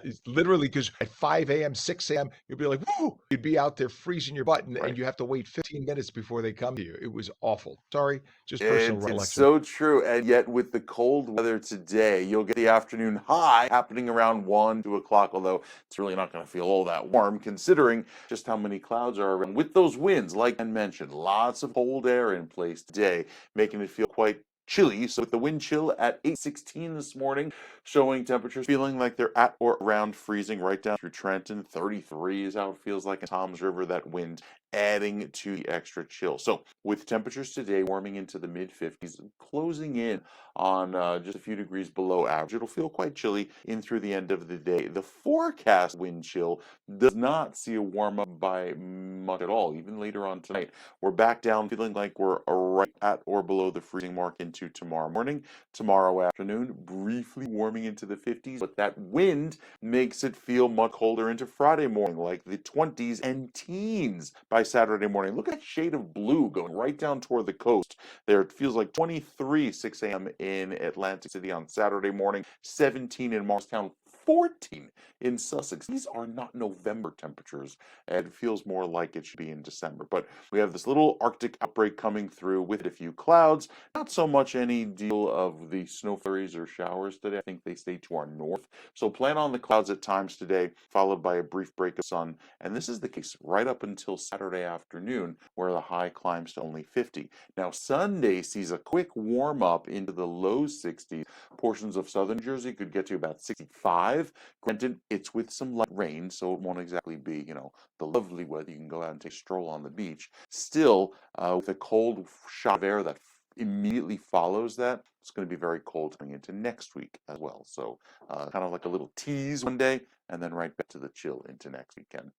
Speaker 1: It's literally because at 5 a.m., 6 a.m., you'd be like, woo! You'd be out there freezing your butt, and
Speaker 2: Right.
Speaker 1: you have to wait 15 minutes before they come to you. It was awful. Sorry, just personal
Speaker 2: It's
Speaker 1: recollection.
Speaker 2: so true. And yet, with the cold weather today, you'll get the afternoon high happening around 1, 2 o'clock, although it's really not going to feel all that warm considering just how many clouds are around. With those winds, like I mentioned, lots of cold air in place today, making it feel quite chilly. So, with the wind chill at 8:16 this morning, showing temperatures feeling like they're at or around freezing right down through Trenton. 33 is how it feels like in Tom's River, that wind adding to the extra chill. So, with temperatures today warming into the mid 50s, closing in on just a few degrees below average, it'll feel quite chilly in through the end of the day. The forecast wind chill does not see a warm up by much at all. Even later on tonight, we're back down feeling like we're right at or below the freezing mark into tomorrow morning. Tomorrow afternoon, briefly warming into the 50s, but that wind makes it feel much colder into Friday morning, like the 20s and teens by Saturday morning. Look at that shade of blue going right down toward the coast. There it feels like 23 6 a.m. in Atlantic City on Saturday morning, 17 in Morristown, 14 in Sussex. These are not November temperatures, and it feels more like it should be in December. But we have this little Arctic outbreak coming through with a few clouds. Not so much any deal of the snow flurries or showers today. I think they stay to our north. So plan on the clouds at times today, followed by a brief break of sun. And this is the case right up until Saturday afternoon, where the high climbs to only 50. Now, Sunday sees a quick warm up into the low 60s. Portions of southern Jersey could get to about 65. Granted, it's with some light rain, so it won't exactly be, the lovely weather. You can go out and take a stroll on the beach. Still, with a cold shot of air that immediately follows that, it's going to be very cold coming into next week as well. So, kind of like a little tease one day, and then right back to the chill into next weekend.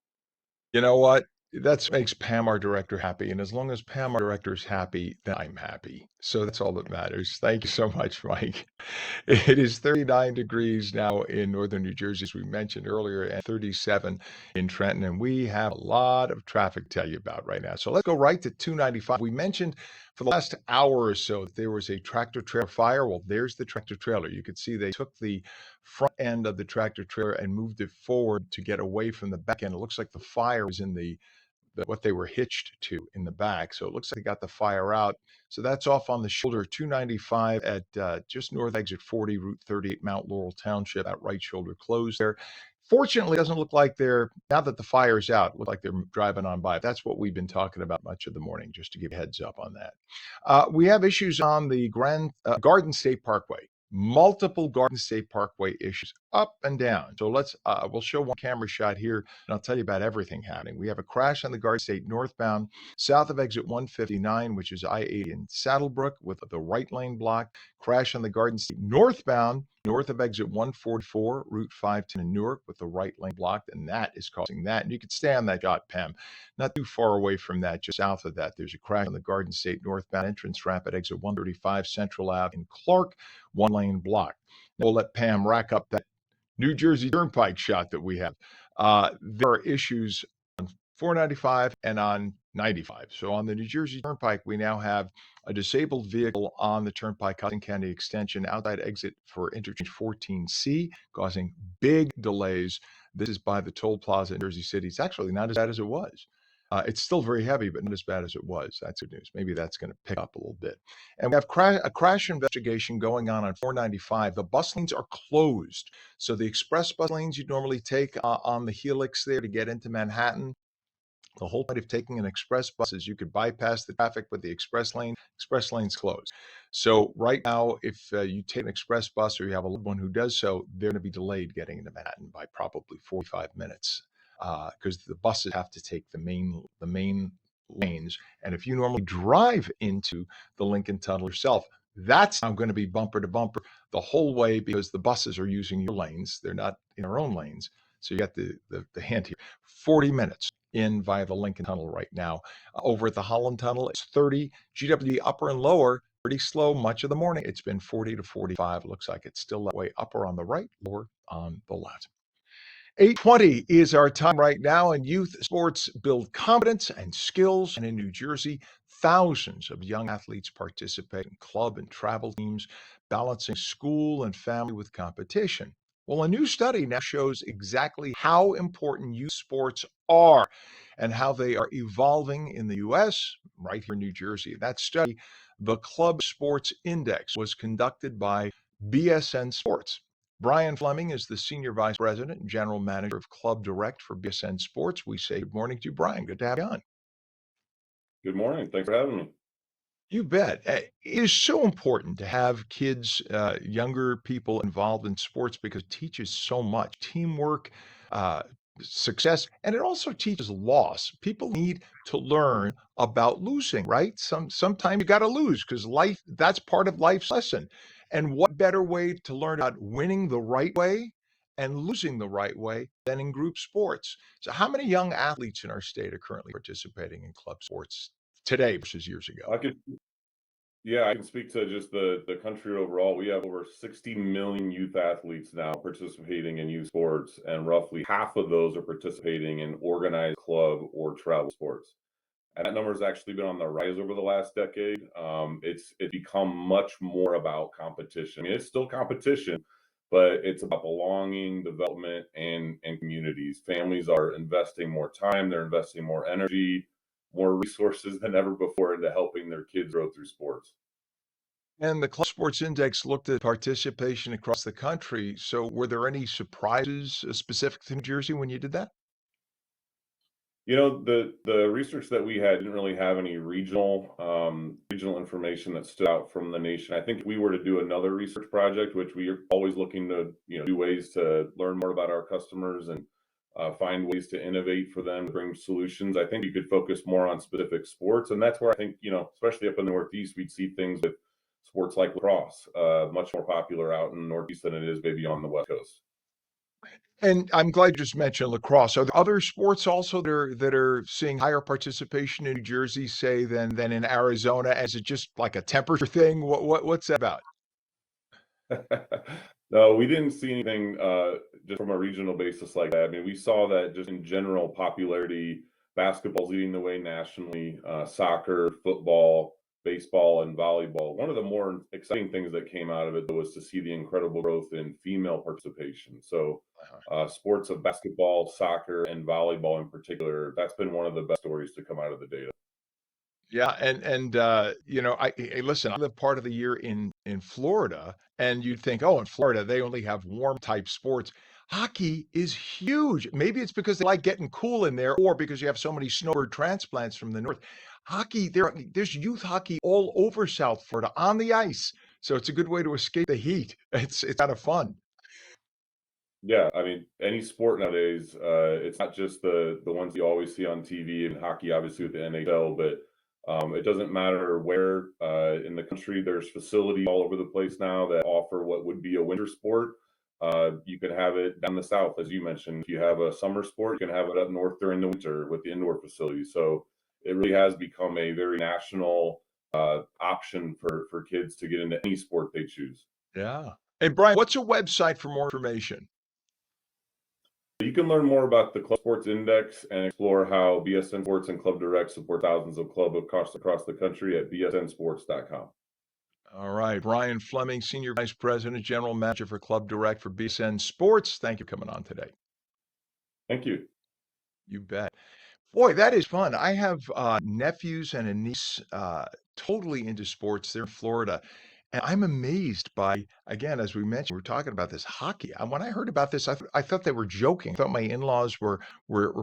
Speaker 1: You know what? That makes Pam, our director, happy. And as long as Pam, our director, is happy, then I'm happy. So that's all that matters. Thank you so much, Mike. It is 39 degrees now in northern New Jersey, as we mentioned earlier, and 37 in Trenton. And we have a lot of traffic to tell you about right now. So let's go right to 295. We mentioned for the last hour or so that there was a tractor trailer fire. Well, there's the tractor trailer. You could see they took the front end of the tractor trailer and moved it forward to get away from the back end. It looks like the fire was in what they were hitched to in the back. So it looks like they got the fire out. So that's off on the shoulder, 295 at just north exit 40, Route 38, Mount Laurel Township. That right shoulder closed there. Fortunately, it doesn't look like now that the fire's out, it looks like they're driving on by. That's what we've been talking about much of the morning, just to give you a heads up on that. We have issues on the Garden State Parkway. Multiple Garden State Parkway issues up and down. So we'll show one camera shot here, and I'll tell you about everything happening. We have a crash on the Garden State northbound, south of exit 159, which is I-80 in Saddlebrook, with the right lane blocked. Crash on the Garden State northbound, north of exit 144, Route 510 in Newark, with the right lane blocked, and that is causing that. And you can stay on that shot, Pam. Not too far away from that, just south of that, there's a crash on the Garden State northbound entrance ramp at exit 135 Central Ave in Clark, one lane blocked. Now we'll let Pam rack up that New Jersey Turnpike shot that we have. There are issues on 495 and on 95. So on the New Jersey Turnpike, we now have a disabled vehicle on the Turnpike Hudson County Extension outside exit for interchange 14C, causing big delays. This is by the toll plaza in Jersey City. It's actually not as bad as it was. It's still very heavy, but not as bad as it was. That's good news. Maybe that's going to pick up a little bit. And we have a crash investigation going on 495. The bus lanes are closed. So the express bus lanes you'd normally take on the helix there to get into Manhattan, The whole point of taking an express bus is you could bypass the traffic with the express lane's closed. So right now, if you take an express bus or you have a loved one who does so, they're going to be delayed getting into Manhattan by probably 45 minutes because the buses have to take the main lanes. And if you normally drive into the Lincoln Tunnel yourself, that's now going to be bumper to bumper the whole way because the buses are using your lanes. They're not in their own lanes. So you got the hint here. 40 minutes in via the Lincoln Tunnel right now. Over at the Holland Tunnel, it's 30. GWD upper and lower, pretty slow much of the morning. It's been 40 to 45. It looks like it's still that way. Upper on the right, lower on the left. 8:20 is our time right now, and youth sports build confidence and skills. And in New Jersey, thousands of young athletes participate in club and travel teams, balancing school and family with competition. Well, a new study now shows exactly how important youth sports are and how they are evolving in the U.S., right here in New Jersey. That study, the Club Sports Index, was conducted by BSN Sports. Brian Fleming is the Senior Vice President and General Manager of Club Direct for BSN Sports. We say good morning to you, Brian. Good to have you on.
Speaker 9: Good morning. Thanks for having me.
Speaker 1: You bet. It is so important to have kids, younger people involved in sports because it teaches so much teamwork, uh, success, and it also teaches loss. People need to learn about losing, right? Sometimes you got to lose because life, that's part of life's lesson. And what better way to learn about winning the right way and losing the right way than in group sports? So, how many young athletes in our state are currently participating in club sports today versus years ago?
Speaker 9: I could, yeah, I can speak to just the country overall. We have over 60 million youth athletes now participating in youth sports, and roughly half of those are participating in organized club or travel sports. And that number has actually been on the rise over the last decade. It's become much more about competition. I mean, it's still competition, but it's about belonging, development, and communities. Families are investing more time, they're investing more energy, more resources than ever before into helping their kids grow through sports.
Speaker 1: And the Club Sports Index looked at participation across the country. So, were there any surprises specific to New Jersey when you did that?
Speaker 9: The research that we had didn't really have any regional information that stood out from the nation. I think if we were to do another research project, which we are always looking to do ways to learn more about our customers and find ways to innovate for them, bring solutions. I think we could focus more on specific sports, and that's where I think especially up in the Northeast, we'd see things with sports like lacrosse, much more popular out in the Northeast than it is maybe on the West Coast.
Speaker 1: And I'm glad you just mentioned lacrosse. Are there other sports also that are seeing higher participation in New Jersey, say, than in Arizona? Is it just like a temperature thing? What's that about?
Speaker 9: No, we didn't see anything just from a regional basis like that. I mean, we saw that just in general popularity, basketball's leading the way nationally, soccer, football, baseball, and volleyball. One of the more exciting things that came out of it, though, was to see the incredible growth in female participation. So, sports of basketball, soccer, and volleyball in particular, that's been one of the best stories to come out of the data.
Speaker 1: Yeah, and listen, I live part of the year in Florida, and you'd think, oh, in Florida they only have warm type sports. Hockey is huge. Maybe it's because they like getting cool in there, or because you have so many snowbird transplants from the north. Hockey, there's youth hockey all over South Florida on the ice, so it's a good way to escape the heat. It's kind of fun.
Speaker 9: Yeah, I mean, any sport nowadays, it's not just the ones you always see on TV and hockey, obviously with the NHL, but it doesn't matter where in the country. There's facilities all over the place now that offer what would be a winter sport. You can have it down the south, as you mentioned. If you have a summer sport, you can have it up north during the winter with the indoor facilities. So it really has become a very national option for kids to get into any sport they choose.
Speaker 1: Yeah. Hey, Brian, what's a website for more information?
Speaker 9: You can learn more about the Club Sports Index and explore how BSN Sports and Club Direct support thousands of clubs across the country at bsnsports.com.
Speaker 1: All right. Brian Fleming, Senior Vice President, General Manager for Club Direct for BSN Sports. Thank you for coming on today.
Speaker 9: Thank you.
Speaker 1: You bet. Boy, that is fun. I have nephews and a niece totally into sports. They're in Florida. And I'm amazed by, again, as we mentioned, we're talking about this hockey. And when I heard about this, I thought they were joking. I thought my in-laws were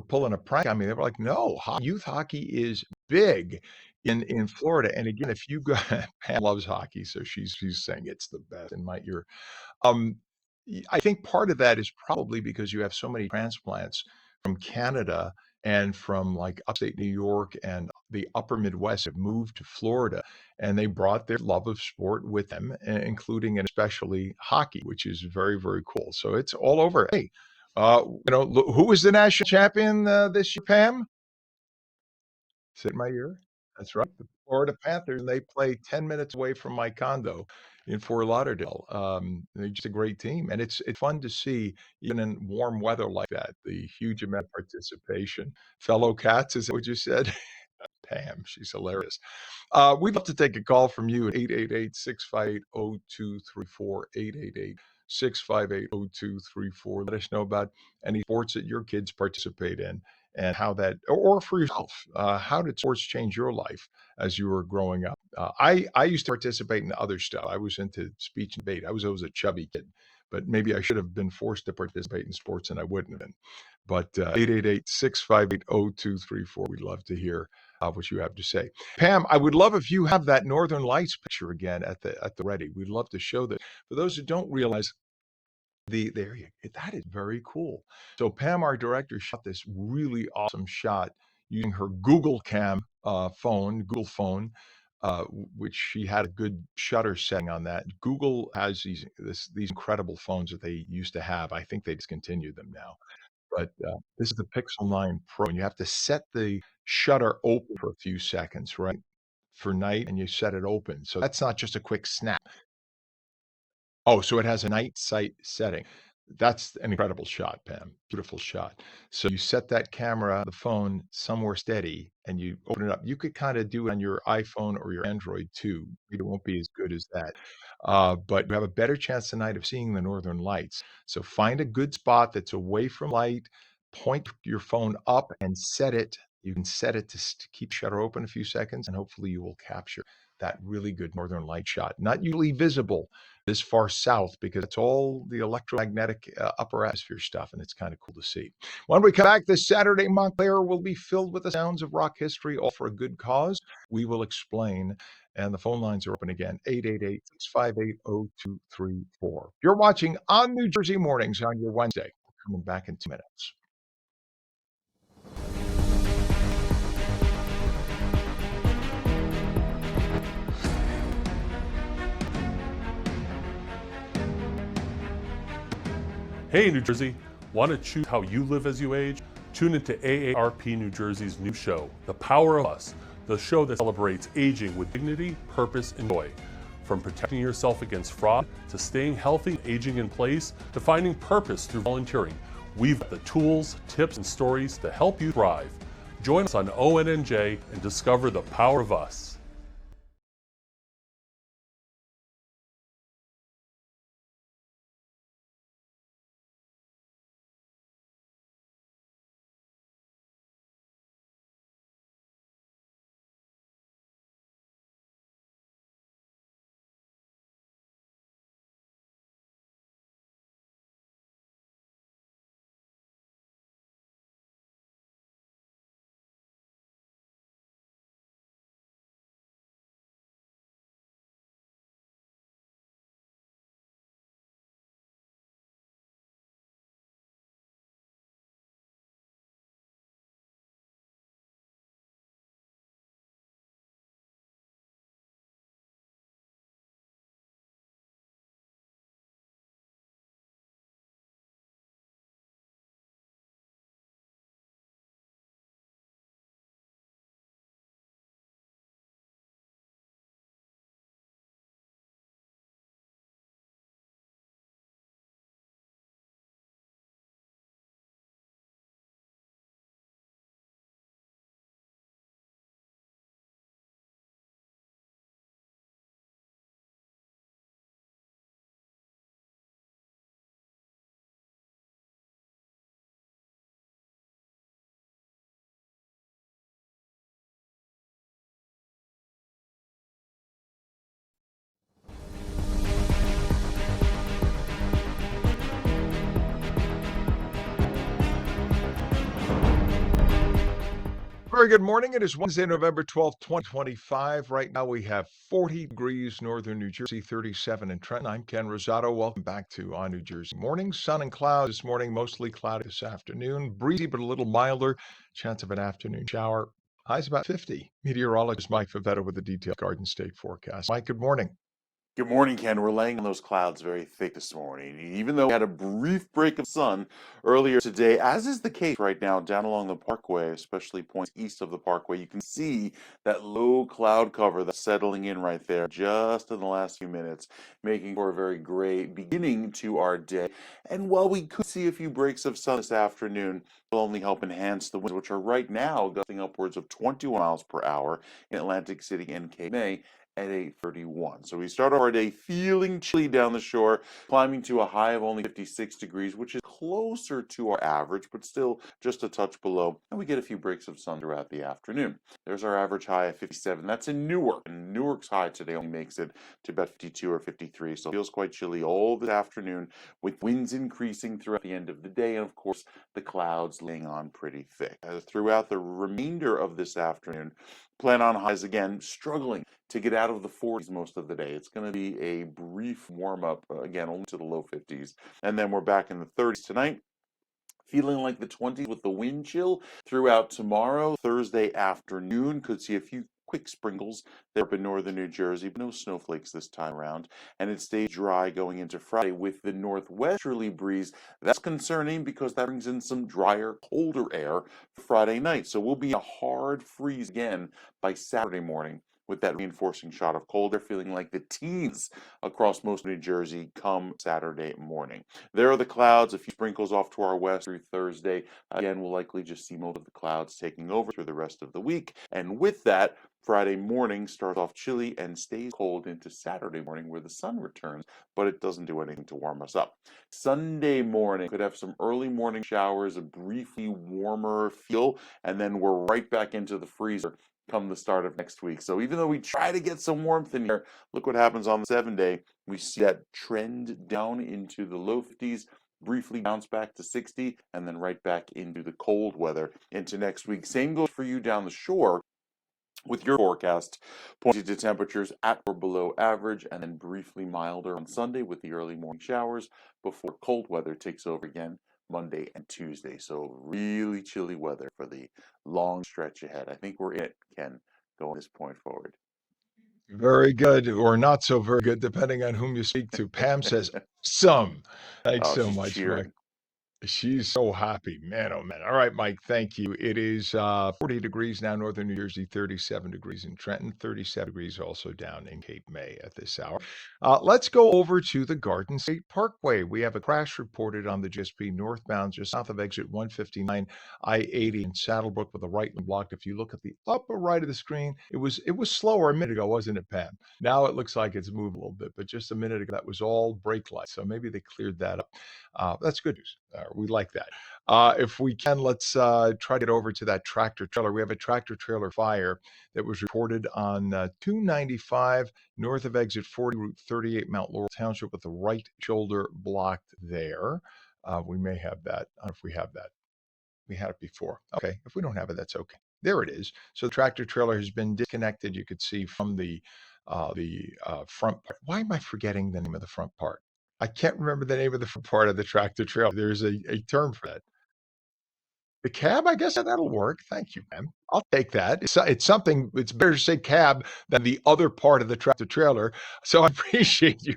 Speaker 1: pulling a prank on me. They were like, no, youth hockey is big in Florida. And again, if you go, Pam loves hockey, so she's saying it's the best in my ear. Um, I think part of that is probably because you have so many transplants from Canada and from like upstate New York and the upper Midwest have moved to Florida, and they brought their love of sport with them, including and especially hockey, which is very, very cool. So it's all over. Hey, who was the national champion this year, Pam? Is it in my ear? That's right, the Florida Panthers, and they play 10 minutes away from my condo in Fort Lauderdale. They're just a great team, and it's fun to see, even in warm weather like that, the huge amount of participation. Fellow cats, is that what you said? Pam, she's hilarious. We'd love to take a call from you at 888-658-0234, 888-658-0234. Let us know about any sports that your kids participate in and how that, or for yourself, how did sports change your life as you were growing up? I used to participate in other stuff. I was into speech and debate. I was always a chubby kid, but maybe I should have been forced to participate in sports and I wouldn't have been. But 888-658-0234. We'd love to hear what you have to say. Pam, I would love if you have that Northern Lights picture again at the ready. We'd love to show that. For those who don't realize, there you that is very cool. So Pam, our director, shot this really awesome shot using her Google phone, which she had a good shutter setting on that. Google has these incredible phones that they used to have. I think they discontinued them now. But, this is the Pixel 9 Pro, and you have to set the shutter open for a few seconds, right, for night, and you set it open. So that's not just a quick snap. Oh, so it has a night sight setting. That's an incredible shot, Pam. Beautiful shot. So you set that camera, the phone somewhere steady, and you open it up. You could kinda do it on your iPhone or your Android too. It won't be as good as that. But you have a better chance tonight of seeing the northern lights. So find a good spot that's away from light, point your phone up and set it. You can set it to keep shutter open a few seconds, and hopefully you will capture that really good northern light shot. Not usually visible this far south because it's all the electromagnetic upper atmosphere stuff, and it's kind of cool to see. When we come back this Saturday, Montclair will be filled with the sounds of rock history, all for a good cause. We will explain, and the phone lines are open again, 888-658-0234. You're watching on New Jersey Mornings on your Wednesday. We're coming back in 2 minutes.
Speaker 10: Hey, New Jersey, want to choose how you live as you age? Tune into AARP New Jersey's new show, The Power of Us, the show that celebrates aging with dignity, purpose, and joy. From protecting yourself against fraud, to staying healthy, aging in place, to finding purpose through volunteering, we've got the tools, tips, and stories to help you thrive. Join us on ONNJ and discover the power of us.
Speaker 1: Very good morning. It is Wednesday, November 12th, 2025. Right now we have 40 degrees northern New Jersey, 37 in Trenton. I'm Ken Rosato. Welcome back to On New Jersey Morning. Sun and clouds this morning, mostly cloudy this afternoon. Breezy, but a little milder. Chance of an afternoon shower. Highs about 50. Meteorologist Mike Favetta with the detailed Garden State forecast. Mike, good morning.
Speaker 2: Good morning, Ken. We're laying on those clouds very thick this morning. Even though we had a brief break of sun earlier today, as is the case right now down along the parkway, especially points east of the parkway, you can see that low cloud cover that's settling in right there just in the last few minutes, making for a very gray beginning to our day. And while we could see a few breaks of sun this afternoon, will only help enhance the winds, which are right now gusting upwards of 21 miles per hour in Atlantic City and Cape May at 8:31. So we start our day feeling chilly down the shore, climbing to a high of only 56 degrees, which is closer to our average, but still just a touch below. And we get a few breaks of sun throughout the afternoon. There's our average high of 57. That's in Newark. And Newark's high today only makes it to about 52 or 53. So it feels quite chilly all this afternoon with winds increasing throughout the end of the day. And of course, the clouds laying on pretty thick. Throughout the remainder of this afternoon, plan on highs again, struggling to get out of the 40s most of the day. It's going to be a brief warm up, again, only to the low 50s. And then we're back in the 30s tonight. Feeling like the 20s with the wind chill throughout tomorrow. Thursday afternoon could see a few quick sprinkles there up in northern New Jersey, but no snowflakes this time around. And it stays dry going into Friday with the northwesterly breeze. That's concerning because that brings in some drier, colder air Friday night. So we'll be a hard freeze again by Saturday morning with that reinforcing shot of cold air, feeling like the teens across most of New Jersey come Saturday morning. There are the clouds, a few sprinkles off to our west through Thursday. Again, we'll likely just see most of the clouds taking over through the rest of the week. And with that, Friday morning starts off chilly and stays cold into Saturday morning where the sun returns, but it doesn't do anything to warm us up. Sunday morning could have some early morning showers, a briefly warmer feel, and then we're right back into the freezer come the start of next week. So even though we try to get some warmth in here, look what happens on the 7-day. We see that trend down into the low 50s, briefly bounce back to 60, and then right back into the cold weather into next week. Same goes for you down the shore with your forecast pointing to temperatures at or below average and then briefly milder on Sunday with the early morning showers before cold weather takes over again Monday and Tuesday. So really chilly weather for the long stretch ahead. I think we're in it, Ken, going this point forward.
Speaker 1: Very good, or not so very good, depending on whom you speak to. Pam says, some. Thanks
Speaker 2: Oh,
Speaker 1: so
Speaker 2: she's
Speaker 1: much, Mike.
Speaker 2: cheering.
Speaker 1: She's so happy. Man, oh man. All right, Mike, thank you. It is 40 degrees now, northern New Jersey, 37 degrees in Trenton, 37 degrees also down in Cape May at this hour. Let's go over to the Garden State Parkway. We have a crash reported on the GSP northbound, just south of exit 159, I-80 in Saddlebrook with the right lane blocked. If you look at the upper right of the screen, it was slower a minute ago, wasn't it, Pam? Now it looks like it's moved a little bit, but just a minute ago, that was all brake lights. So maybe they cleared that up. That's good news. We like that. If we can, let's try to get over to that tractor trailer. We have a tractor trailer fire that was reported on 295 north of exit 40, Route 38, Mount Laurel Township, with the right shoulder blocked there. We may have that. I don't know if we have that. We had it before. Okay. If we don't have it, that's okay. There it is. So the tractor trailer has been disconnected. You could see from the front part. Why am I forgetting the name of the front part? I can't remember the name of the front part of the tractor trailer. There's a term for that. The cab, I guess that'll work. Thank you, ma'am. I'll take that. It's something. It's better to say cab than the other part of the tractor trailer. So I appreciate you,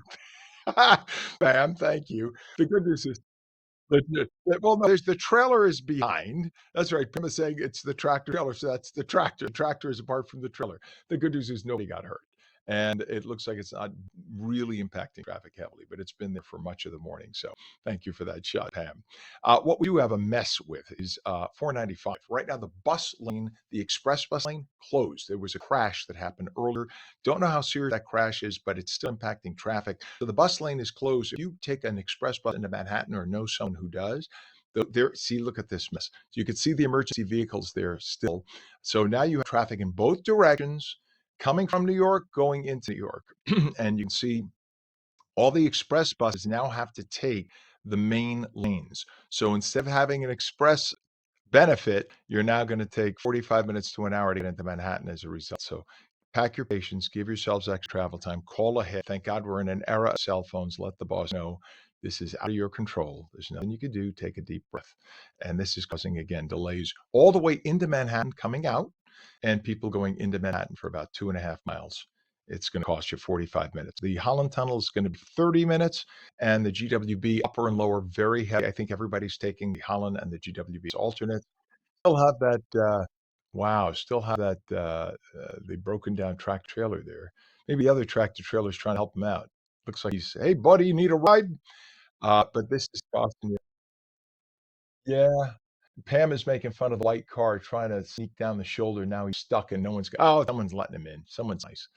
Speaker 1: ma'am. Thank you. The good news is well, no, there's the trailer is behind. That's right. Pim is saying it's the tractor trailer, so that's the tractor. The tractor is apart from the trailer. The good news is nobody got hurt. And it looks like it's not really impacting traffic heavily, but it's been there for much of the morning. So thank you for that shot, Pam. What we do have a mess with is 495. Right now, the bus lane, the express bus lane, closed. There was a crash that happened earlier. Don't know how serious that crash is, but it's still impacting traffic. So the bus lane is closed. If you take an express bus into Manhattan or know someone who does, there, see, look at this mess. So you can see the emergency vehicles there still. So now you have traffic in both directions coming from New York, going into New York. And you can see all the express buses now have to take the main lanes. So instead of having an express Benefit, you're now going to take 45 minutes to an hour to get into Manhattan as a result. So pack your patience, give yourselves extra travel time, call ahead. Thank God we're in an era of cell phones. Let the boss know this is out of your control. There's nothing you can do. Take a deep breath. And this is causing, again, delays all the way into Manhattan coming out and people going into Manhattan for about 2.5 miles. It's going to cost you 45 minutes. The Holland Tunnel is going to be 30 minutes, and the GWB upper and lower very heavy. I think everybody's taking the Holland and the GWB as alternate. Still have that, wow, still have that, the broken down tractor trailer there. Maybe the other tractor trailer is trying to help him out. Looks like he's, "Hey, buddy, you need a ride?" But this is costing you. Yeah. Pam is making fun of the white car trying to sneak down the shoulder. Now he's stuck and no one's, oh, someone's letting him in. Someone's nice.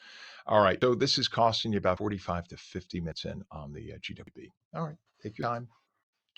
Speaker 1: All right. So this is costing you about 45 to 50 minutes in on the GWB. All right. Take your time.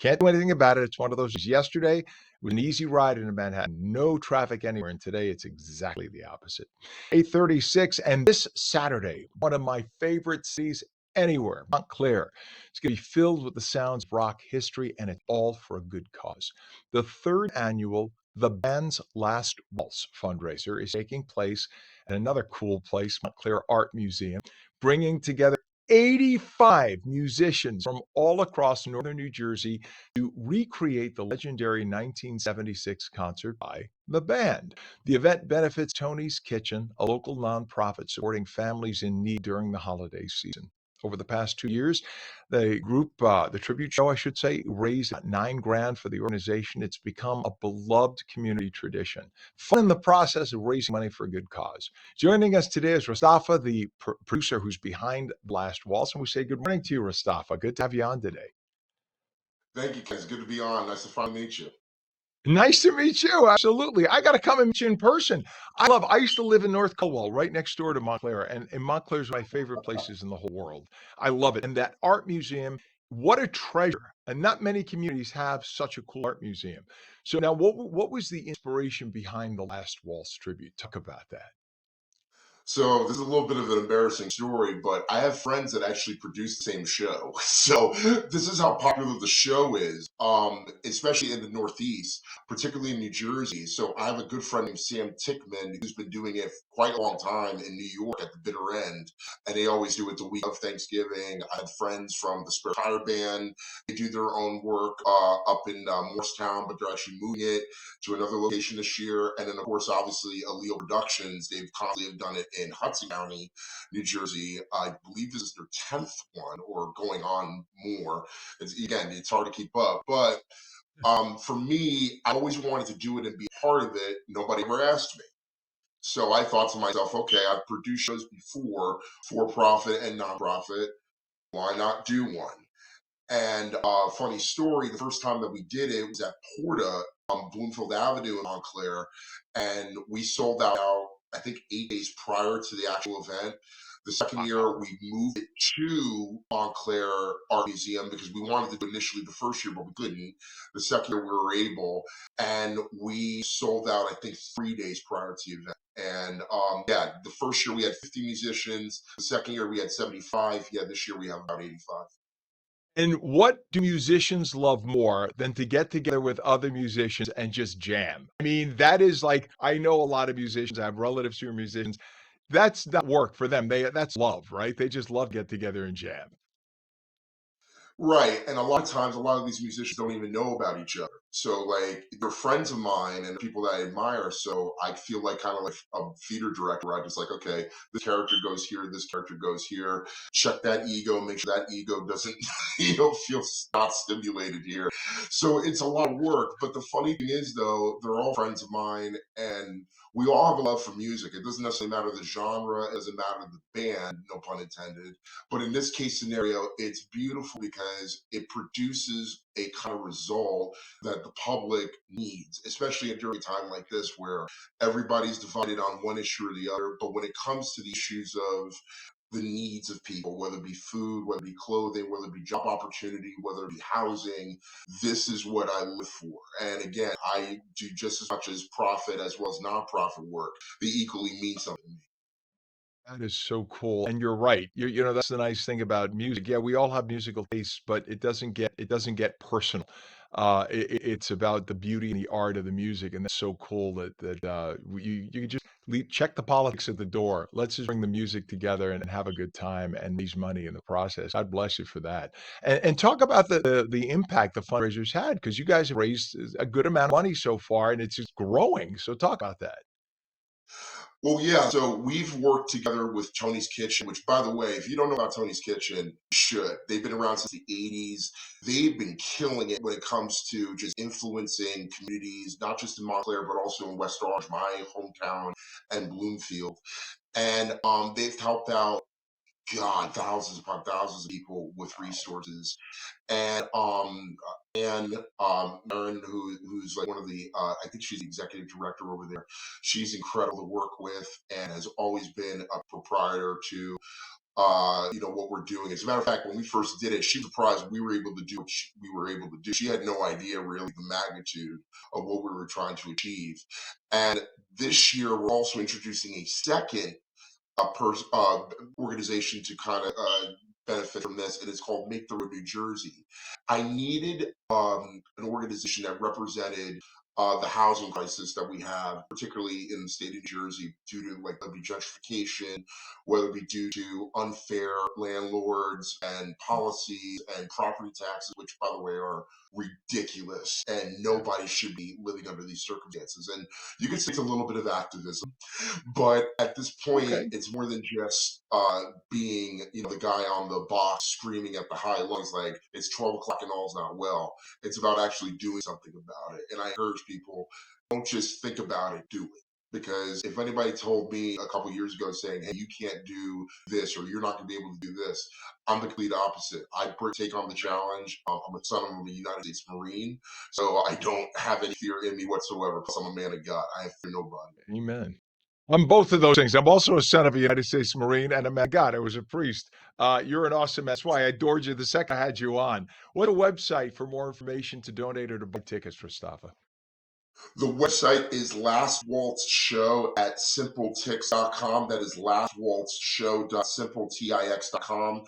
Speaker 1: Can't do anything about it. It's one of those. Yesterday it was an easy ride into Manhattan, no traffic anywhere, and today it's exactly the opposite. 8:36, and this Saturday, one of my favorite cities anywhere, Montclair. It's going to be filled with the sounds of rock history, and it's all for a good cause. The third annual The Band's Last Waltz fundraiser is taking place at another cool place, Montclair Art Museum, bringing together 85 musicians from all across northern New Jersey to recreate the legendary 1976 concert by the band. The event benefits Tony's Kitchen, a local nonprofit supporting families in need during the holiday season. Over the past 2 years, the group, the tribute show, I should say, raised about 9 grand for the organization. It's become a beloved community tradition. Fun in the process of raising money for a good cause. Joining us today is Rastafa, the producer who's behind Blast Waltz, and we say good morning to you, Rastafa. Good to have you on today.
Speaker 11: Thank you, Ken. It's good to be on. Nice to finally meet you.
Speaker 1: Nice to meet you. Absolutely. I got to come and meet you in person. I used to live in North Colwell, right next door to Montclair, and Montclair is my favorite places in the whole world. I love it. And that art museum, what a treasure. And not many communities have such a cool art museum. So now what was the inspiration behind the Last Waltz tribute? Talk about that.
Speaker 11: So this is a little bit of an embarrassing story, but I have friends that actually produce the same show. So this is how popular the show is, especially in the Northeast, particularly in New Jersey. So I have a good friend named Sam Tickman who's been doing it for quite a long time in New York at the bitter end, and they always do it the week of Thanksgiving. I have friends from the Spare Tire Band. They do their own work up in Morristown, but they're actually moving it to another location this year. And then, of course, obviously, Allele Productions, they've constantly done it in Hudson County, New Jersey. I believe this is their 10th one or going on more. It's hard to keep up. But for me, I always wanted to do it and be part of it. Nobody ever asked me. So I thought to myself, okay, I've produced shows before, for profit and nonprofit. Why not do one? And funny story, the first time that we did it was at Porta on Bloomfield Avenue in Montclair, and we sold out, I think, 8 days prior to the actual event. The second year, we moved it to Montclair Art Museum because we wanted to do initially the first year, but we couldn't. The second year, we were able, and we sold out, I think, 3 days prior to the event. And yeah, the first year we had 50 musicians. The second year we had 75. Yeah, this year we have about 85.
Speaker 1: And what do musicians love more than to get together with other musicians and just jam? I mean, that is like, I know a lot of musicians, I have relatives who are musicians. That's not work for them. That's love, right? They just love to get together and jam.
Speaker 11: Right. And a lot of times, a lot of these musicians don't even know about each other. So, like, they're friends of mine and people that I admire. So I feel like kind of like a theater director. I just like, okay, this character goes here, this character goes here. Check that ego, make sure that ego doesn't, feel not stimulated here. So it's a lot of work. But the funny thing is, though, they're all friends of mine and we all have a love for music. It doesn't necessarily matter the genre, it doesn't matter the band, no pun intended. But in this case scenario, it's beautiful because it produces a kind of result that the public needs, especially during a time like this where everybody's divided on one issue or the other. But when it comes to the issues of the needs of people, whether it be food, whether it be clothing, whether it be job opportunity, whether it be housing, this is what I live for. And again, I do just as much as profit as well as nonprofit work. They equally mean something to me.
Speaker 1: That is so cool. And you're right. That's the nice thing about music. Yeah, we all have musical tastes, but it doesn't get personal. It's about the beauty and the art of the music, and that's so cool you just check the politics at the door. Let's just bring the music together and have a good time and raise money in the process. God bless you for that. And talk about the impact the fundraisers had, because you guys have raised a good amount of money so far, and it's just growing. So talk about that.
Speaker 11: Well, yeah. So we've worked together with Tony's Kitchen, which, by the way, if you don't know about Tony's Kitchen, you should. They've been around since the 80s. They've been killing it when it comes to just influencing communities, not just in Montclair, but also in West Orange, my hometown, and Bloomfield. And they've helped out, God, thousands upon thousands of people with resources. And Erin, who's like one of the I think she's the executive director over there. She's incredible to work with and has always been a proprietor to what we're doing. As a matter of fact, when we first did it, she was surprised we were able to do what we were able to do. She had no idea really the magnitude of what we were trying to achieve. And this year, we're also introducing a second organization to kind of benefit from this, and it's called Make the Road New Jersey. I needed an organization that represented the housing crisis that we have, particularly in the state of New Jersey, due to like whether it be gentrification, whether it be due to unfair landlords and policies and property taxes, which by the way are ridiculous, and nobody should be living under these circumstances. And you can say it's a little bit of activism, but at this point,
Speaker 1: Okay.
Speaker 11: it's more than just being, the guy on the box screaming at the high lungs like it's 12 o'clock and all's not well. It's about actually doing something about it. And I encourage people, don't just think about it, do it. Because if anybody told me a couple years ago saying, hey, you can't do this or you're not going to be able to do this, I'm the complete opposite. I take on the challenge. I'm a son of a United States Marine, so I don't have any fear in me whatsoever because I'm a man of God. I have fear nobody.
Speaker 1: Amen. I'm both of those things. I'm also a son of a United States Marine and a man of God. I was a priest. You're an awesome. That's why I adored you the second I had you on. What a website for more information to donate or to buy tickets for Staffa?
Speaker 11: The website is Last Waltz Show at simpletix.com. That is lastwaltzshow.simpletix.com.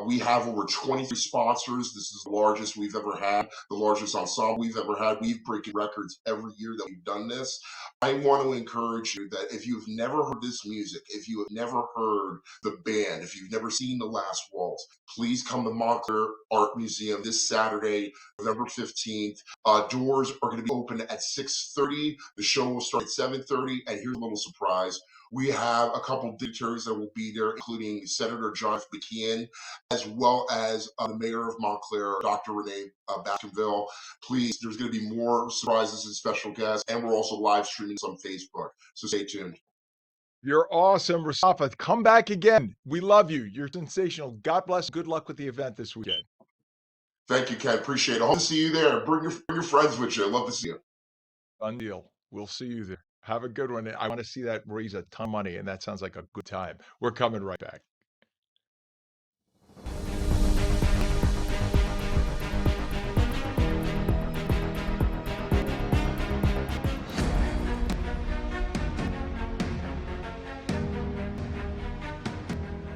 Speaker 11: We have over 23 sponsors. This is the largest we've ever had, the largest ensemble we've ever had. We've breaking records every year that we've done this. I want to encourage you that if you've never heard this music, if you have never heard the band, if you've never seen The Last Waltz, please come to Montclair Art Museum this Saturday, November 15th. Doors are going to be open at 6:30. The show will start at 7:30. And here's a little surprise. We have a couple of dignitaries that will be there, including Senator John F. McKeon, as well as the mayor of Montclair, Dr. Renee Baskinville. Please, there's going to be more surprises and special guests, and we're also live streaming on Facebook. So stay tuned.
Speaker 1: You're awesome, Rasafa. Come back again. We love you. You're sensational. God bless. Good luck with the event this weekend.
Speaker 11: Thank you, Ken. Appreciate it. Hope to see you there. Bring your friends with you. Love to see you.
Speaker 1: Done deal. We'll see you there. Have a good one. I want to see that raise a ton of money, and that sounds like a good time. We're coming right back.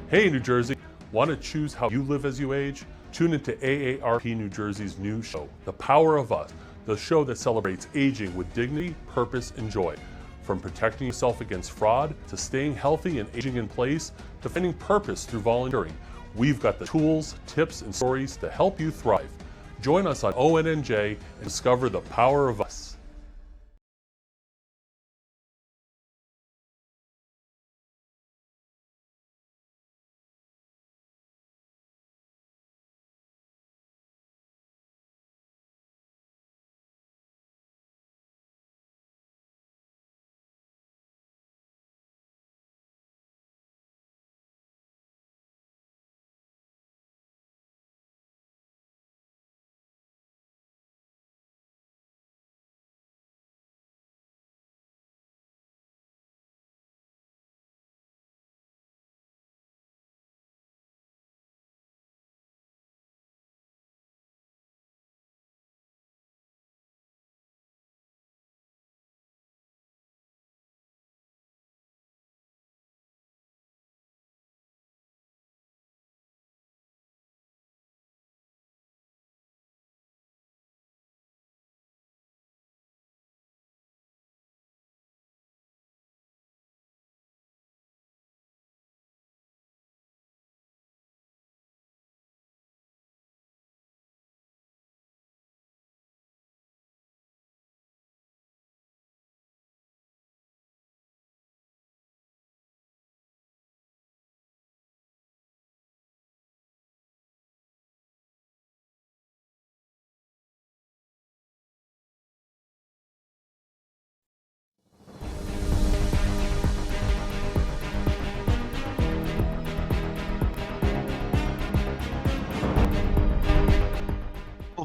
Speaker 10: Hey, New Jersey, want to choose how you live as you age? Tune into AARP New Jersey's new show, The Power of Us, the show that celebrates aging with dignity, purpose, and joy. From protecting yourself against fraud, to staying healthy and aging in place, to finding purpose through volunteering, we've got the tools, tips, and stories to help you thrive. Join us on ONNJ and discover the power of us.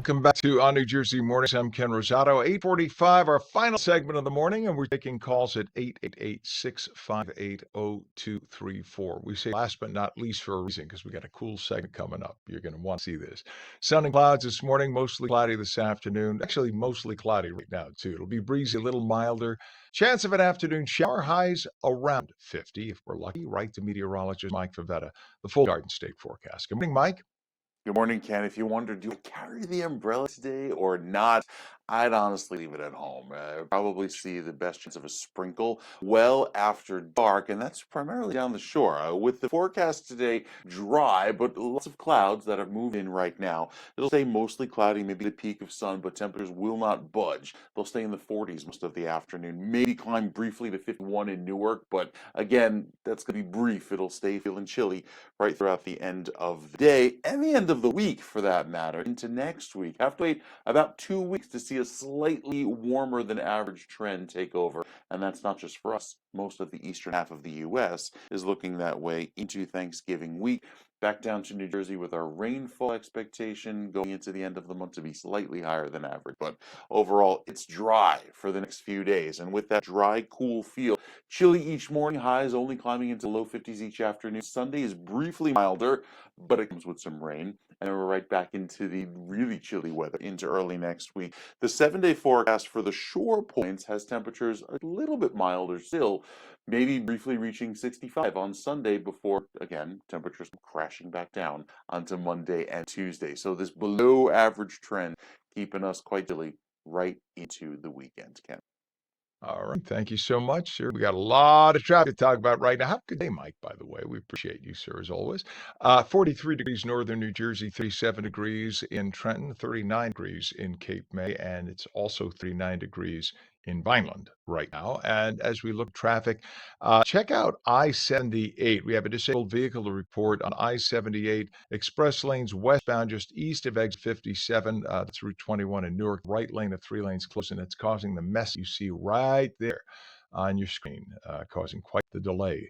Speaker 1: Welcome back to On New Jersey Mornings. I'm Ken Rosato. 8:45, our final segment of the morning, and we're taking calls at 888-658-0234. We say last but not least for a reason, because we got a cool segment coming up. You're going to want to see this. Sun and clouds this morning, mostly cloudy this afternoon. Actually, mostly cloudy right now, too. It'll be breezy, a little milder. Chance of an afternoon shower, highs around 50 if we're lucky. Right to meteorologist Mike Favetta, the full Garden State forecast. Good morning, Mike.
Speaker 2: Good morning, Ken. If you wondered, do I carry the umbrella today or not? I'd honestly leave it at home. Probably see the best chance of a sprinkle well after dark, and that's primarily down the shore. With the forecast today dry, but lots of clouds that are moving in right now. It'll stay mostly cloudy, maybe the peak of sun, but temperatures will not budge. They'll stay in the 40s most of the afternoon. Maybe climb briefly to 51 in Newark, but again, that's going to be brief. It'll stay feeling chilly right throughout the end of the day and the end of the week, for that matter, into next week. Have to wait about 2 weeks to see a slightly warmer than average trend take over. And that's not just for us. Most of the eastern half of the U.S. is looking that way into Thanksgiving week. Back down to New Jersey with our rainfall expectation going into the end of the month to be slightly higher than average. But overall, it's dry for the next few days. And with that dry, cool feel, chilly each morning, highs only climbing into low 50s each afternoon. Sunday is briefly milder, but it comes with some rain. And then we're right back into the really chilly weather into early next week. The 7-day forecast for the shore points has temperatures a little bit milder still, maybe briefly reaching 65 on Sunday before, again, temperatures crashing back down onto Monday and Tuesday. So this below average trend keeping us quite chilly right into the weekend, Ken.
Speaker 1: All right. Thank you so much, sir. We got a lot of traffic to talk about right now. Have a good day, Mike, by the way. We appreciate you, sir, as always. 43 degrees northern New Jersey, 37 degrees in Trenton, 39 degrees in Cape May, and it's also 39 degrees in Vineland right now. And as we look at traffic, check out I-78. We have a disabled vehicle to report on I-78 express lanes westbound just east of exit 57. That's Route 21 in Newark. Right lane of 3 lanes closed, and it's causing the mess you see right there on your screen, causing quite the delay.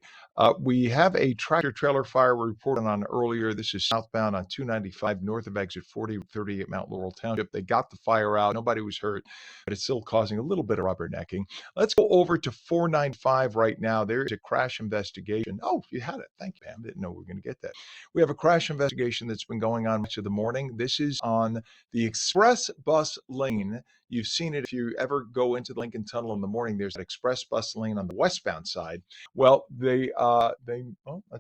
Speaker 1: We have a tractor trailer fire we reported on earlier. This is southbound on 295 north of exit 40, 38 Mount Laurel Township. They got the fire out. Nobody was hurt, but it's still causing a little bit of rubbernecking. Let's go over to 495 right now. There's a crash investigation. Oh, you had it. Thank you, Pam. Didn't know we were going to get that. We have a crash investigation that's been going on much of the morning. This is on the express bus lane. You've seen it if you ever go into the Lincoln Tunnel in the morning. There's an express bus lane on the westbound side. Well, let's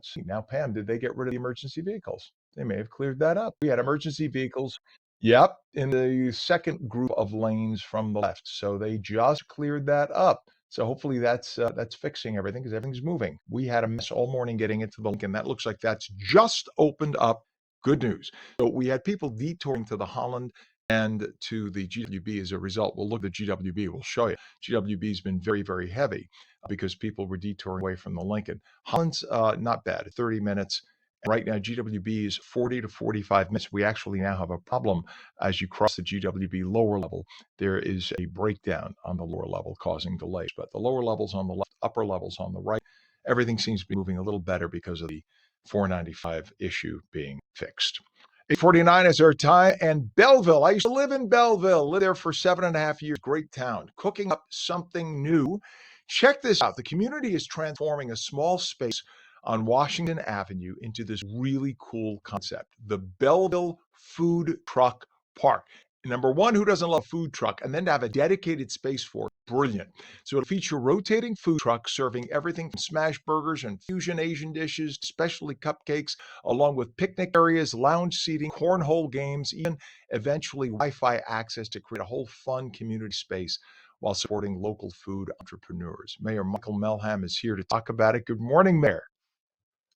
Speaker 1: see. Now, Pam, did they get rid of the emergency vehicles? They may have cleared that up. We had emergency vehicles. Yep, in the second group of lanes from the left. So they just cleared that up. So hopefully that's fixing everything because everything's moving. We had a mess all morning getting into the Lincoln. That looks like that's just opened up. Good news. So we had people detouring to the Holland and to the GWB as a result. We'll look at the GWB. We'll show you. GWB has been very, very heavy because people were detouring away from the Lincoln. Holland's not bad, 30 minutes. Right now, GWB is 40 to 45 minutes. We actually now have a problem as you cross the GWB lower level. There is a breakdown on the lower level causing delays, but the lower levels on the left, upper levels on the right, everything seems to be moving a little better because of the 495 issue being fixed. 8:49 is our time, and Belleville. I used to live in Belleville, lived there for 7.5 years. Great town. Cooking up something new. Check this out. The community is transforming a small space on Washington Avenue into this really cool concept, the Belleville Food Truck Park. Number one, who doesn't love food truck? And then to have a dedicated space for it, brilliant. So it'll feature rotating food trucks serving everything from smash burgers and fusion Asian dishes, specialty cupcakes, along with picnic areas, lounge seating, cornhole games, even eventually Wi-Fi access to create a whole fun community space while supporting local food entrepreneurs. Mayor Michael Melham is here to talk about it. Good morning, Mayor.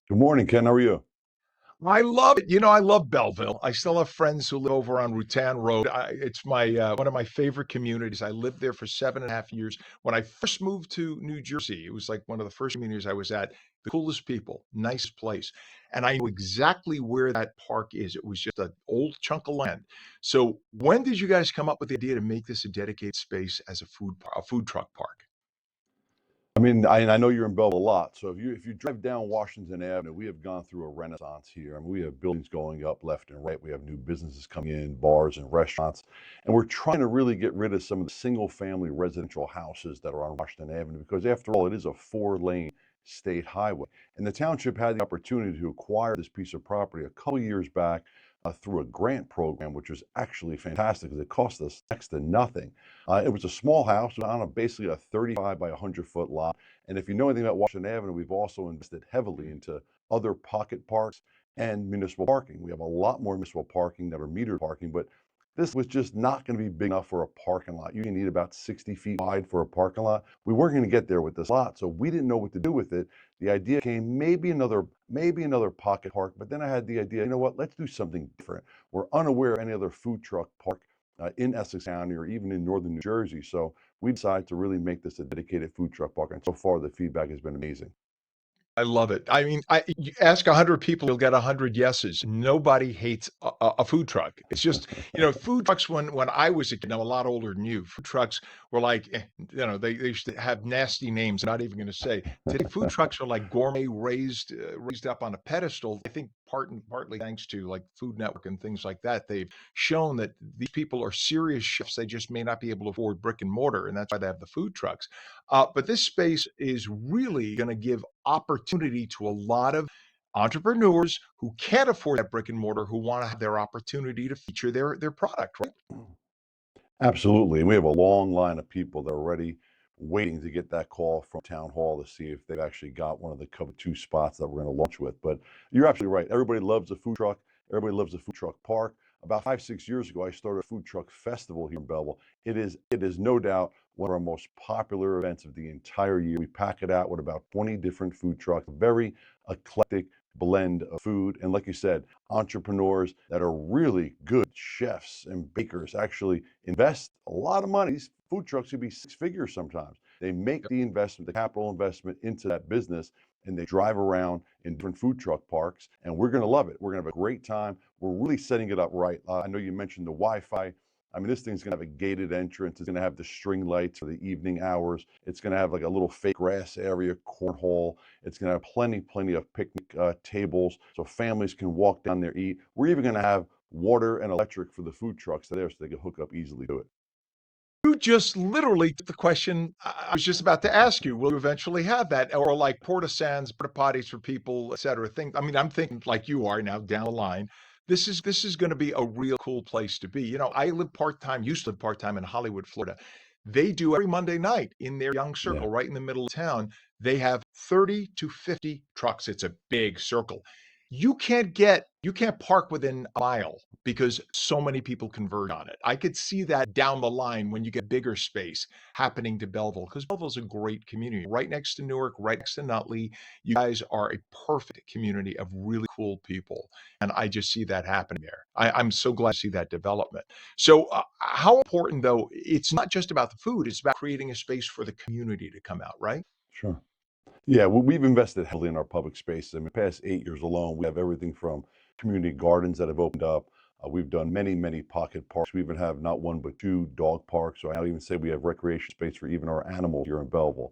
Speaker 12: Good morning, Ken. How are you?
Speaker 1: I love it. You know, I love Belleville. I still have friends who live over on Rutan Road. It's my one of my favorite communities. I lived there for 7.5 years. When I first moved to New Jersey, it was like one of the first communities I was at. The coolest people, nice place. And I knew exactly where that park is. It was just an old chunk of land. So when did you guys come up with the idea to make this a dedicated space as a food truck park?
Speaker 12: mean, I know you're in Belleville a lot, so if you drive down Washington Avenue, we have gone through a renaissance here. I mean, we have buildings going up left and right. We have new businesses coming in, bars and restaurants, and we're trying to really get rid of some of the single-family residential houses that are on Washington Avenue because, after all, it is a four-lane state highway. And the township had the opportunity to acquire this piece of property a couple years back through a grant program, which was actually fantastic because it cost us next to nothing. It was a small house on basically a 35 by 100-foot lot. And if you know anything about Washington Avenue, we've also invested heavily into other pocket parks and municipal parking. We have a lot more municipal parking that are metered parking, but this was just not going to be big enough for a parking lot. You need about 60 feet wide for a parking lot. We weren't going to get there with this lot, so we didn't know what to do with it. The idea came maybe another pocket park, but then I had the idea, you know what? Let's do something different. We're unaware of any other food truck park in Essex County or even in northern New Jersey. So we decided to really make this a dedicated food truck park. And so far, the feedback has been amazing.
Speaker 1: I love it. I mean, you ask 100 people, you'll get 100 yeses. Nobody hates a food truck. It's just, food trucks when I was a kid, now a lot older than you, food trucks were like, they used to have nasty names. I'm not even going to say. Today, food trucks are like gourmet raised up on a pedestal. I think partly thanks to like Food Network and things like that. They've shown that these people are serious chefs. They just may not be able to afford brick and mortar, and that's why they have the food trucks. But this space is really going to give opportunity to a lot of entrepreneurs who can't afford that brick and mortar, who want to have their opportunity to feature their product, right?
Speaker 12: Absolutely. And we have a long line of people that are already waiting to get that call from town hall to see if they've actually got one of the cover two spots that we're going to launch with. But you're absolutely right. Everybody loves a food truck. Everybody loves a food truck park. About 5, 6 years ago, I started a food truck festival here in Belleville. It is no doubt one of our most popular events of the entire year. We pack it out with about 20 different food trucks, very eclectic blend of food. And like you said, entrepreneurs that are really good chefs and bakers actually invest a lot of money. These food trucks could be six figures sometimes. They make the investment, the capital investment into that business, and they drive around in different food truck parks, and we're going to love it. We're going to have a great time. We're really setting it up right. I know you mentioned the Wi-Fi. I mean, this thing's going to have a gated entrance. It's going to have the string lights for the evening hours. It's going to have like a little fake grass area, cornhole. It's going to have plenty of picnic tables so families can walk down there, eat. We're even going to have water and electric for the food trucks there so they can hook up easily to it.
Speaker 1: You just literally took the question I was just about to ask you. Will you eventually have that? Or like porta sands, porta potties for people, et cetera. I mean, I'm thinking like you are now down the line. This is going to be a real cool place to be. I live part-time, used to live part-time in Hollywood, Florida. They do every Monday night in their young
Speaker 12: Yeah.
Speaker 1: circle right in the middle of town. They have 30 to 50 trucks. It's a big circle. You can't park within a mile because so many people converge on it. I could see that down the line when you get bigger space happening to Belleville because Belleville's a great community right next to Newark, right next to Nutley. You guys are a perfect community of really cool people. And I just see that happening there. I'm so glad to see that development. So, how important, though, it's not just about the food, it's about creating a space for the community to come out, right?
Speaker 12: Sure. Yeah, we've invested heavily in our public spaces. I mean, the past 8 years alone, we have everything from community gardens that have opened up. We've done many pocket parks. We even have not one but two dog parks. So I'll even say we have recreation space for even our animals here in Belleville.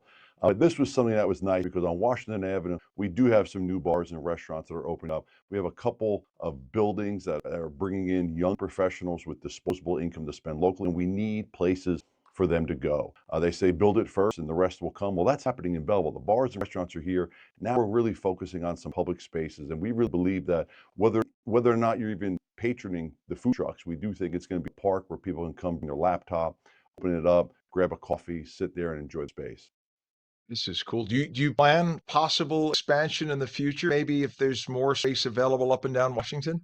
Speaker 12: This was something that was nice because on Washington Avenue, we do have some new bars and restaurants that are opening up. We have a couple of buildings that are bringing in young professionals with disposable income to spend locally, and we need places for them to go. They say build it first and the rest will come. Well, that's happening in Belleville. The bars and restaurants are here. Now we're really focusing on some public spaces. And we really believe that whether or not you're even patroning the food trucks, we do think it's going to be a park where people can come bring their laptop, open it up, grab a coffee, sit there and enjoy the space.
Speaker 1: This is cool. Do you plan possible expansion in the future? Maybe if there's more space available up and down Washington?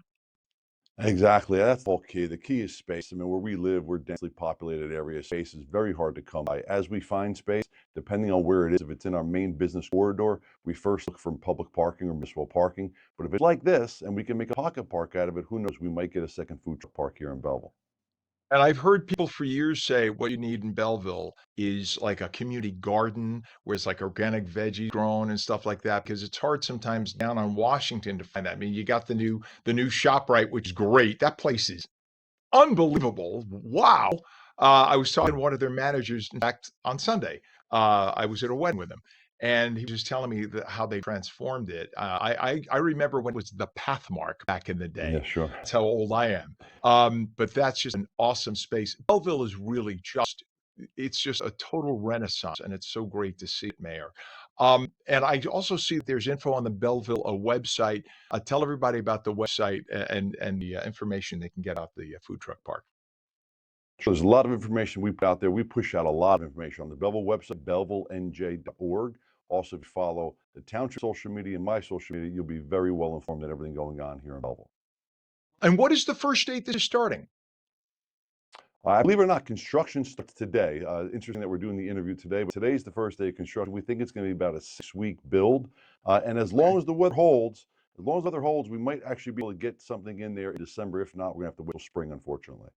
Speaker 12: Exactly. That's all key. The key is space. I mean, where we live, we're densely populated area. Space is very hard to come by. As we find space, depending on where it is, if it's in our main business corridor, we first look for public parking or municipal parking. But if it's like this and we can make a pocket park out of it, who knows? We might get a second food truck park here in Belleville.
Speaker 1: And I've heard people for years say what you need in Belleville is like a community garden where it's like organic veggies grown and stuff like that, because it's hard sometimes down on Washington to find that. I mean, you got the new ShopRite, which is great. That place is unbelievable. Wow. I was talking to one of their managers, in fact, on Sunday. I was at a wedding with him, and he was just telling me how they transformed it. I remember when it was the Pathmark back in the
Speaker 12: Yeah,
Speaker 1: day.
Speaker 12: sure.
Speaker 1: That's how old I am. But that's just an awesome space. Belleville is really it's just a total renaissance, and it's so great to see it, Mayor. And I also see that there's info on the Belleville website. Tell everybody about the website and the information they can get off the food truck park.
Speaker 12: So there's a lot of information we put out there. We push out a lot of information on the Belleville website, bellevillennj.org. Also, if you follow the township social media and my social media, you'll be very well informed on everything going on here in Belleville.
Speaker 1: And what is the first date this is starting?
Speaker 12: I believe it or not, construction starts today. Interesting that we're doing the interview today, but today's the first day of construction. We think it's going to be about a 6-week build. And as long as the weather holds, we might actually be able to get something in there in December. If not, we're going to have to wait till spring, unfortunately.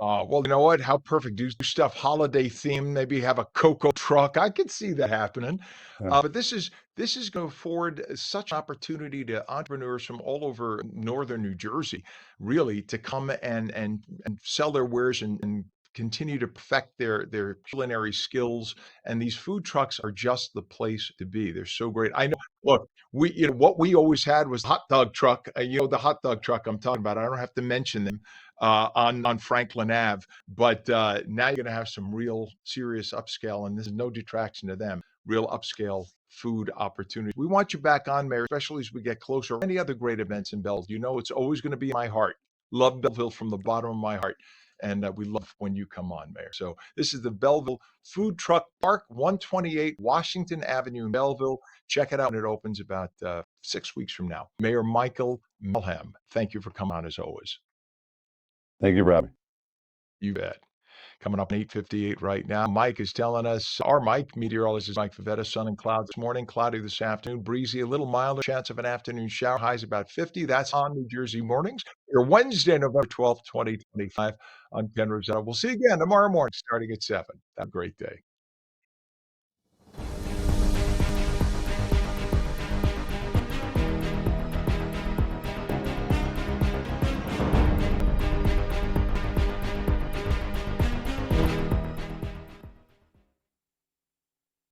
Speaker 1: Well, you know what? How perfect. Do stuff holiday themed. Maybe have a cocoa truck. I could see that happening.
Speaker 12: Yeah.
Speaker 1: But this is going to afford such an opportunity to entrepreneurs from all over northern New Jersey, really, to come and sell their wares and continue to perfect their culinary skills. And these food trucks are just the place to be. They're so great. I know. Look, what we always had was hot dog truck. The hot dog truck I'm talking about. I don't have to mention them on Franklin Ave. But now you're going to have some real serious upscale, and this is no detraction to them, real upscale food opportunities. We want you back on, Mayor, especially as we get closer. Any other great events in Belleville, it's always going to be in my heart. Love Belleville from the bottom of my heart. And we love when you come on, Mayor. So this is the Belleville Food Truck Park, 128 Washington Avenue in Belleville. Check it out when it opens about 6 weeks from now. Mayor Michael Melham, thank you for coming on as always.
Speaker 12: Thank you for having me.
Speaker 1: You bet. Coming up at 8:58 right now. Mike is telling us, our Mike, meteorologist Mike Favetta, sun and clouds this morning, cloudy this afternoon, breezy, a little milder, chance of an afternoon shower, highs about 50. That's on New Jersey mornings. Your Wednesday, November 12th, 2025. I'm Ken Rosato. We'll see you again tomorrow morning starting at 7. Have a great day.